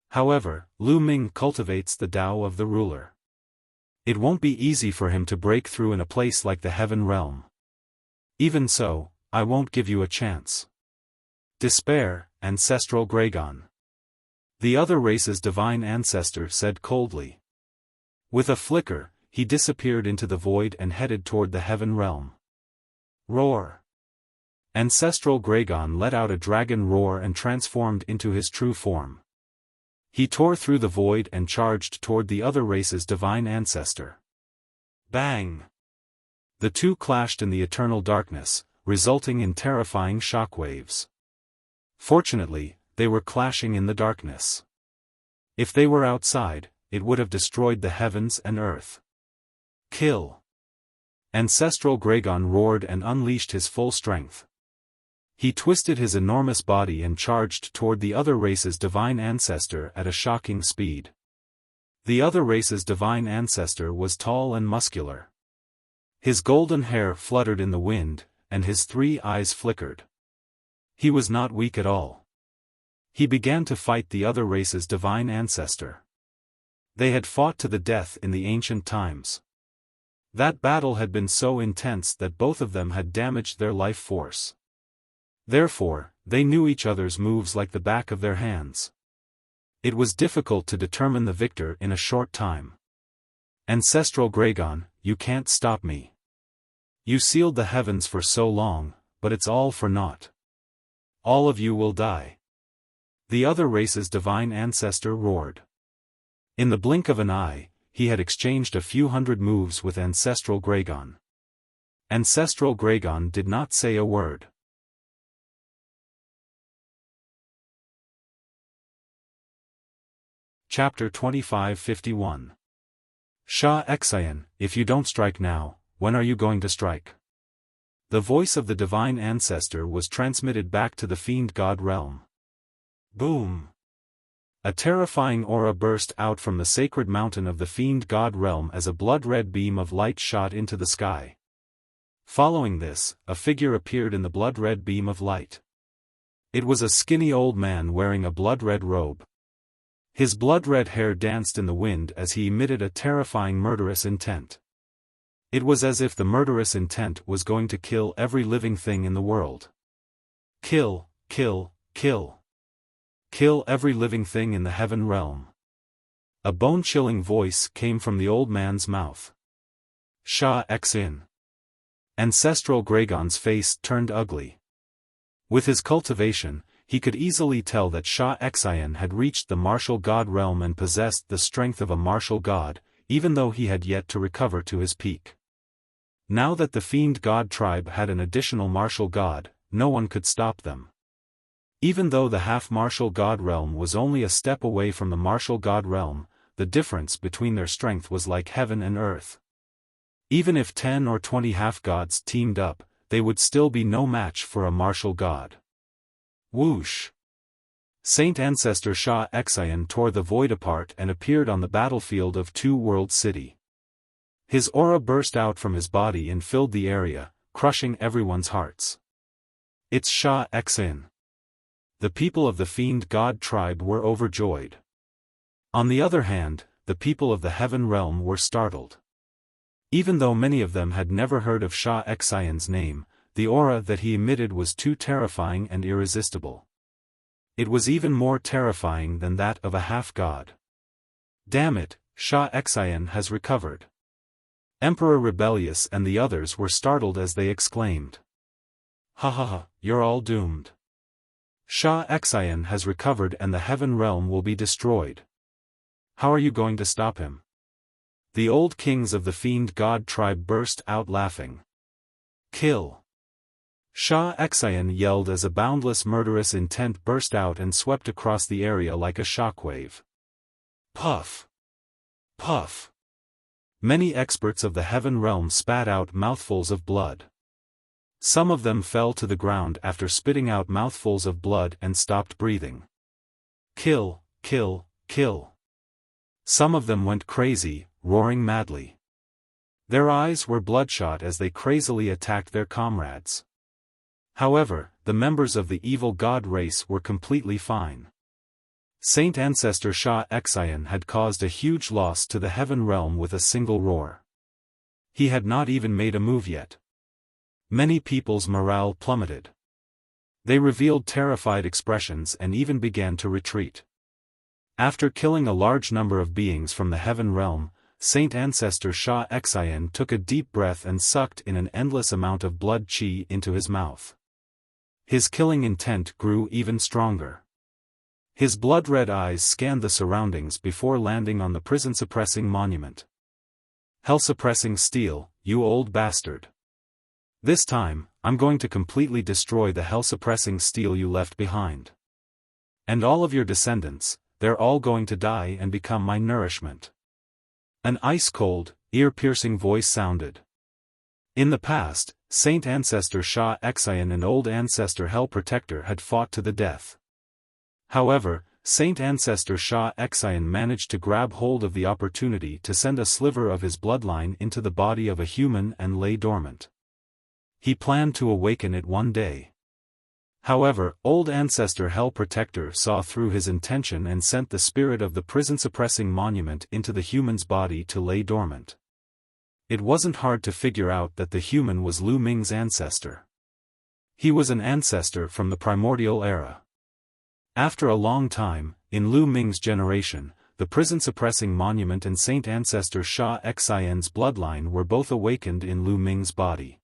However, Lu Ming cultivates the Tao of the ruler. It won't be easy for him to break through in a place like the Heaven Realm. Even so, I won't give you a chance. Despair, Ancestral Gragon. The other race's divine ancestor said coldly. With a flicker, he disappeared into the void and headed toward the Heaven Realm. Roar! Ancestral Gragon let out a dragon roar and transformed into his true form. He tore through the void and charged toward the other race's divine ancestor. Bang! The two clashed in the eternal darkness, resulting in terrifying shockwaves. Fortunately, they were clashing in the darkness. If they were outside, it would have destroyed the heavens and earth. Kill! Ancestral Gragon roared and unleashed his full strength. He twisted his enormous body and charged toward the other race's divine ancestor at a shocking speed. The other race's divine ancestor was tall and muscular. His golden hair fluttered in the wind, and his 3 eyes flickered. He was not weak at all. He began to fight the other race's divine ancestor. They had fought to the death in the ancient times. That battle had been so intense that both of them had damaged their life force. Therefore, they knew each other's moves like the back of their hands. It was difficult to determine the victor in a short time. Ancestral Gragon, you can't stop me. You sealed the heavens for so long, but it's all for naught. All of you will die. The other race's divine ancestor roared. In the blink of an eye, he had exchanged a few hundred moves with Ancestral Gragon. Ancestral Gragon did not say a word. Chapter 2551. Sha Xian, if you don't strike now, when are you going to strike? The voice of the divine ancestor was transmitted back to the fiend god realm. Boom! A terrifying aura burst out from the sacred mountain of the fiend god realm as a blood-red beam of light shot into the sky. Following this, a figure appeared in the blood-red beam of light. It was a skinny old man wearing a blood-red robe. His blood-red hair danced in the wind as he emitted a terrifying murderous intent. It was as if the murderous intent was going to kill every living thing in the world. Kill, kill, kill. Kill every living thing in the Heaven Realm. A bone-chilling voice came from the old man's mouth. Sha Xian. Ancestral Gragon's face turned ugly. With his cultivation, he could easily tell that Sha Xian had reached the martial god realm and possessed the strength of a martial god, even though he had yet to recover to his peak. Now that the fiend god tribe had an additional martial god, no one could stop them. Even though the half-martial god realm was only a step away from the martial god realm, the difference between their strength was like heaven and earth. Even if 10 or 20 half-gods teamed up, they would still be no match for a martial god. Whoosh! Saint Ancestor Sha Xian tore the void apart and appeared on the battlefield of Two World City. His aura burst out from his body and filled the area, crushing everyone's hearts. It's Sha Xian. The people of the fiend god tribe were overjoyed. On the other hand, the people of the Heaven Realm were startled. Even though many of them had never heard of Sha Xian's name, the aura that he emitted was too terrifying and irresistible. It was even more terrifying than that of a half-god. Damn it, Sha Xian has recovered. Emperor Rebellious and the others were startled as they exclaimed. Ha ha ha, you're all doomed. Sha Xian has recovered and the Heaven Realm will be destroyed. How are you going to stop him? The old kings of the fiend god tribe burst out laughing. Kill. Shah Xian yelled as a boundless murderous intent burst out and swept across the area like a shockwave. Puff! Puff! Many experts of the heaven realm spat out mouthfuls of blood. Some of them fell to the ground after spitting out mouthfuls of blood and stopped breathing. Kill, kill, kill. Some of them went crazy, roaring madly. Their eyes were bloodshot as they crazily attacked their comrades. However, the members of the evil god race were completely fine. Saint Ancestor Shah Xian had caused a huge loss to the heaven realm with a single roar. He had not even made a move yet. Many people's morale plummeted. They revealed terrified expressions and even began to retreat. After killing a large number of beings from the heaven realm, Saint Ancestor Shah Xian took a deep breath and sucked in an endless amount of blood qi into his mouth. His killing intent grew even stronger. His blood-red eyes scanned the surroundings before landing on the prison-suppressing monument. Hell-suppressing steel, you old bastard. This time, I'm going to completely destroy the hell-suppressing steel you left behind. And all of your descendants, they're all going to die and become my nourishment. An ice-cold, ear-piercing voice sounded. In the past, Saint Ancestor Shah Xian and Old Ancestor Hell Protector had fought to the death. However, Saint Ancestor Shah Xian managed to grab hold of the opportunity to send a sliver of his bloodline into the body of a human and lay dormant. He planned to awaken it one day. However, Old Ancestor Hell Protector saw through his intention and sent the spirit of the prison-suppressing monument into the human's body to lay dormant. It wasn't hard to figure out that the human was Lu Ming's ancestor. He was an ancestor from the primordial era. After a long time, in Lu Ming's generation, the prison-suppressing monument and Saint Ancestor Shah Xian's bloodline were both awakened in Lu Ming's body.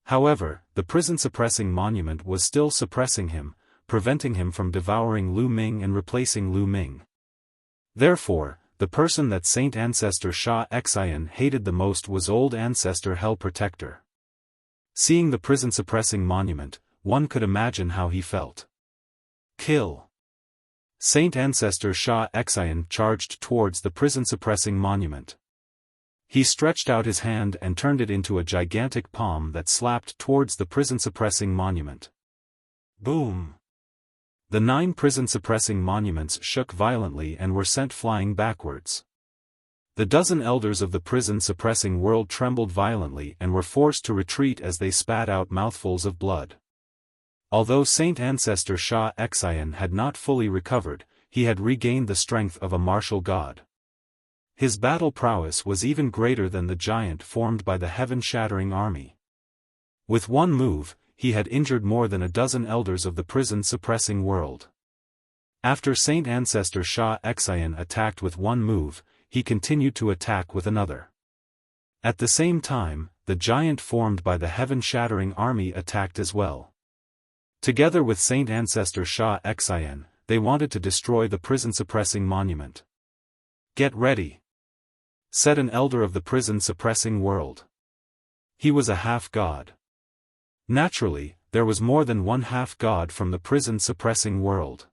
However, the prison-suppressing monument was still suppressing him, preventing him from devouring Lu Ming and replacing Lu Ming. Therefore, the person that Saint Ancestor Shah Xian hated the most was Old Ancestor Hell Protector. Seeing the prison-suppressing monument, one could imagine how he felt. Kill! Saint Ancestor Shah Xian charged towards the prison-suppressing monument. He stretched out his hand and turned it into a gigantic palm that slapped towards the prison-suppressing monument. Boom! The 9 prison-suppressing monuments shook violently and were sent flying backwards. The dozen elders of the prison-suppressing world trembled violently and were forced to retreat as they spat out mouthfuls of blood. Although Saint Ancestor Shah Xian had not fully recovered, he had regained the strength of a martial god. His battle prowess was even greater than the giant formed by the heaven-shattering army. With one move, he had injured more than a dozen elders of the prison-suppressing world. After Saint Ancestor Shah Xian attacked with one move, he continued to attack with another. At the same time, the giant formed by the heaven-shattering army attacked as well. Together with Saint Ancestor Shah Xian, they wanted to destroy the prison-suppressing monument. Get ready, said an elder of the prison-suppressing world. He was a half-god. Naturally, there was more than one half-god from the prison-suppressing world.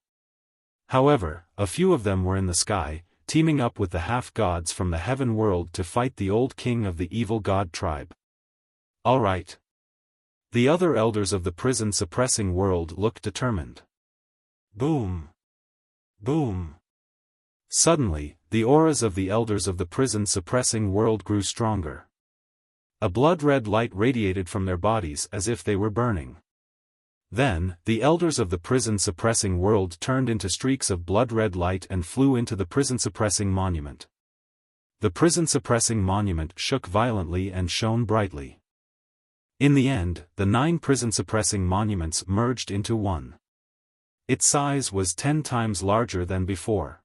However, a few of them were in the sky, teaming up with the half-gods from the heaven world to fight the old king of the evil god tribe. All right. The other elders of the prison-suppressing world looked determined. Boom! Boom! Suddenly, the auras of the elders of the prison-suppressing world grew stronger. A blood-red light radiated from their bodies as if they were burning. Then, the elders of the prison-suppressing world turned into streaks of blood-red light and flew into the prison-suppressing monument. The prison-suppressing monument shook violently and shone brightly. In the end, the 9 prison-suppressing monuments merged into one. Its size was 10 times larger than before.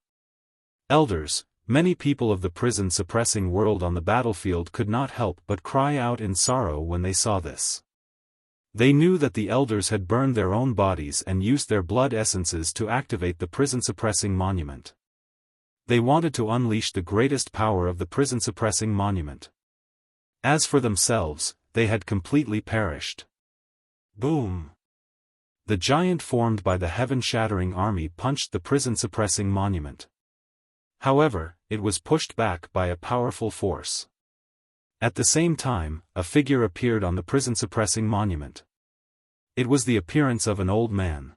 Elders, many people of the prison-suppressing world on the battlefield could not help but cry out in sorrow when they saw this. They knew that the elders had burned their own bodies and used their blood essences to activate the prison-suppressing monument. They wanted to unleash the greatest power of the prison-suppressing monument. As for themselves, they had completely perished. Boom! The giant formed by the heaven-shattering army punched the prison-suppressing monument. However, it was pushed back by a powerful force. At the same time, a figure appeared on the prison-suppressing monument. It was the appearance of an old man.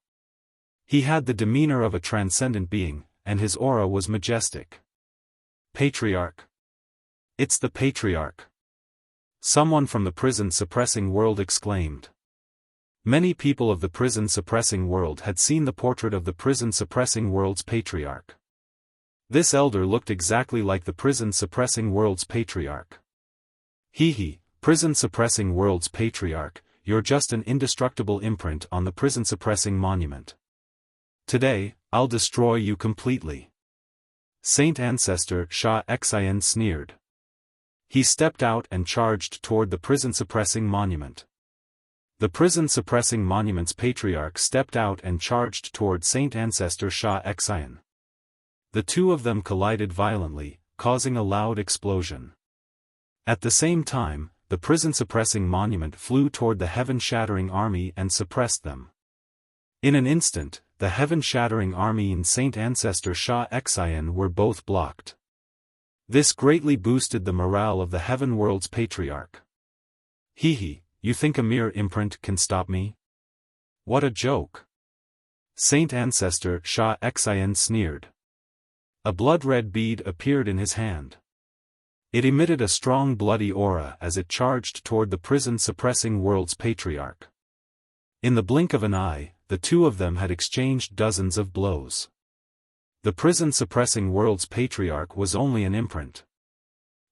He had the demeanor of a transcendent being, and his aura was majestic. Patriarch. It's the Patriarch. Someone from the prison-suppressing world exclaimed. Many people of the prison-suppressing world had seen the portrait of the prison-suppressing world's Patriarch. This elder looked exactly like the prison-suppressing world's Patriarch. Hee, prison-suppressing world's Patriarch, you're just an indestructible imprint on the prison-suppressing monument. Today, I'll destroy you completely. Saint Ancestor Xiaofan sneered. He stepped out and charged toward the prison-suppressing monument. The prison-suppressing monument's Patriarch stepped out and charged toward Saint Ancestor Xiaofan. The two of them collided violently, causing a loud explosion. At the same time, the prison-suppressing monument flew toward the heaven-shattering army and suppressed them. In an instant, the heaven-shattering army and Saint Ancestor Xiaofan were both blocked. This greatly boosted the morale of the heaven world's Patriarch. Hee, you think a mere imprint can stop me? What a joke! Saint Ancestor Xiaofan sneered. A blood-red bead appeared in his hand. It emitted a strong bloody aura as it charged toward the prison-suppressing world's Patriarch. In the blink of an eye, the two of them had exchanged dozens of blows. The prison-suppressing world's Patriarch was only an imprint.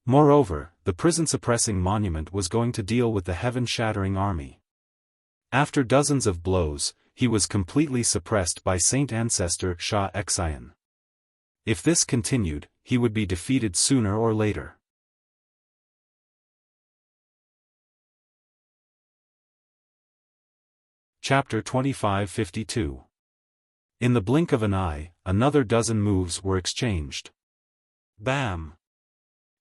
Moreover, the prison-suppressing monument was going to deal with the heaven-shattering army. After dozens of blows, he was completely suppressed by Saint Ancestor Xiaofan. If this continued, he would be defeated sooner or later. Chapter 2552. In the blink of an eye, another dozen moves were exchanged. Bam!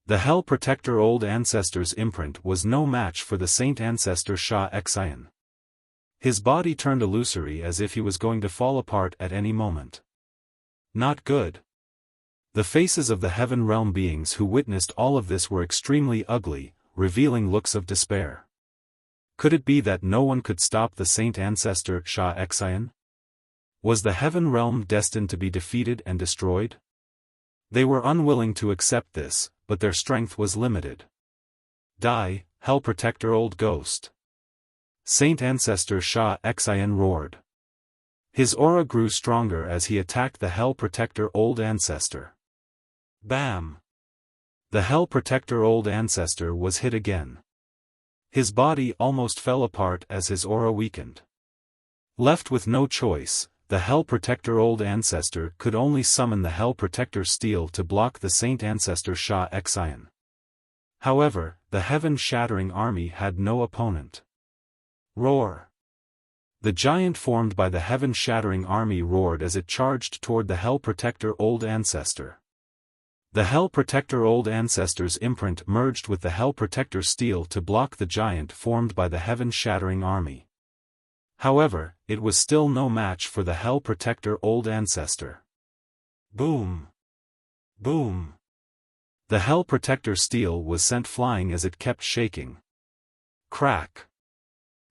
The Hell Protector Old Ancestor's imprint was no match for the Saint Ancestor Xiaofan. His body turned illusory as if he was going to fall apart at any moment. Not good. The faces of the heaven realm beings who witnessed all of this were extremely ugly, revealing looks of despair. Could it be that no one could stop the Saint Ancestor Xiaofan? Was the heaven realm destined to be defeated and destroyed? They were unwilling to accept this, but their strength was limited. Die, Hell Protector Old Ghost! Saint Ancestor Xiaofan roared. His aura grew stronger as he attacked the Hell Protector Old Ancestor. Bam! The Hell Protector Old Ancestor was hit again. His body almost fell apart as his aura weakened. Left with no choice, the Hell Protector Old Ancestor could only summon the Hell Protector Steel to block the Saint Ancestor Xiaofan. However, the heaven-shattering army had no opponent. Roar! The giant formed by the heaven-shattering army roared as it charged toward the Hell Protector Old Ancestor. The Hell Protector Old Ancestor's imprint merged with the Hell Protector Steel to block the giant formed by the heaven-shattering army. However, it was still no match for the Hell Protector Old Ancestor. Boom! Boom! The Hell Protector Steel was sent flying as it kept shaking. Crack!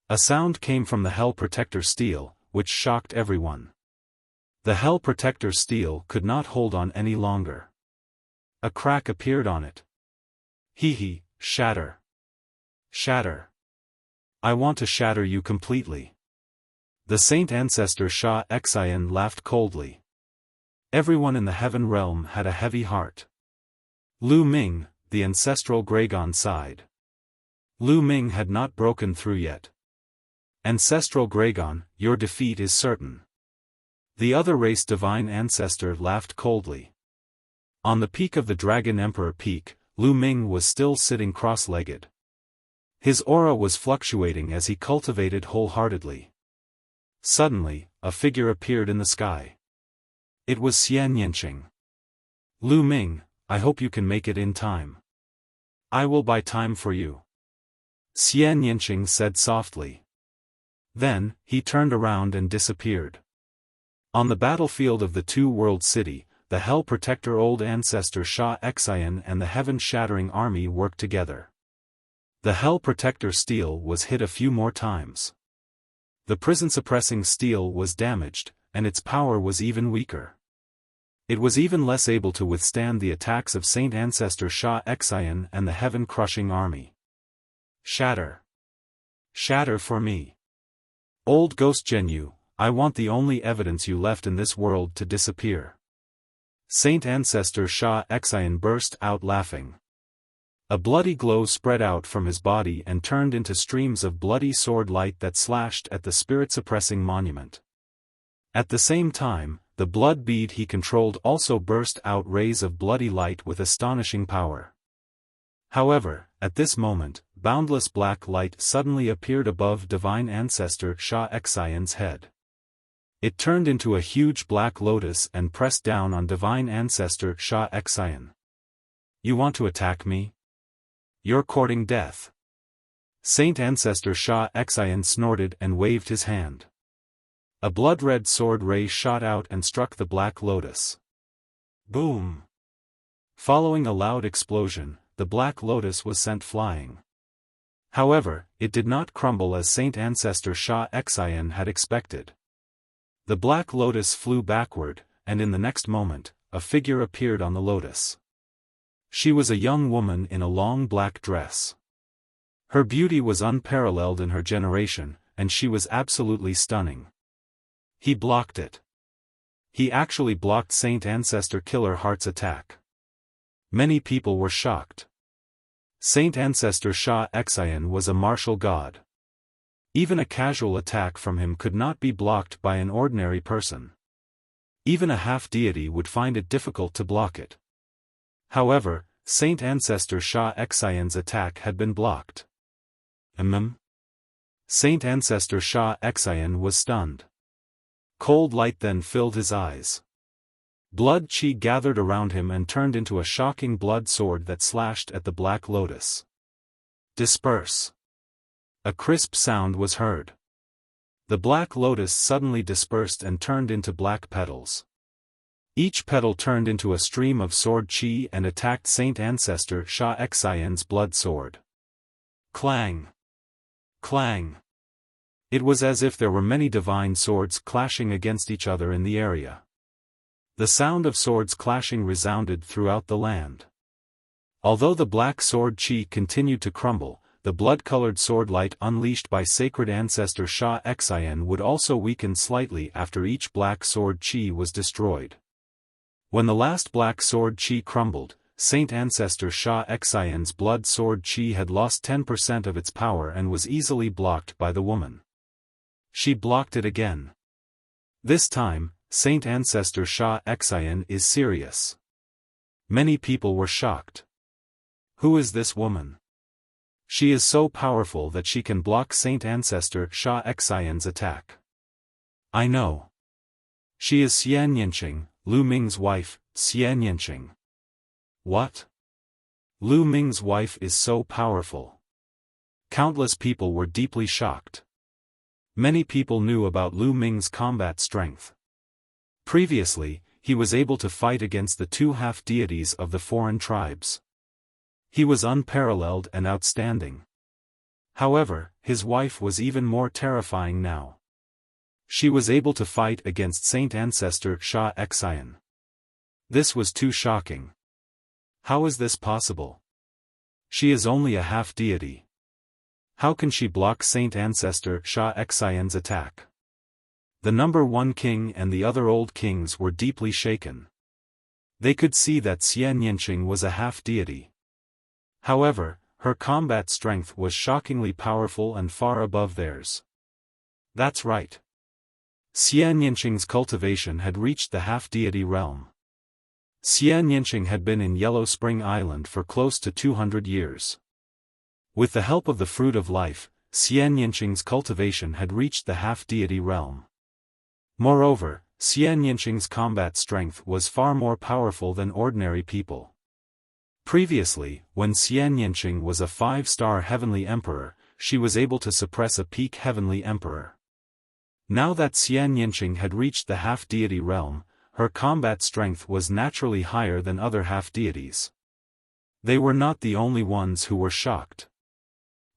A sound came from the Hell Protector Steel, which shocked everyone. The Hell Protector Steel could not hold on any longer. A crack appeared on it. Hee, shatter! Shatter! I want to shatter you completely. The Saint Ancestor Xiaofan laughed coldly. Everyone in the heaven realm had a heavy heart. Lu Ming, the ancestral Gragon, sighed. Lu Ming had not broken through yet. Ancestral Gragon, your defeat is certain. The other race divine ancestor laughed coldly. On the peak of the Dragon Emperor Peak, Lu Ming was still sitting cross-legged. His aura was fluctuating as he cultivated wholeheartedly. Suddenly, a figure appeared in the sky. It was Xian Yanqing. Lu Ming, I hope you can make it in time. I will buy time for you. Xian Yanqing said softly. Then, he turned around and disappeared. On the battlefield of the two-world city, the Hell Protector Old Ancestor Xiaofan and the Heaven-Shattering Army worked together. The Hell Protector steel was hit a few more times. The prison-suppressing steel was damaged, and its power was even weaker. It was even less able to withstand the attacks of Saint Ancestor Xiaofan and the Heaven-Crushing Army. Shatter. Shatter for me. Old Ghost Genu, I want the only evidence you left in this world to disappear. Saint Ancestor Xiaofan burst out laughing. A bloody glow spread out from his body and turned into streams of bloody sword light that slashed at the spirit-suppressing monument. At the same time, the blood bead he controlled also burst out rays of bloody light with astonishing power. However, at this moment, boundless black light suddenly appeared above Divine Ancestor Xiaofan's head. It turned into a huge black lotus and pressed down on Divine Ancestor Xiaofan. You want to attack me? You're courting death. Saint Ancestor Xiaofan snorted and waved his hand. A blood-red sword ray shot out and struck the black lotus. Boom! Following a loud explosion, the black lotus was sent flying. However, it did not crumble as Saint Ancestor Xiaofan had expected. The black lotus flew backward, and in the next moment, a figure appeared on the lotus. She was a young woman in a long black dress. Her beauty was unparalleled in her generation, and she was absolutely stunning. He blocked it. He actually blocked Saint Ancestor Killer Heart's attack. Many people were shocked. Saint Ancestor Xiaofan was a martial god. Even a casual attack from him could not be blocked by an ordinary person. Even a half-deity would find it difficult to block it. However, Saint Ancestor Xiaofan's attack had been blocked. Saint Ancestor Xiaofan was stunned. Cold light then filled his eyes. Blood chi gathered around him and turned into a shocking blood sword that slashed at the black lotus. Disperse. A crisp sound was heard. The black lotus suddenly dispersed and turned into black petals. Each petal turned into a stream of sword chi and attacked Saint Ancestor Xiaofan's blood sword. Clang! Clang! It was as if there were many divine swords clashing against each other in the area. The sound of swords clashing resounded throughout the land. Although the black sword chi continued to crumble, the blood-colored sword light unleashed by sacred ancestor Xiaofan would also weaken slightly after each black sword chi was destroyed. When the last black sword chi crumbled, Saint Ancestor Xiaofan's blood sword chi had lost 10% of its power and was easily blocked by the woman. She blocked it again. This time, Saint Ancestor Xiaofan is serious. Many people were shocked. Who is this woman? She is so powerful that she can block Saint Ancestor Xiaofan's attack. I know. She is Xian Yanqing, Lu Ming's wife, Xian Yanqing. What? Lu Ming's wife is so powerful. Countless people were deeply shocked. Many people knew about Lu Ming's combat strength. Previously, he was able to fight against the two half-deities of the foreign tribes. He was unparalleled and outstanding. However, his wife was even more terrifying now. She was able to fight against Saint Ancestor Xiaofan. This was too shocking. How is this possible? She is only a half-deity. How can she block Saint Ancestor Xiaofan's attack? The number one king and the other old kings were deeply shaken. They could see that Xian Yanqing was a half-deity. However, her combat strength was shockingly powerful and far above theirs. That's right. Xian Yanqing's cultivation had reached the half-deity realm. Xian Yanqing had been in Yellow Spring Island for close to 200 years. With the help of the Fruit of Life, Xian Yanqing's cultivation had reached the half-deity realm. Moreover, Xian Yanqing's combat strength was far more powerful than ordinary people. Previously, when Xian Yanqing was a 5-star heavenly emperor, she was able to suppress a peak heavenly emperor. Now that Xian Yinqing had reached the half-deity realm, her combat strength was naturally higher than other half-deities. They were not the only ones who were shocked.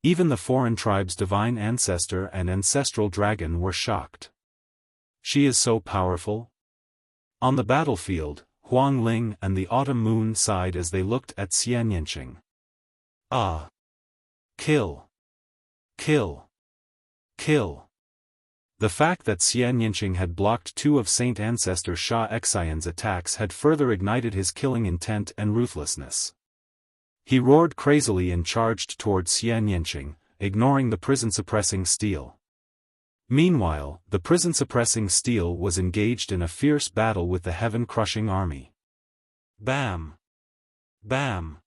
Even the foreign tribe's divine ancestor and ancestral dragon were shocked. She is so powerful? On the battlefield, Huang Ling and the autumn moon sighed as they looked at Xian Yinqing. Ah! Kill! Kill! Kill! The fact that Xian Yinqing had blocked two of Saint Ancestor Sha Xian's attacks had further ignited his killing intent and ruthlessness. He roared crazily and charged towards Xian Yinqing, ignoring the prison-suppressing steel. Meanwhile, the prison-suppressing steel was engaged in a fierce battle with the heaven-crushing army. Bam! Bam!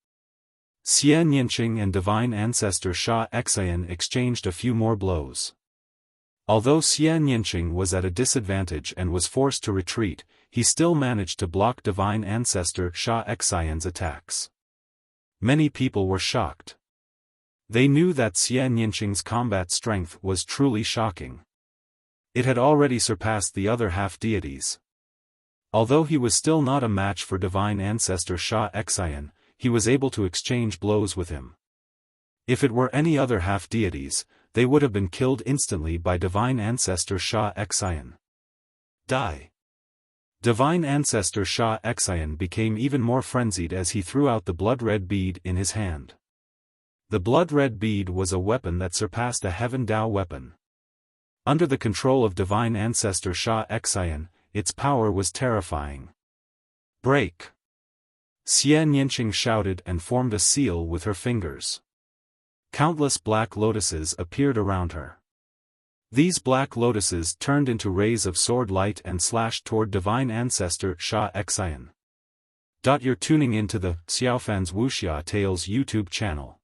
Xian Yinqing and divine ancestor Sha Xian exchanged a few more blows. Although Xian Yinqing was at a disadvantage and was forced to retreat, he still managed to block divine ancestor Sha Xian's attacks. Many people were shocked. They knew that Xian Yinqing's combat strength was truly shocking. It had already surpassed the other half-deities. Although he was still not a match for divine ancestor Sha Xian, he was able to exchange blows with him. If it were any other half-deities, they would have been killed instantly by divine ancestor Sha Xian. Die! Divine ancestor Sha Xian became even more frenzied as he threw out the blood-red bead in his hand. The blood-red bead was a weapon that surpassed a Heaven Dao weapon. Under the control of divine ancestor Sha Xian, its power was terrifying. Break! Xian Yinqing shouted and formed a seal with her fingers. Countless black lotuses appeared around her. These black lotuses turned into rays of sword light and slashed toward divine ancestor Sha Xian. You're tuning into the Xiaofan's Wuxia Tales YouTube channel.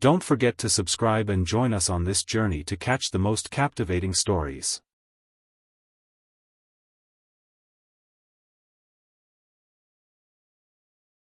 Don't forget to subscribe and join us on this journey to catch the most captivating stories.